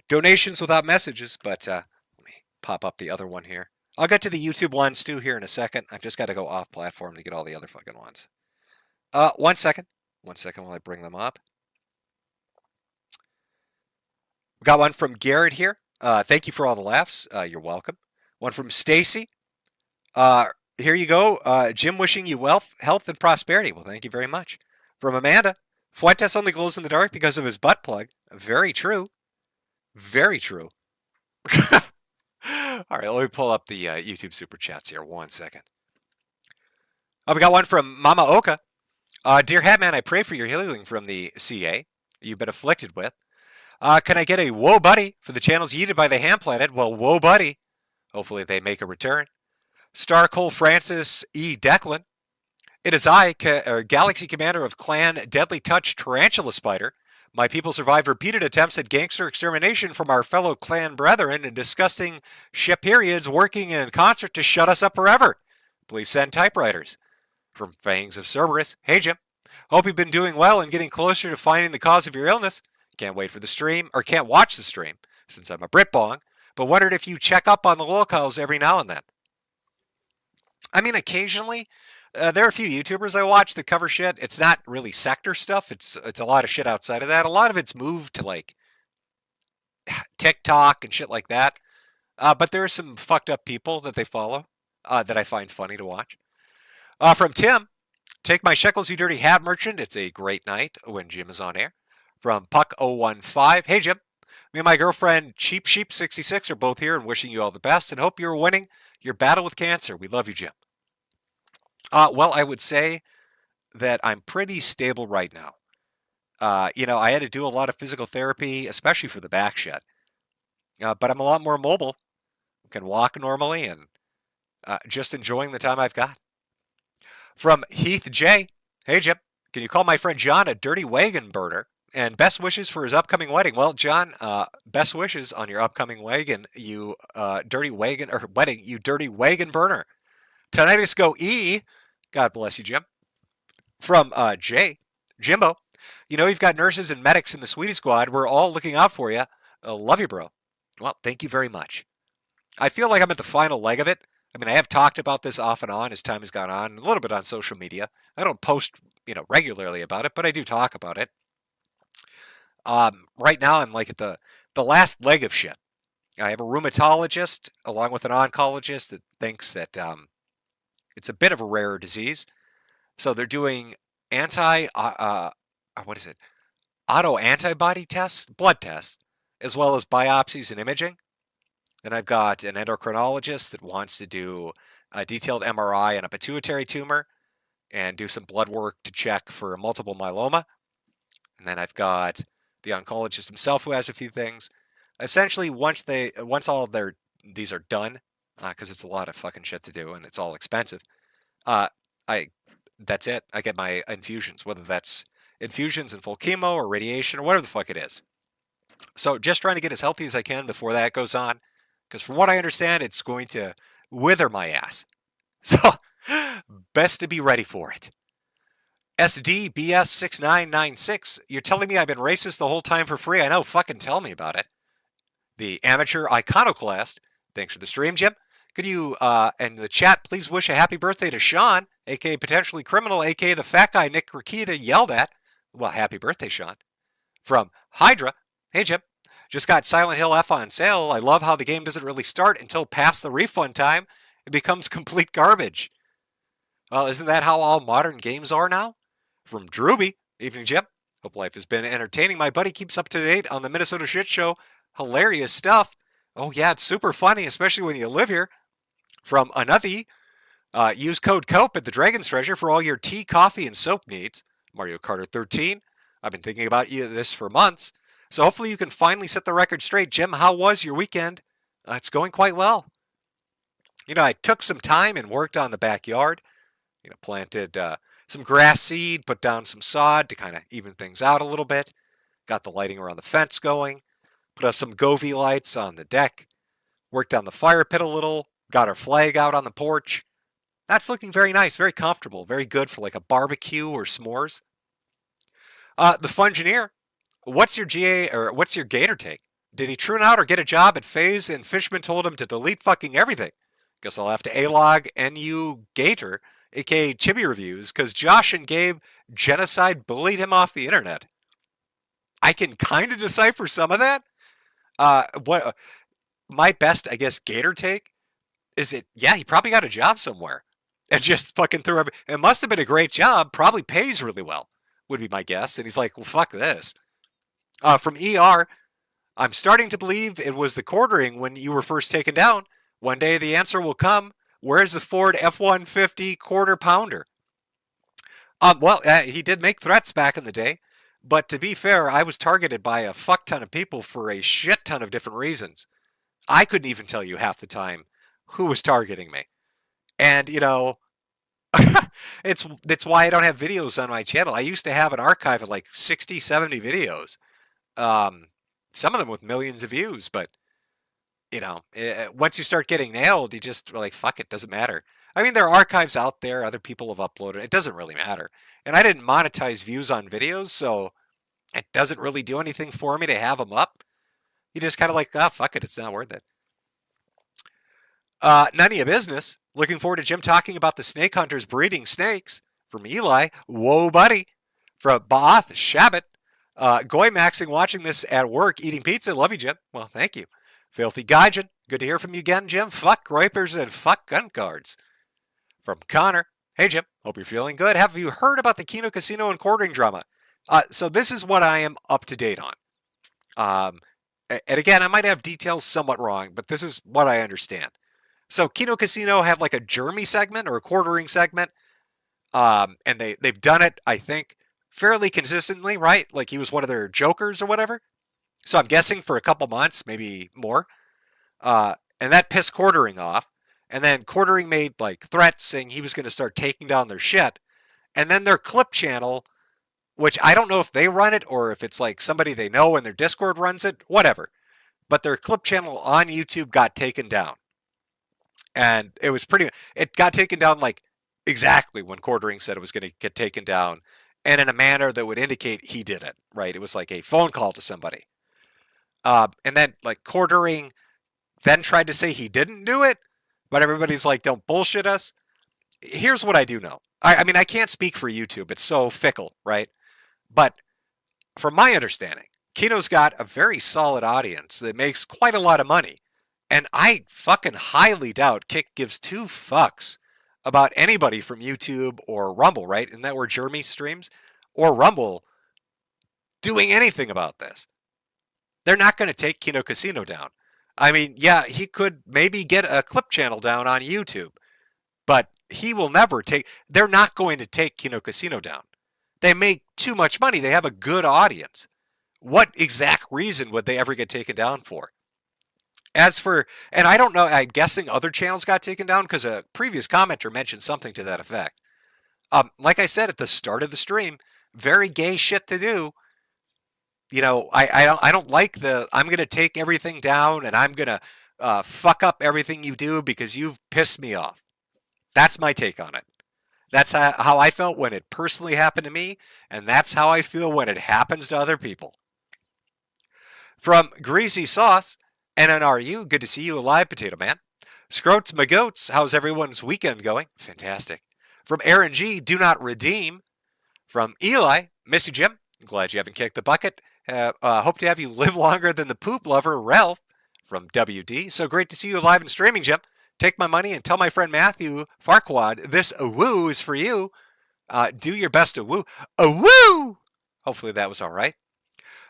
Speaker 10: donations without messages, but let me pop up the other one here. I'll get to the YouTube ones too here in a second. I've just got to go off platform to get all the other fucking ones. 1 second. 1 second while I bring them up. We got one from Garrett here. Thank you for all the laughs. You're welcome. One from Stacy. Here you go. Jim wishing you wealth, health, and prosperity. Well, thank you very much. From Amanda. Fuentes only glows in the dark because of his butt plug. Very true. Very true. All right, let me pull up the YouTube super chats here. 1 second. We got one from Mama Oka. Dear Hatman, I pray for your healing from the CA you've been afflicted with. Can I get a whoa buddy for the channels yeeted by the Ham Planet? Well, whoa buddy. Hopefully they make a return. Star Cole Francis E. Declan. It is I, Galaxy Commander of Clan Deadly Touch Tarantula Spider. My people survived repeated attempts at gangster extermination from our fellow clan brethren and disgusting ship periods working in concert to shut us up forever. Please send typewriters. From Fangs of Cerberus. Hey, Jim. Hope you've been doing well and getting closer to finding the cause of your illness. Can't wait for the stream, or can't watch the stream, since I'm a Britbong, but wondered if you check up on the locals every now and then. I mean, occasionally, there are a few YouTubers I watch that cover shit. It's not really sector stuff. It's a lot of shit outside of that. A lot of it's moved to, like, TikTok and shit like that. But there are some fucked up people that they follow that I find funny to watch. From Tim, take my shekels, you dirty hat merchant. It's a great night when Jim is on air. From Puck015, hey Jim. Me and my girlfriend Cheap Sheep 66 are both here and wishing you all the best and hope you're winning your battle with cancer. We love you, Jim. Well, I would say that I'm pretty stable right now. I had to do a lot of physical therapy, especially for the back shit. But I'm a lot more mobile. Can walk normally and just enjoying the time I've got. From Heath J. Hey, Jim. Can you call my friend John a dirty wagon burner? And best wishes for his upcoming wedding. Well, John, best wishes on your upcoming wagon, you dirty wagon burner. Tinnitus go E. God bless you, Jim. From Jay. Jimbo. You know you've got nurses and medics in the Sweetie Squad. We're all looking out for you. Love you, bro. Well, thank you very much. I feel like I'm at the final leg of it. I mean, I have talked about this off and on as time has gone on, a little bit on social media. I don't post, regularly about it, but I do talk about it. Right now, I'm like at the last leg of shit. I have a rheumatologist along with an oncologist that thinks that it's a bit of a rare disease. So they're doing autoantibody tests, blood tests, as well as biopsies and imaging. Then I've got an endocrinologist that wants to do a detailed MRI on a pituitary tumor and do some blood work to check for multiple myeloma. And then I've got the oncologist himself who has a few things. Essentially, once all of these are done, because it's a lot of fucking shit to do and it's all expensive, that's it. I get my infusions, whether that's infusions and full chemo or radiation or whatever the fuck it is. So just trying to get as healthy as I can before that goes on, because from what I understand, it's going to wither my ass. So best to be ready for it. SDBS6996, you're telling me I've been racist the whole time for free? I know, fucking tell me about it. The amateur iconoclast, thanks for the stream, Jim. Could you, in the chat, please wish a happy birthday to Sean, a.k.a. potentially criminal, a.k.a. the fat guy Nick Rakita yelled at. Well, happy birthday, Sean. From Hydra, hey, Jim. Just got Silent Hill F on sale. I love how the game doesn't really start until past the refund time. It becomes complete garbage. Well, isn't that how all modern games are now? From Drewby, evening, Jim. Hope life has been entertaining. My buddy keeps up to date on the Minnesota Shit Show. Hilarious stuff. Oh, yeah, it's super funny, especially when you live here. From Another, use code COPE at the Dragon's Treasure for all your tea, coffee, and soap needs. Mario Carter 13. I've been thinking about this for months. So hopefully you can finally set the record straight. Jim, how was your weekend? It's going quite well. I took some time and worked on the backyard. Planted some grass seed, put down some sod to kind of even things out a little bit. Got the lighting around the fence going. Put up some Govee lights on the deck. Worked on the fire pit a little. Got our flag out on the porch. That's looking very nice, very comfortable, very good for like a barbecue or s'mores. The Fungineer, what's your Gator take? Did he tune out or get a job at FaZe and Fishman told him to delete fucking everything? Guess I'll have to A-log NU Gator, aka Chibi Reviews, because Josh and Gabe genocide bullied him off the internet. I can kind of decipher some of that. What my best, I guess, Gator take is he probably got a job somewhere and just fucking threw it must have been a great job, probably pays really well, would be my guess. And he's like, well, fuck this. From ER, I'm starting to believe it was the quartering when you were first taken down. One day the answer will come. Where's the Ford F-150 quarter pounder? Well, he did make threats back in the day, but to be fair, I was targeted by a fuck ton of people for a shit ton of different reasons. I couldn't even tell you half the time who was targeting me. And, you know, it's why I don't have videos on my channel. I used to have an archive of like 60, 70 videos. Some of them with millions of views, but, you know, once you start getting nailed, you just like, fuck it, doesn't matter. I mean, there are archives out there, other people have uploaded. It doesn't really matter. And I didn't monetize views on videos, so it doesn't really do anything for me to have them up. You just kind of like, oh, fuck it, it's not worth it. None of your business. Looking forward to Jim talking about the snake hunters breeding snakes. From Eli, whoa, buddy. From Baath Shabbat. Goy Maxing watching this at work, eating pizza. Love you, Jim. Well, thank you. Filthy Gaijin. Good to hear from you again, Jim. Fuck gripers and fuck gun guards. From Connor. Hey, Jim. Hope you're feeling good. Have you heard about the Kino Casino and quartering drama? So this is what I am up to date on. And again, I might have details somewhat wrong, but this is what I understand. So Kino Casino had like a Jeremy segment or a quartering segment. And they've done it, I think, fairly consistently, right? Like he was one of their jokers or whatever. So I'm guessing for a couple months, maybe more. And that pissed quartering off. And then quartering made like threats saying he was going to start taking down their shit. And then their clip channel, which I don't know if they run it or if it's like somebody they know and their Discord runs it, whatever. But their clip channel on YouTube got taken down. And it got taken down like exactly when quartering said it was going to get taken down, and in a manner that would indicate he did it, right? It was like a phone call to somebody. And then like quartering then tried to say he didn't do it, but everybody's like, don't bullshit us. Here's what I do know. I mean, I can't speak for YouTube. It's so fickle, right? But from my understanding, Kino's got a very solid audience that makes quite a lot of money. And I fucking highly doubt Kick gives two fucks about anybody from YouTube or Rumble, right? Isn't that where Jeremy streams? Or Rumble doing anything about this. They're not going to take Kino Casino down. I mean, yeah, he could maybe get a clip channel down on YouTube, but he will never they're not going to take Kino Casino down. They make too much money. They have a good audience. What exact reason would they ever get taken down for? As for, and I don't know, I'm guessing other channels got taken down because a previous commenter mentioned something to that effect. Like I said at the start of the stream, very gay shit to do. You know, I don't like I'm going to take everything down and I'm going to fuck up everything you do because you've pissed me off. That's my take on it. That's how I felt when it personally happened to me, and that's how I feel when it happens to other people. From Greasy Sauce, NNRU, good to see you alive, Potato Man. Scroats my goats, how's everyone's weekend going? Fantastic. From Aaron G, do not redeem. From Eli, miss you, Jim. I'm glad you haven't kicked the bucket. Hope to have you live longer than the poop lover, Ralph. From WD, so great to see you alive and streaming, Jim. Take my money and tell my friend Matthew Farquad this woo is for you. Do your best to woo. Woo! Hopefully that was all right.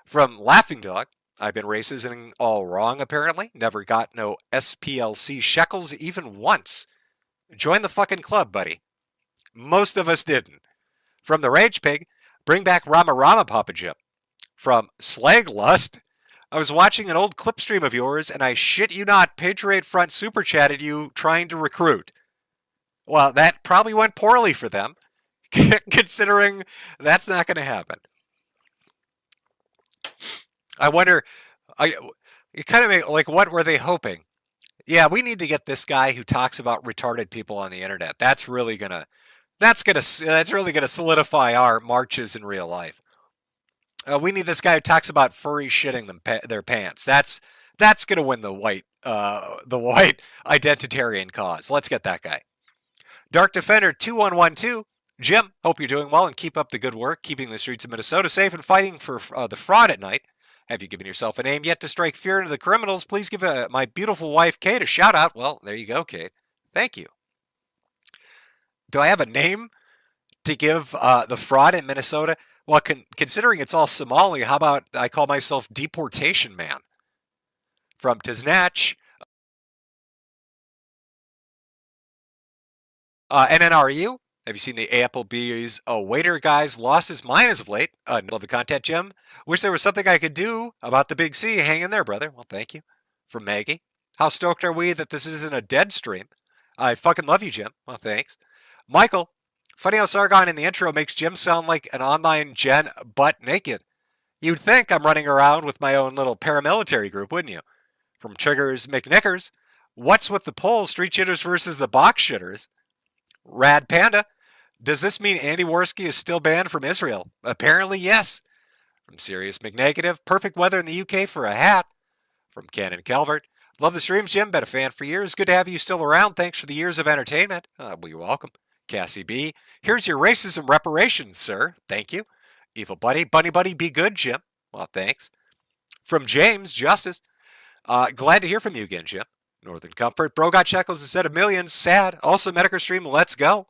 Speaker 10: From Laughing Dog, I've been racism all wrong, apparently. Never got no SPLC shekels even once. Join the fucking club, buddy. Most of us didn't. From the Rage Pig, bring back Rama Rama, Papa Jim. From Slag Lust, I was watching an old clip stream of yours, and I shit you not, Patriot Front super chatted you trying to recruit. Well, that probably went poorly for them, considering that's not going to happen. I wonder, you kind of make, like, what were they hoping? Yeah, we need to get this guy who talks about retarded people on the internet. That's really gonna solidify our marches in real life. We need this guy who talks about furry shitting their pants. That's gonna win the white identitarian cause. Let's get that guy. Dark Defender 2112. Jim, hope you're doing well and keep up the good work, keeping the streets of Minnesota safe and fighting for the fraud at night. Have you given yourself a name yet to strike fear into the criminals? Please give my beautiful wife, Kate, a shout out. Well, there you go, Kate. Thank you. Do I have a name to give the fraud in Minnesota? Well, considering it's all Somali, how about I call myself Deportation Man? From Tiznatch. NNRU. Have you seen the Applebee's waiter guys lost his mind as of late? Love the content, Jim. Wish there was something I could do about the big C. Hang in there, brother. Well, thank you. From Maggie. How stoked are we that this isn't a dead stream? I fucking love you, Jim. Well, thanks. Michael. Funny how Sargon in the intro makes Jim sound like an online gen butt naked. You'd think I'm running around with my own little paramilitary group, wouldn't you? From Triggers McNickers. What's with the poll? Street shitters versus the box shitters. Rad Panda. Does this mean Andy Worski is still banned from Israel? Apparently, yes. From Sirius McNegative. Perfect weather in the UK for a hat. From Cannon Calvert. Love the streams, Jim. Been a fan for years. Good to have you still around. Thanks for the years of entertainment. Well, you're welcome. Cassie B. Here's your racism reparations, sir. Thank you. Evil Buddy. Bunny Buddy, be good, Jim. Well, thanks. From James Justice. Glad to hear from you again, Jim. Northern Comfort. Bro got shekels instead of millions. Sad. Also, Metokur stream. Let's go.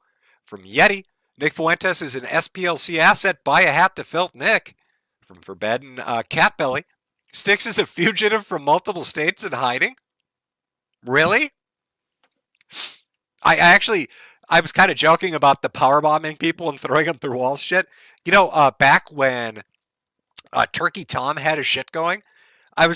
Speaker 10: From Yeti. Nick Fuentes is an SPLC asset. Buy a hat to Felt Nick. From Forbidden Catbelly. Styx is a fugitive from multiple states in hiding? Really? I was kind of joking about the power bombing people and throwing them through walls shit. You know, back when Turkey Tom had his shit going, I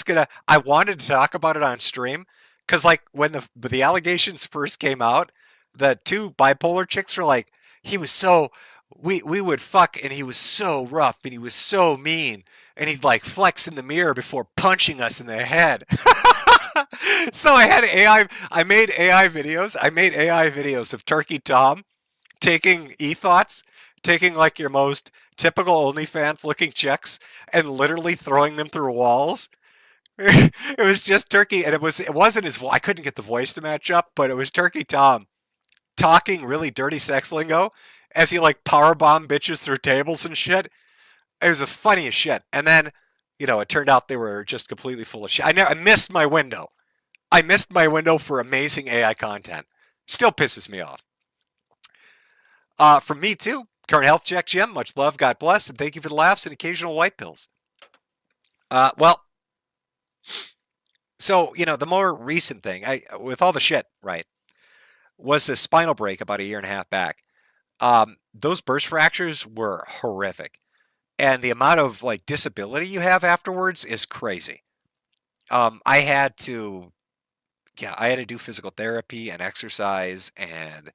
Speaker 10: wanted to talk about it on stream because, like, when the allegations first came out, the two bipolar chicks were like, he was so, we would fuck and he was so rough and he was so mean and he'd like flex in the mirror before punching us in the head. So I made AI videos of Turkey Tom taking e-thoughts, taking like your most typical OnlyFans looking chicks and literally throwing them through walls. It was just Turkey, and it wasn't his voice. I couldn't get the voice to match up, but it was Turkey Tom talking really dirty sex lingo as he like powerbombed bitches through tables and shit. It was the funniest shit. And then, you know, it turned out they were just completely full of shit. I missed my window. I missed my window for amazing AI content. Still pisses me off. From me too. Current health check, Jim. Much love. God bless. And thank you for the laughs and occasional white pills. So, you know, the more recent thing, with all the shit, right, was a spinal break about a year and a half back. Those burst fractures were horrific. And the amount of like disability you have afterwards is crazy. I had to do physical therapy and exercise and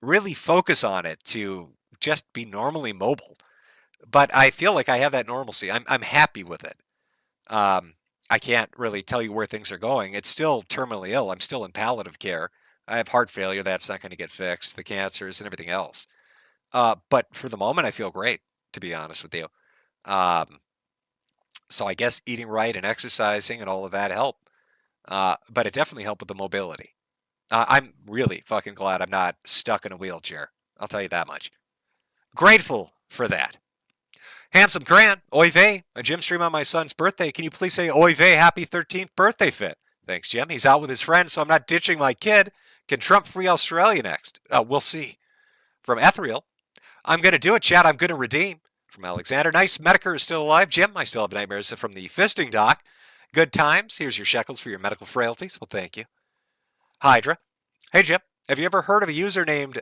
Speaker 10: really focus on it to just be normally mobile. But I feel like I have that normalcy. I'm happy with it. I can't really tell you where things are going. It's still terminally ill. I'm still in palliative care. I have heart failure. That's not going to get fixed. The cancers and everything else. But for the moment, I feel great, to be honest with you. So I guess eating right and exercising and all of that help. But it definitely helped with the mobility. I'm really fucking glad I'm not stuck in a wheelchair. I'll tell you that much. Grateful for that. Handsome Grant, oy vey, a gym stream on my son's birthday. Can you please say oy vey, happy 13th birthday fit? Thanks, Jim. He's out with his friends, so I'm not ditching my kid. Can Trump free Australia next? We'll see. From Ethereal, I'm going to do it, chat. I'm going to redeem. From Alexander, nice. Metokur is still alive. Jim, I still have nightmares from the fisting doc. Good times. Here's your shekels for your medical frailties. Well, thank you. Hydra. Hey, Jim, have you ever heard of a user named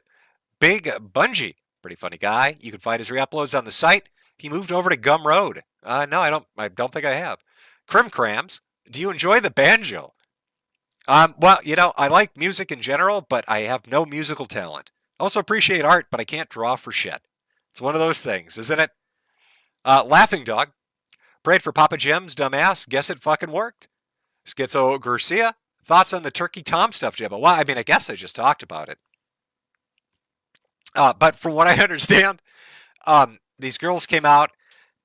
Speaker 10: Big Bungie? Pretty funny guy. You can find his re-uploads on the site. He moved over to Gumroad. No, I don't think I have. Crim Crams, do you enjoy the banjo? Well, you know, I like music in general, but I have no musical talent. Also appreciate art, but I can't draw for shit. It's one of those things, isn't it? Laughing Dog. Prayed for Papa Jim's dumbass. Guess it fucking worked. Schizo Garcia. Thoughts on the Turkey Tom stuff, Jim? Well, I mean, I guess I just talked about it. But from what I understand, these girls came out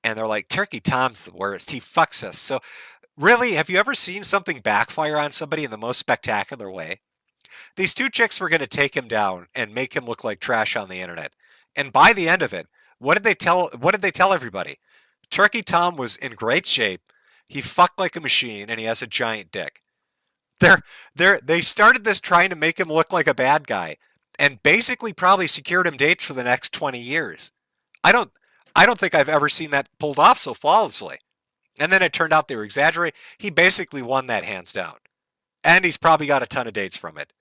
Speaker 10: and they're like, Turkey Tom's the worst. He fucks us. So really, have you ever seen something backfire on somebody in the most spectacular way? These two chicks were going to take him down and make him look like trash on the internet. And by the end of it, what did they tell everybody? Turkey Tom was in great shape. He fucked like a machine and he has a giant dick. They started this trying to make him look like a bad guy and basically probably secured him dates for the next 20 years. I don't think I've ever seen that pulled off so flawlessly. And then it turned out they were exaggerating. He basically won that hands down. And he's probably got a ton of dates from it.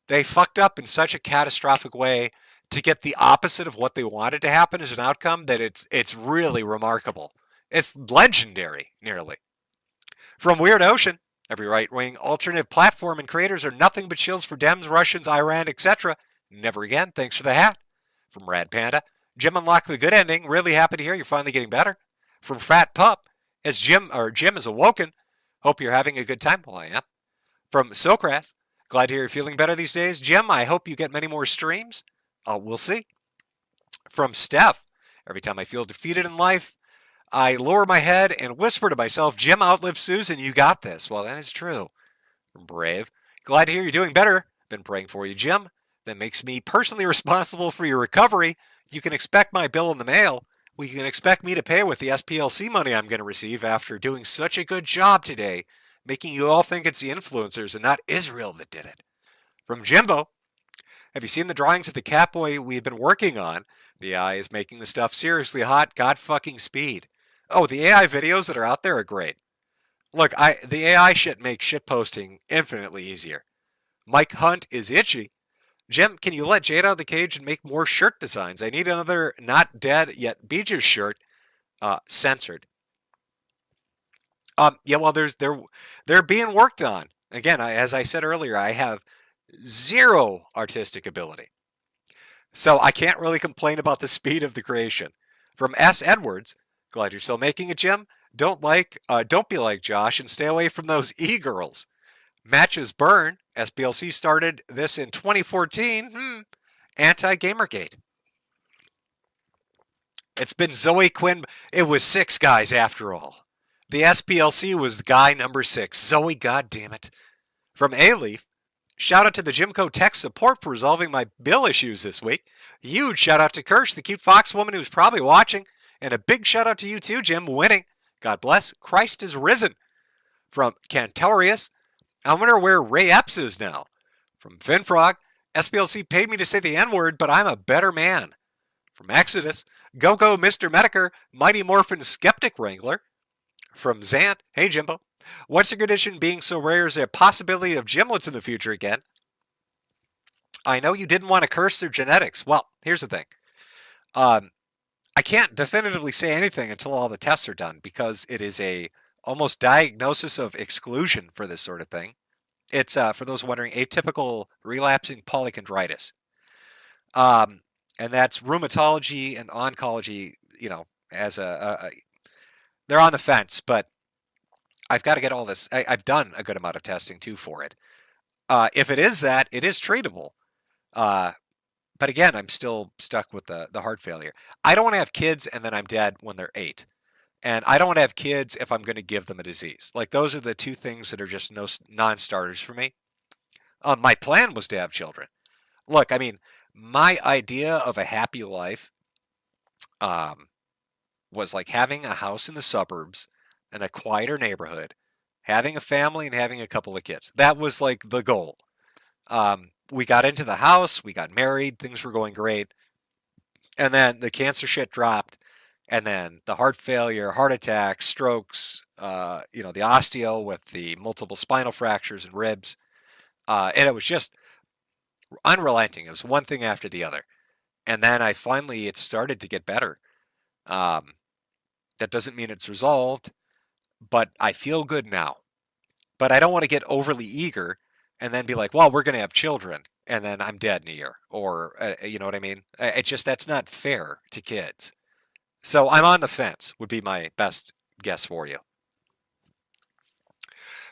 Speaker 10: They fucked up in such a catastrophic way to get the opposite of what they wanted to happen as an outcome that it's really remarkable. It's legendary, nearly. From Weird Ocean, every right-wing alternative platform and creators are nothing but shills for Dems, Russians, Iran, etc. Never again. Thanks for the hat. From Rad Panda, Jim unlocked the good ending. Really happy to hear you're finally getting better. From Fat Pup, as Jim is awoken. Hope you're having a good time. Well, I am. From Socras, glad to hear you're feeling better these days. Jim, I hope you get many more streams. We'll see. From Steph, every time I feel defeated in life, I lower my head and whisper to myself, Jim, outlive Susan, you got this. Well, that is true. From Brave, glad to hear you're doing better. Been praying for you, Jim. That makes me personally responsible for your recovery. You can expect my bill in the mail. You can expect me to pay with the SPLC money I'm going to receive after doing such a good job today, making you all think it's the influencers and not Israel that did it. From Jimbo, have you seen the drawings of the Catboy we've been working on? The AI is making the stuff seriously hot. God fucking speed. Oh, the AI videos that are out there are great. Look, the AI shit makes shit posting infinitely easier. Mike Hunt is itchy. Jim, can you let Jade out of the cage and make more shirt designs? I need another not dead yet Beaches shirt censored. Yeah, well, they're being worked on. Again, as I said earlier, I have zero artistic ability. So I can't really complain about the speed of the creation. From S. Edwards, glad you're still making it, Jim. Don't be like Josh and stay away from those e-girls. Matches burn. SPLC started this in 2014. Anti-Gamergate. It's been Zoe Quinn. It was 6 guys after all. The SPLC was guy number 6. Zoe, goddammit. From A-Leaf, shout out to the Jimco Tech support for resolving my bill issues this week. Huge shout out to Kirsch, the cute fox woman who's probably watching. And a big shout out to you too, Jim, winning. God bless. Christ is risen. From Cantorius, I wonder where Ray Epps is now. From Finfrog, SPLC paid me to say the N-word, but I'm a better man. From Exodus, go Mr. Metokur, Mighty Morphin Skeptic Wrangler. From Zant, hey Jimbo, what's your condition being so rare? Is there a possibility of gimlets in the future again? I know you didn't want to curse their genetics. Well, here's the thing. I can't definitively say anything until all the tests are done because it is a almost diagnosis of exclusion for this sort of thing. It's, for those wondering, atypical relapsing polychondritis. And that's rheumatology and oncology, as they're on the fence, but I've got to get all this. I've done a good amount of testing too for it. If it is that, it is treatable. But again, I'm still stuck with the heart failure. I don't want to have kids and then I'm dead when they're 8. And I don't want to have kids if I'm going to give them a disease. Like, those are the two things that are just non-starters for me. My plan was to have children. Look, I mean, my idea of a happy life was like having a house in the suburbs and a quieter neighborhood, having a family and having a couple of kids. That was like the goal. We got into the house, we got married, things were going great. And then the cancer shit dropped. And then the heart failure, heart attacks, strokes, the osteo with the multiple spinal fractures and ribs. And it was just unrelenting. It was one thing after the other. And then it started to get better. That doesn't mean it's resolved, but I feel good now. But I don't want to get overly eager and then be like, well, we're going to have children. And then I'm dead in a year. Or, you know what I mean? That's not fair to kids. So I'm on the fence, would be my best guess for you.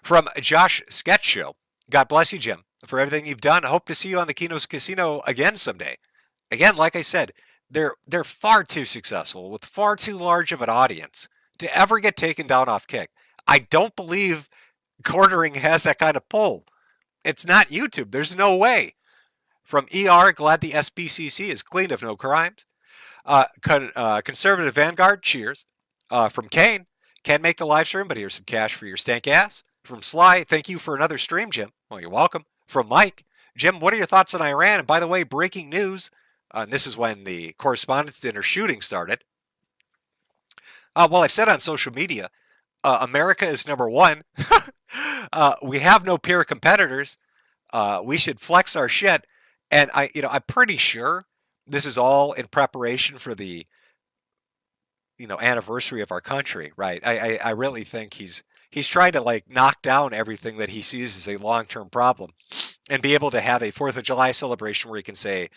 Speaker 10: From Josh Sketch Show, God bless you, Jim, for everything you've done. I hope to see you on the Kino's Casino again someday. Again, like I said, they're far too successful with far too large of an audience to ever get taken down off Kick. I don't believe cornering has that kind of pull. It's not YouTube. There's no way. From ER, glad the SPCC is clean of no crimes. Conservative Vanguard, cheers. From Kane, can't make the live stream, but here's some cash for your stank ass. From Sly, thank you for another stream, Jim. Well, you're welcome. From Mike, Jim, what are your thoughts on Iran? And by the way, breaking news, and this is when the Correspondents' Dinner shooting started. Well, I've said on social media, America is number one. We have no peer competitors. we should flex our shit. And I'm pretty sure this is all in preparation for the, anniversary of our country, right? I really think he's trying to like knock down everything that he sees as a long-term problem and be able to have a 4th of July celebration where he can say,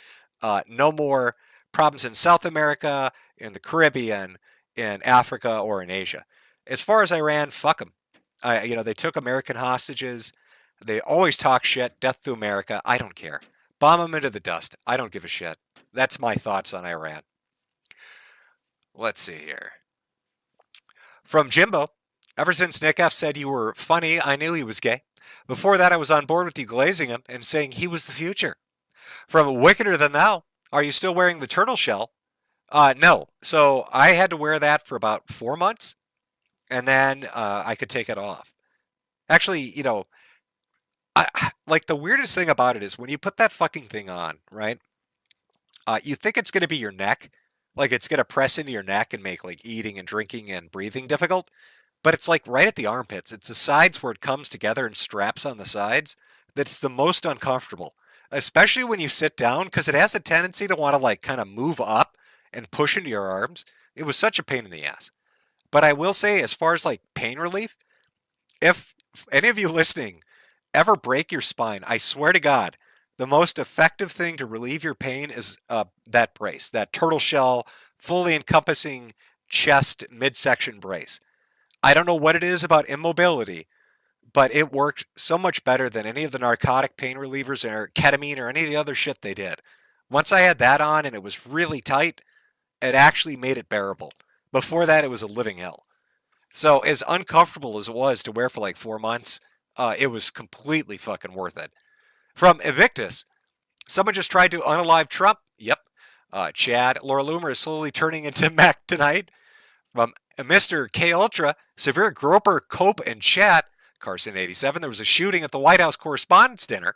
Speaker 10: no more problems in South America, in the Caribbean, in Africa, or in Asia. As far as Iran, fuck them. They took American hostages. They always talk shit, death to America. I don't care. Bomb them into the dust. I don't give a shit. That's my thoughts on Iran. Let's see here. From Jimbo, ever since Nick F said you were funny, I knew he was gay. Before that, I was on board with you glazing him and saying he was the future. From Wickeder Than Thou, are you still wearing the turtle shell? No. So I had to wear that for about 4 months, and then I could take it off. Actually, like the weirdest thing about it is when you put that fucking thing on, right? You think it's going to be your neck. Like it's going to press into your neck and make like eating and drinking and breathing difficult. But it's like right at the armpits. It's the sides where it comes together and straps on the sides that's the most uncomfortable. Especially when you sit down, because it has a tendency to want to like kind of move up and push into your arms. It was such a pain in the ass. But I will say, as far as like pain relief, if any of you listening ever break your spine, I swear to God, the most effective thing to relieve your pain is that brace, that turtle shell, fully encompassing chest midsection brace. I don't know what it is about immobility, but it worked so much better than any of the narcotic pain relievers or ketamine or any of the other shit they did. Once I had that on and it was really tight, it actually made it bearable. Before that, it was a living hell. So as uncomfortable as it was to wear for like 4 months, it was completely fucking worth it. From Evictus, someone just tried to unalive Trump. Yep. Chad, Laura Loomer is slowly turning into Mac tonight. From Mr. K Ultra, Severe Groper, Cope, and Chat, Carson 87, there was a shooting at the White House Correspondents' Dinner.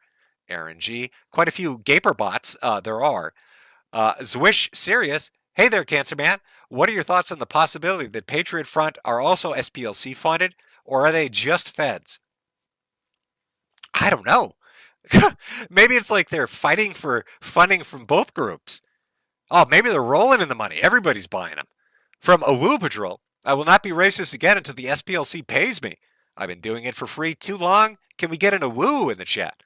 Speaker 10: Aaron G, quite a few Gaper bots there are. Zwish Serious, hey there, Cancer Man. What are your thoughts on the possibility that Patriot Front are also SPLC funded, or are they just feds? I don't know. Maybe it's like they're fighting for funding from both groups. Oh, maybe they're rolling in the money. Everybody's buying them. From Awoo Patrol, I will not be racist again until the SPLC pays me. I've been doing it for free too long. Can we get an Awoo in the chat?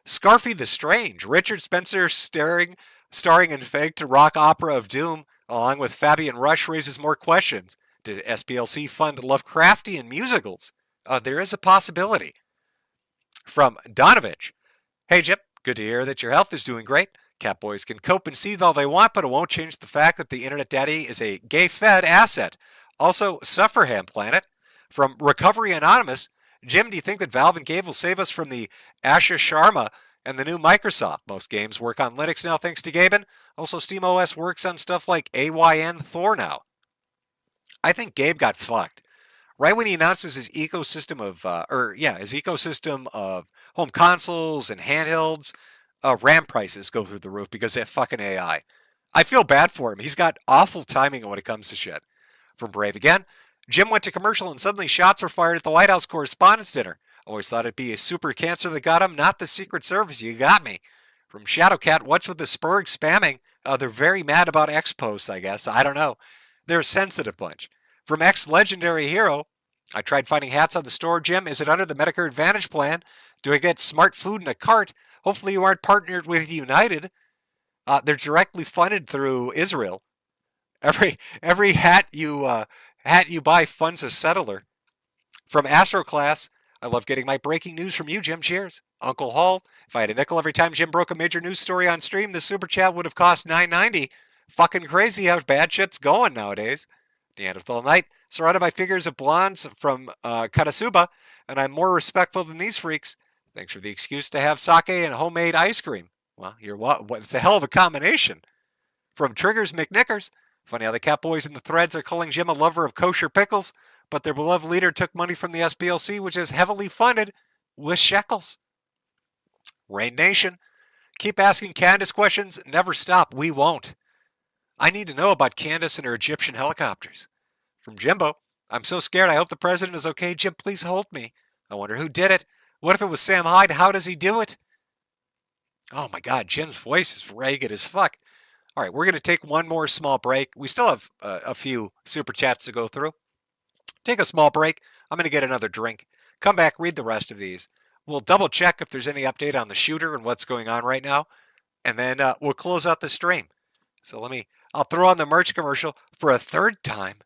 Speaker 10: Scarfy the Strange, Richard Spencer starring in Fake to Rock Opera of Doom, along with Fabian Rush, raises more questions. Did SPLC fund Lovecraftian musicals? There is a possibility. From Donovich, hey Jip, good to hear that your health is doing great. Catboys can cope and seethe all they want, but it won't change the fact that the Internet Daddy is a gay-fed asset. Also, Sufferham Planet. From Recovery Anonymous, Jim, do you think that Valve and Gabe will save us from the Asha Sharma and the new Microsoft? Most games work on Linux now thanks to Gaben. Also, SteamOS works on stuff like AYN Thor now. I think Gabe got fucked. Right when he announces his ecosystem of home consoles and handhelds, RAM prices go through the roof because of fucking AI. I feel bad for him. He's got awful timing when it comes to shit. From Brave Again, Jim went to commercial and suddenly shots were fired at the White House Correspondents' Dinner. Always thought it'd be a super cancer that got him, not the Secret Service. You got me. From Shadowcat, what's with the Spurg spamming? They're very mad about X posts, I guess. I don't know. They're a sensitive bunch. From Ex-Legendary Hero, I tried finding hats on the store, Jim. Is it under the Medicare Advantage plan? Do I get smart food in a cart? Hopefully you aren't partnered with United. They're directly funded through Israel. Every hat you buy funds a settler. From Astroclass, I love getting my breaking news from you, Jim. Cheers. Uncle Hall, if I had a nickel every time Jim broke a major news story on stream, the super chat would have cost $9.90. Fucking crazy how bad shit's going nowadays. Neanderthal Knight, surrounded by figures of blondes from Katasuba, and I'm more respectful than these freaks. Thanks for the excuse to have sake and homemade ice cream. Well, it's a hell of a combination. From Triggers McNickers, funny how the Catboys in the threads are calling Jim a lover of kosher pickles, but their beloved leader took money from the SPLC, which is heavily funded with shekels. Rain Nation, keep asking Candace questions, never stop, we won't. I need to know about Candace and her Egyptian helicopters. From Jimbo, I'm so scared, I hope the president is okay. Jim, please hold me. I wonder who did it. What if it was Sam Hyde? How does he do it? Oh my God, Jim's voice is ragged as fuck. All right, we're going to take one more small break. We still have a few super chats to go through. Take a small break. I'm going to get another drink. Come back, read the rest of these. We'll double check if there's any update on the shooter and what's going on right now. And then we'll close out the stream. So I'll throw on the merch commercial for a third time.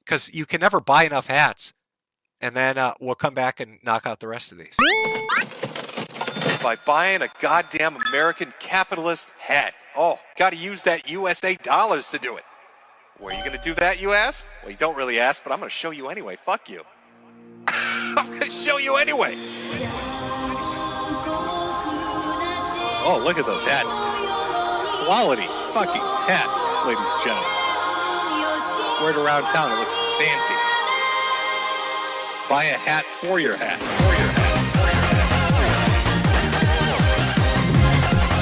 Speaker 10: Because you can never buy enough hats. And then we'll come back and knock out the rest of these.
Speaker 1: By buying a goddamn American capitalist hat. Oh, gotta use that USA dollars to do it. Where are you gonna do that, you ask? Well, you don't really ask, but I'm gonna show you anyway. Fuck you. I'm gonna show you anyway. Oh, look at those hats. Quality fucking hats, ladies and gentlemen. Wear it around town, it looks fancy. Buy a hat for your hat.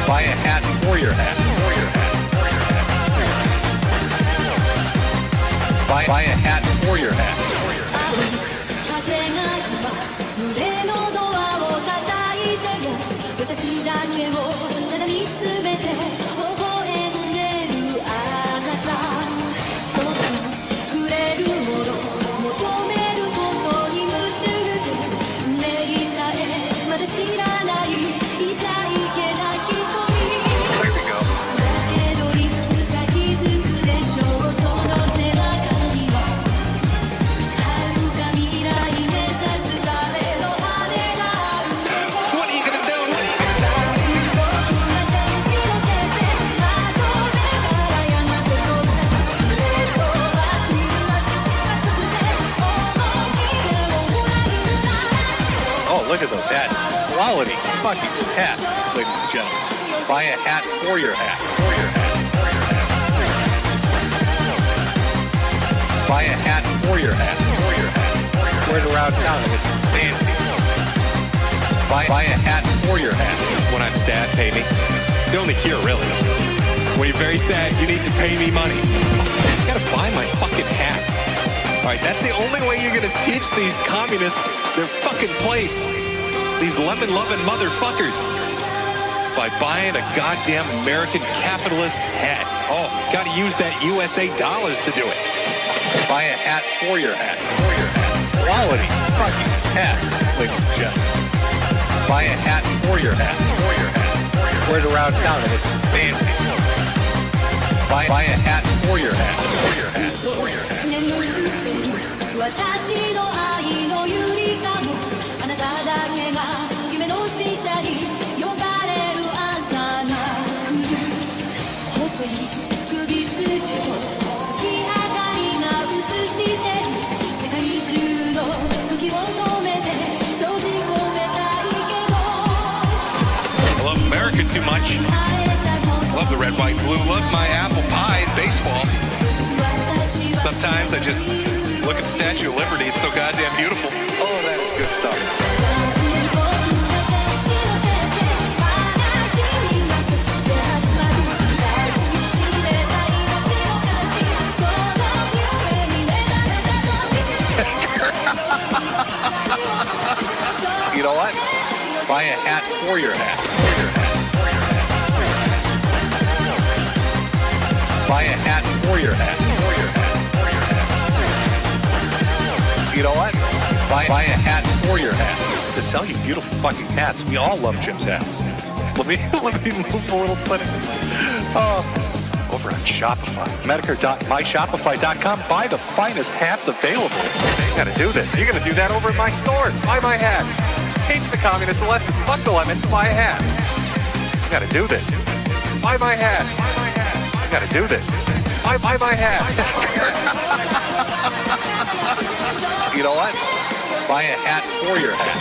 Speaker 1: Buy a hat for your hat. Buy a hat for your hat.
Speaker 2: 風が今胸のドアを叩いても私だけをただ見つめて微笑んでるあなたそっと触れるもの求めることに夢中で礼儀さえまだ知らない痛いけな瞳だけどいつか気づくでしょうその背中には
Speaker 1: What are you gonna do? Oh, look at those hats. Quality fucking hats, ladies and gentlemen. Buy a hat for your hat. Buy a hat for your hat. Wear it around town, it looks fancy. Buy a hat for your hat. When I'm sad, pay me. It's only here, really. When you're very sad, you need to pay me money. You gotta buy my fucking hats. Alright, that's the only way you're gonna teach these communists their fucking place. These lemon-loving motherfuckers. It's by buying a goddamn American capitalist hat. Oh, gotta use that USA dollars to do it. Buy a hat for your hat. Quality fucking hats, ladies and gentlemen. Buy a hat for your hat. Wear it around town, it looks fancy. Buy a hat for your hat. For your hat.
Speaker 2: 私の愛のゆりかごあなただけが夢の使者に呼ばれる朝が来る細い首筋を月明かりが映してる世界中の時を止めて閉じ込めたいけど
Speaker 1: I love America too much. Love the red, white, blue. Love my apple pie and baseball. Sometimes I just look at the Statue of Liberty. It's so goddamn beautiful. Oh, that is good stuff. You know what? Buy a hat for your hat. Buy a hat for your hat. You know what? Buy a hat for your hat. To sell you beautiful fucking hats. We all love Jim's hats. Let me move a little bit. Over on Shopify. Metokur.myshopify.com. Buy the finest hats available. You gotta do this. You're gonna do that over at my store. Buy my hats. Teach the communists a lesson. Fuck the lemons. Buy a hat. You gotta do this. Buy my hats. You gotta do this. Buy my hats. You know what? Buy a hat for your hat.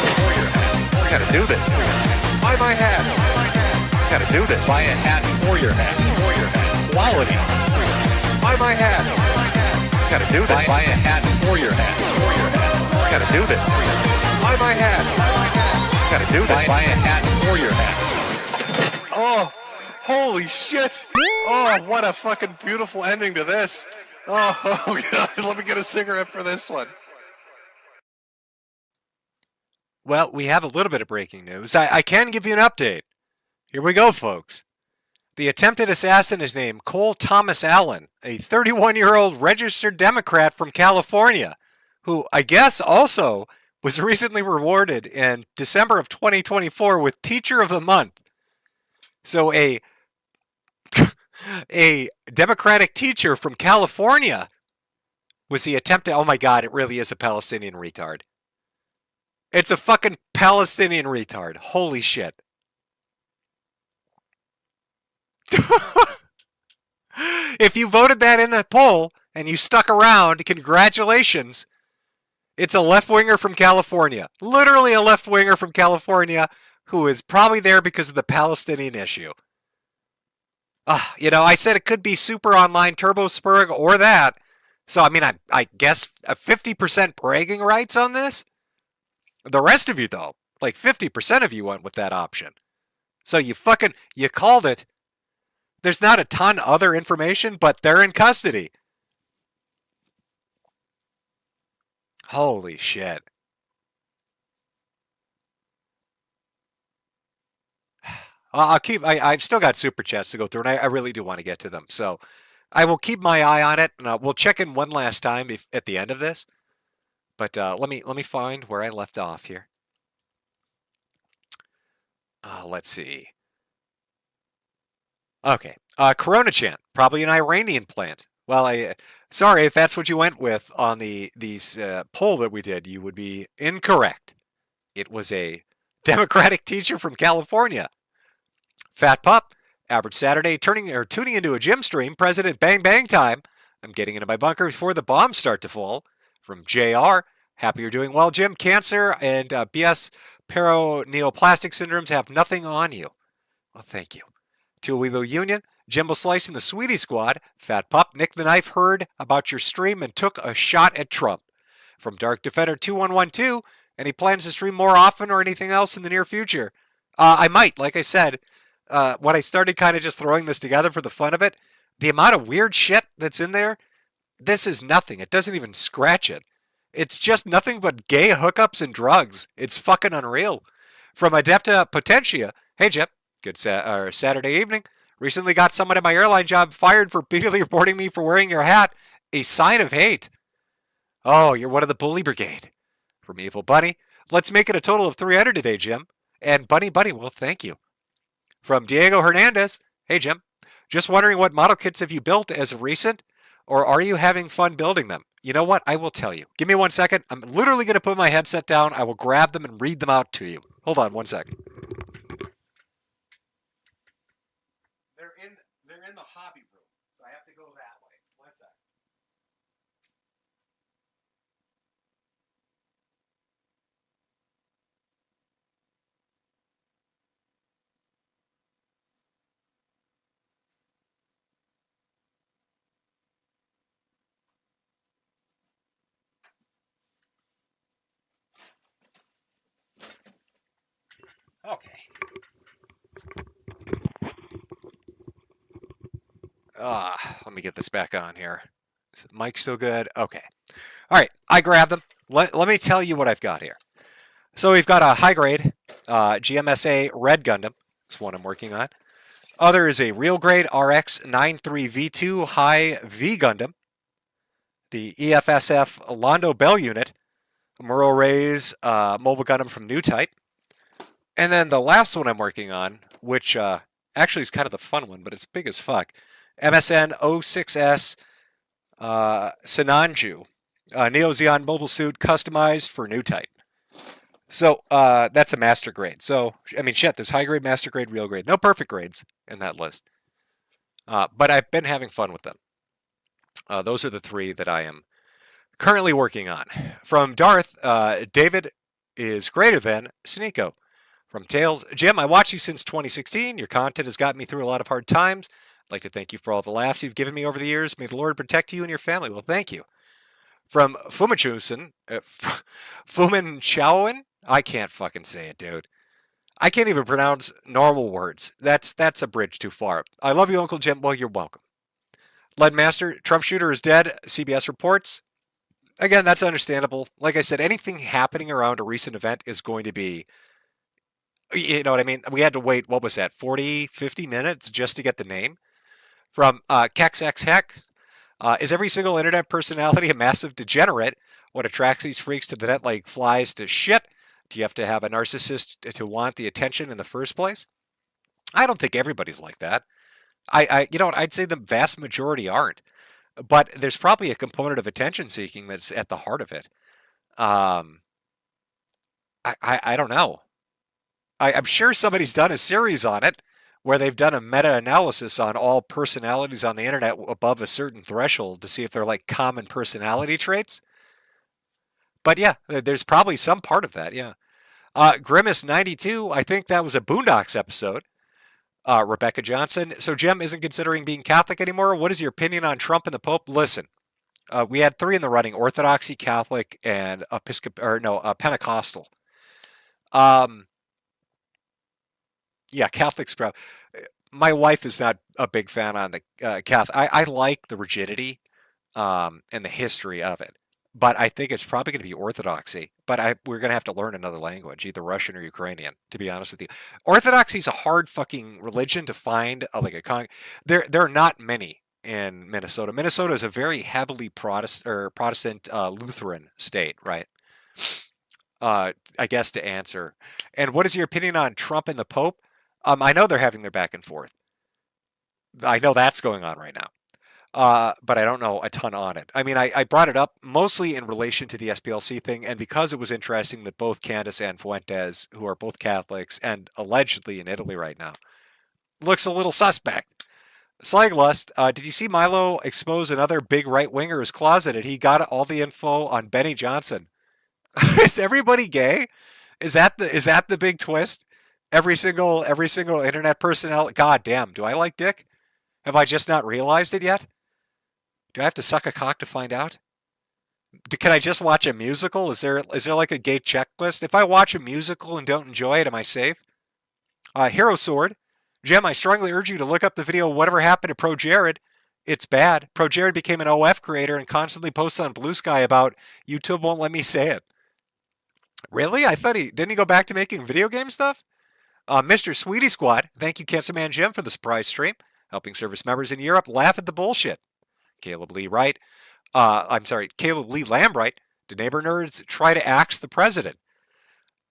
Speaker 1: You gotta do this. Buy my hats. You gotta do this. Buy a hat for your hat. Quality. Buy my hats. You gotta do this. Buy a hat for your hat. You gotta do this. Buy my hats. You gotta do this. Buy a hat for your hat. Oh, holy shit. Oh, what a fucking beautiful ending to this. Oh, God, let me get a cigarette for this one.
Speaker 10: Well, we have a little bit of breaking news. I can give you an update. Here we go, folks. The attempted assassin is named Cole Thomas Allen, a 31-year-old registered Democrat from California, who I guess also was recently rewarded in December of 2024 with Teacher of the Month. So a Democratic teacher from California was the attempted... Oh my God, it really is a Palestinian retard. It's a fucking Palestinian retard. Holy shit. If you voted that in the poll and you stuck around, congratulations. It's a left-winger from California. Literally a left-winger from California who is probably there because of the Palestinian issue. You know, I said it could be Super Online Turbo Spurg or that. So, I mean, I guess a 50% bragging rights on this? The rest of you, though, like 50% of you went with that option. So you called it. There's not a ton other information, but they're in custody. Holy shit. I've still got super chats to go through, and I really do want to get to them. So I will keep my eye on it, and we'll check in one last time at the end of this. But let me find where I left off here. Let's see. Okay. Corona Chan, probably an Iranian plant. Well, sorry if that's what you went with on these poll that we did. You would be incorrect. It was a Democratic teacher from California. Fat Pup, average Saturday, tuning into a gym stream. President Bang Bang time. I'm getting into my bunker before the bombs start to fall. From JR, happy you're doing well, Jim. Cancer and BS paraneoplastic syndromes have nothing on you. Well, thank you. Toolwheel Union, Jimbo Slice and the Sweetie Squad. Fat Pup, Nick the Knife heard about your stream and took a shot at Trump. From Dark Defender 2112, and he plans to stream more often or anything else in the near future. I might, like I said, when I started kind of just throwing this together for the fun of it, the amount of weird shit that's in there, this is nothing. It doesn't even scratch it. It's just nothing but gay hookups and drugs. It's fucking unreal. From Adepta Potentia, hey Jip, good Saturday evening. Recently got someone at my airline job fired for repeatedly reporting me for wearing your hat. A sign of hate. Oh, you're one of the bully brigade. From Evil Bunny, let's make it a total of 300 today, Jim. And Bunny, well, thank you. From Diego Hernandez, hey Jim, just wondering what model kits have you built as of recent, or are you having fun building them? You know what? I will tell you. Give me 1 second. I'm literally going to put my headset down. I will grab them and read them out to you. Hold on 1 second. They're in the hobby room, so I have to go that way. 1 second. Okay. Let me get this back on here. Is the mic still good? Okay. All right. I grabbed them. Let me tell you what I've got here. So we've got a high grade GMSA Red Gundam. That's one I'm working on. Other is a real grade RX 93V2 High V Gundam. The EFSF Londo Bell unit. Muro Ray's Mobile Gundam from New Type. And then the last one I'm working on, which actually is kind of the fun one, but it's big as fuck. MSN 06S Sinanju. Neo Xeon mobile suit customized for New Type. So that's a master grade. So, I mean, shit, there's high grade, master grade, real grade. No perfect grades in that list. But I've been having fun with them. Those are the three that I am currently working on. From Darth, David is greater than Sneeko. From Tails, Jim, I watched you since 2016. Your content has gotten me through a lot of hard times. I'd like to thank you for all the laughs you've given me over the years. May the Lord protect you and your family. Well, thank you. From Fumachusen, Fumanchaoen, I can't fucking say it, dude. I can't even pronounce normal words. That's a bridge too far. I love you, Uncle Jim. Well, you're welcome. Leadmaster, Trump shooter is dead. CBS reports. Again, that's understandable. Like I said, anything happening around a recent event is going to be You know what I mean? We had to wait, what was that, 40, 50 minutes just to get the name? From KexXHeck, is every single internet personality a massive degenerate? What attracts these freaks to the net like flies to shit? Do you have to have a narcissist to want the attention in the first place? I don't think everybody's like that. You know what? I'd say the vast majority aren't. But there's probably a component of attention seeking that's at the heart of it. I don't know. I'm sure somebody's done a series on it where they've done a meta-analysis on all personalities on the internet above a certain threshold to see if they're like common personality traits. But yeah, there's probably some part of that, yeah. Grimace92, I think that was a Boondocks episode. Rebecca Johnson. So Jem isn't considering being Catholic anymore. What is your opinion on Trump and the Pope? Listen, we had 3 in the running: Orthodoxy, Catholic, and Pentecostal. Yeah, Catholics. My wife is not a big fan on the Catholic. I like the rigidity and the history of it, but I think it's probably going to be Orthodoxy. But we're going to have to learn another language, either Russian or Ukrainian, to be honest with you. Orthodoxy is a hard fucking religion to find. There are not many in Minnesota. Minnesota is a very heavily Protestant Lutheran state, right? I guess to answer. And what is your opinion on Trump and the Pope? I know they're having their back and forth. I know that's going on right now. But I don't know a ton on it. I mean, I brought it up mostly in relation to the SPLC thing, and because it was interesting that both Candace and Fuentes, who are both Catholics and allegedly in Italy right now, looks a little suspect. Slaglust, did you see Milo expose another big right-winger who's closeted? He got all the info on Benny Johnson. Is everybody gay? Is that the big twist? Every single internet personnel. God damn, do I like dick? Have I just not realized it yet? Do I have to suck a cock to find out? Can I just watch a musical? Is there like a gay checklist? If I watch a musical and don't enjoy it, am I safe? Hero Sword. Jem, I strongly urge you to look up the video Whatever Happened to Pro Jared. It's bad. Pro Jared became an OF creator and constantly posts on Blue Sky about YouTube won't let me say it. Really? I thought didn't he go back to making video game stuff? Mr. Sweetie Squad, thank you, Cancer Man Jim, for the surprise stream. Helping service members in Europe laugh at the bullshit. Caleb Lee Wright. Caleb Lee Lambright. Do neighbor nerds try to axe the president?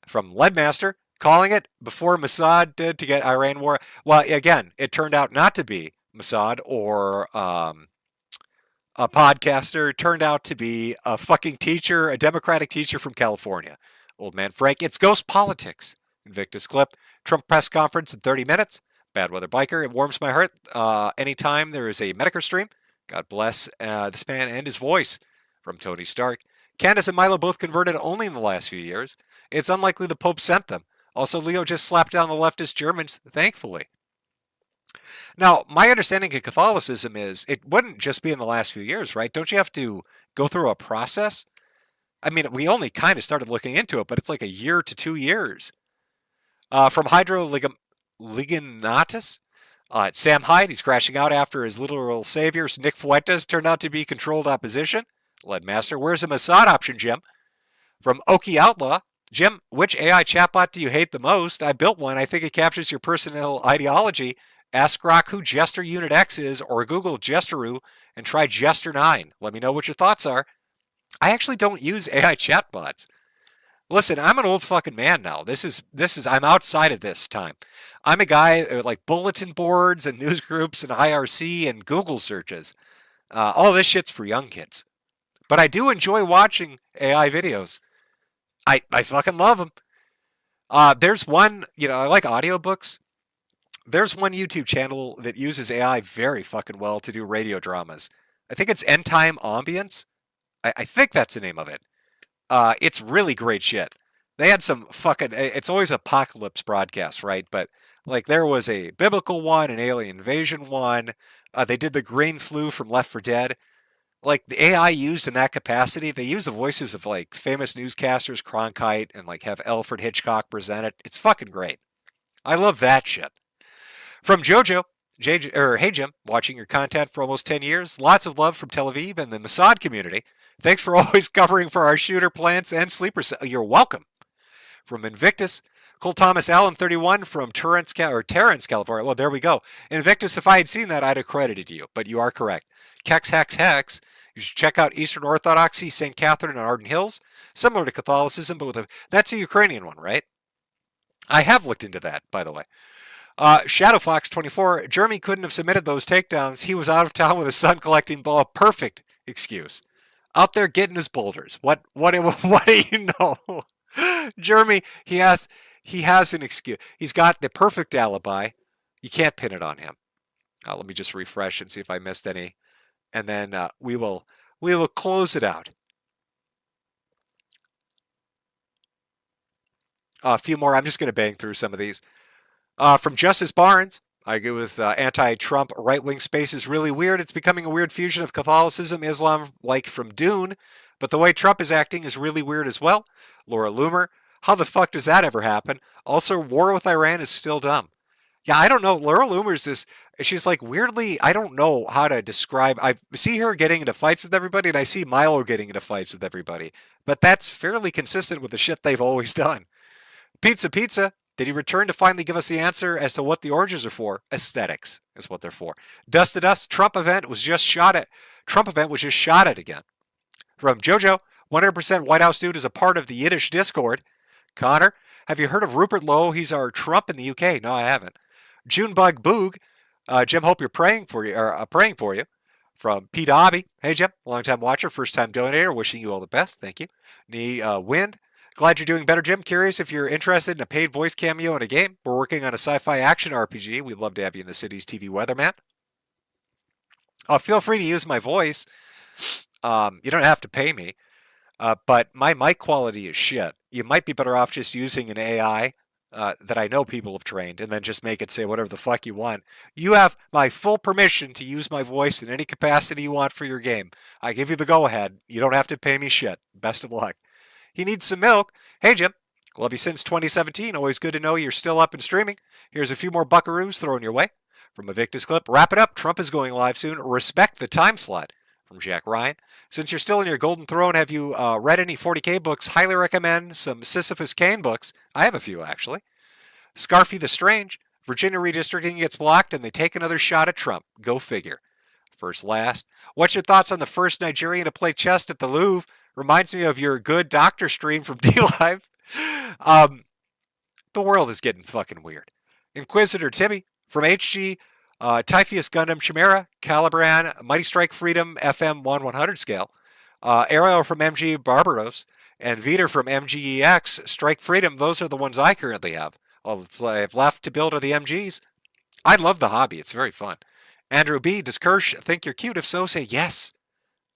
Speaker 10: From Leadmaster, calling it before Mossad did to get Iran war. Well, again, it turned out not to be Mossad or a podcaster. It turned out to be a fucking teacher, a Democratic teacher from California. Old man Frank. It's ghost politics. Invictus Clip. Trump press conference in 30 minutes. Bad Weather Biker. It warms my heart anytime there is a Metokur stream. God bless this man and his voice. From Tony Stark. Candace and Milo both converted only in the last few years. It's unlikely the Pope sent them. Also, Leo just slapped down the leftist Germans, thankfully. Now, my understanding of Catholicism is it wouldn't just be in the last few years, right? Don't you have to go through a process? I mean, we only kind of started looking into it, but it's like a year to 2 years. From Hydro Liganatus, Sam Hyde, he's crashing out after his literal saviors, Nick Fuentes, turned out to be controlled opposition. Leadmaster, where's the Mossad option, Jim? From Okie Outlaw, Jim, which AI chatbot do you hate the most? I built one. I think it captures your personal ideology. Ask Grok who Jester Unit X is, or Google Jesteroo and try Jester9. Let me know what your thoughts are. I actually don't use AI chatbots. Listen, I'm an old fucking man now. I'm outside of this time. I'm a guy like bulletin boards and news groups and IRC and Google searches. All this shit's for young kids. But I do enjoy watching AI videos. I fucking love them. There's one, I like audiobooks. There's one YouTube channel that uses AI very fucking well to do radio dramas. I think it's End Time Ambience. I think that's the name of it. It's really great shit. They had some fucking, it's always apocalypse broadcasts, right? But like there was a biblical one, an alien invasion one. They did the green flu from Left 4 Dead. Like the AI used in that capacity, they use the voices of like famous newscasters, Cronkite, and like have Alfred Hitchcock present it. It's fucking great. I love that shit. From Jojo, hey Jim, watching your content for almost 10 years. Lots of love from Tel Aviv and the Mossad community. Thanks for always covering for our shooter plants and sleeper. You're welcome. From Invictus, Cole Thomas Allen 31 from Terrence, California. Well, there we go. Invictus, if I had seen that, I'd have credited you, but you are correct. Kex Hex Hex. You should check out Eastern Orthodoxy, St. Catherine and Arden Hills. Similar to Catholicism, but that's a Ukrainian one, right? I have looked into that, by the way. Shadowfox 24. Jeremy couldn't have submitted those takedowns. He was out of town with his son collecting ball. Perfect excuse. Out there getting his boulders. What do you know? Jeremy, he has an excuse. He's got the perfect alibi. You can't pin it on him. Let me just refresh and see if I missed any. And then we will close it out. A few more. I'm just going to bang through some of these. From Justice Barnes, I agree with anti-Trump right-wing space is really weird. It's becoming a weird fusion of Catholicism, Islam, like from Dune. But the way Trump is acting is really weird as well. Laura Loomer, how the fuck does that ever happen? Also, war with Iran is still dumb. Yeah, I don't know. Laura Loomer's this, she's like weirdly, I don't know how to describe. I see her getting into fights with everybody, and I see Milo getting into fights with everybody. But that's fairly consistent with the shit they've always done. Pizza, did he return to finally give us the answer as to what the oranges are for? Aesthetics is what they're for. Dust to Dust, Trump event was just shot at again. From Jojo, 100% White House dude is a part of the Yiddish Discord. Connor, have you heard of Rupert Lowe? He's our Trump in the UK. No, I haven't. Junebug Boog, Jim, hope you're praying for you. From Pete Dobby, hey Jim, long-time watcher, first-time donator, wishing you all the best. Thank you. Wind, glad you're doing better, Jim. Curious if you're interested in a paid voice cameo in a game. We're working on a sci-fi action RPG. We'd love to have you in the city's TV weatherman. Feel free to use my voice. You don't have to pay me. But my mic quality is shit. You might be better off just using an AI that I know people have trained and then just make it say whatever the fuck you want. You have my full permission to use my voice in any capacity you want for your game. I give you the go-ahead. You don't have to pay me shit. Best of luck. He needs some milk. Hey, Jim. Love you since 2017. Always good to know you're still up and streaming. Here's a few more buckaroos thrown your way. From a Victus clip, wrap it up. Trump is going live soon. Respect the time slot. From Jack Ryan. Since you're still in your golden throne, have you read any 40K books? Highly recommend some Sisyphus Kane books. I have a few, actually. Scarfy the Strange. Virginia redistricting gets blocked and they take another shot at Trump. Go figure. First last. What's your thoughts on the first Nigerian to play chess at the Louvre? Reminds me of your good doctor stream from D-Live. The world is getting fucking weird. Inquisitor Timmy from HG. Typheus Gundam Chimera, Calibran, Mighty Strike Freedom, FM 1/100 scale, Arrow from MG Barbaros, and Vita from MGEX, Strike Freedom. Those are the ones I currently have. All that's I have left to build are the MGs. I love the hobby. It's very fun. Andrew B, does Kirsch think you're cute? If so, say yes.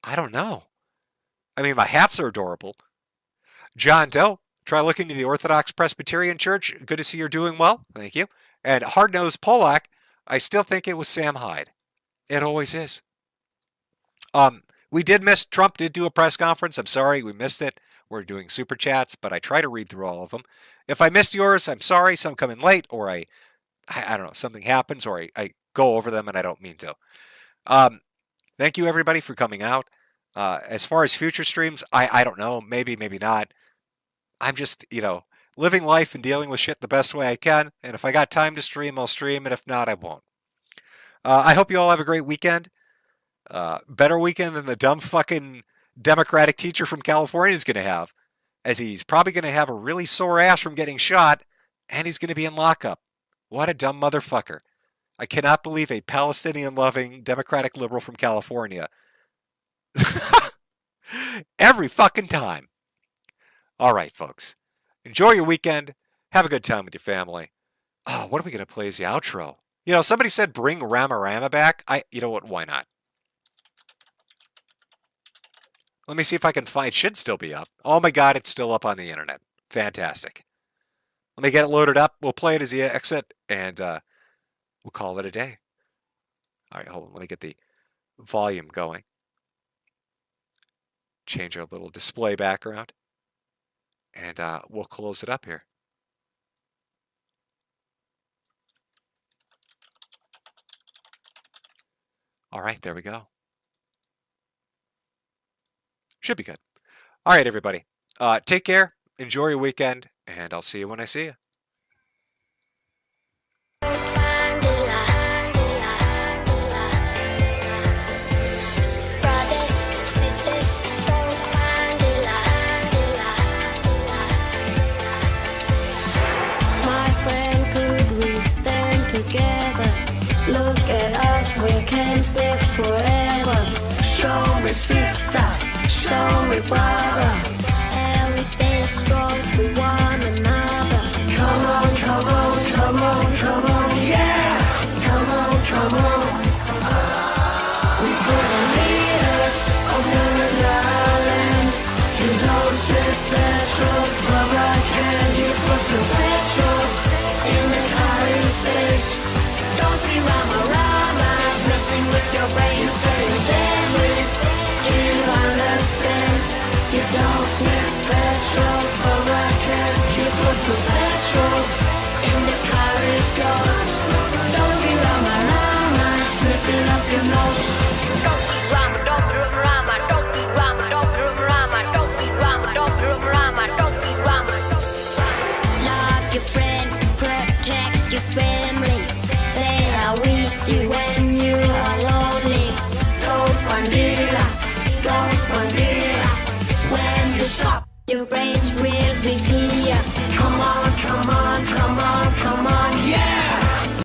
Speaker 10: I don't know. I mean, my hats are adorable. John Doe, try looking to the Orthodox Presbyterian Church. Good to see you're doing well. Thank you. And Hard-Nosed Polak, I still think it was Sam Hyde. It always is. We did miss, Trump did do a press conference. I'm sorry, we missed it. We're doing super chats, but I try to read through all of them. If I missed yours, I'm sorry. Some come in late, or I don't know, something happens, or I go over them and I don't mean to. Thank you, everybody, for coming out. As far as future streams, I don't know. Maybe, maybe not. I'm just, living life and dealing with shit the best way I can. And if I got time to stream, I'll stream. And if not, I won't. I hope you all have a great weekend. Better weekend than the dumb fucking Democratic teacher from California is going to have. As he's probably going to have a really sore ass from getting shot. And he's going to be in lockup. What a dumb motherfucker. I cannot believe a Palestinian-loving Democratic liberal from California. Every fucking time. All right, folks. Enjoy your weekend. Have a good time with your family. Oh, what are we going to play as the outro? Somebody said bring Rama Rama back. You know what? Why not? Let me see if I can find. It should still be up. Oh my God, it's still up on the internet. Fantastic. Let me get it loaded up. We'll play it as the exit, and we'll call it a day. All right, hold on. Let me get the volume going. Change our little display background. And we'll close it up here. All right, there we go. Should be good. All right, everybody. Take care. Enjoy your weekend, and I'll see you when I see you.
Speaker 2: me sister, show me brother.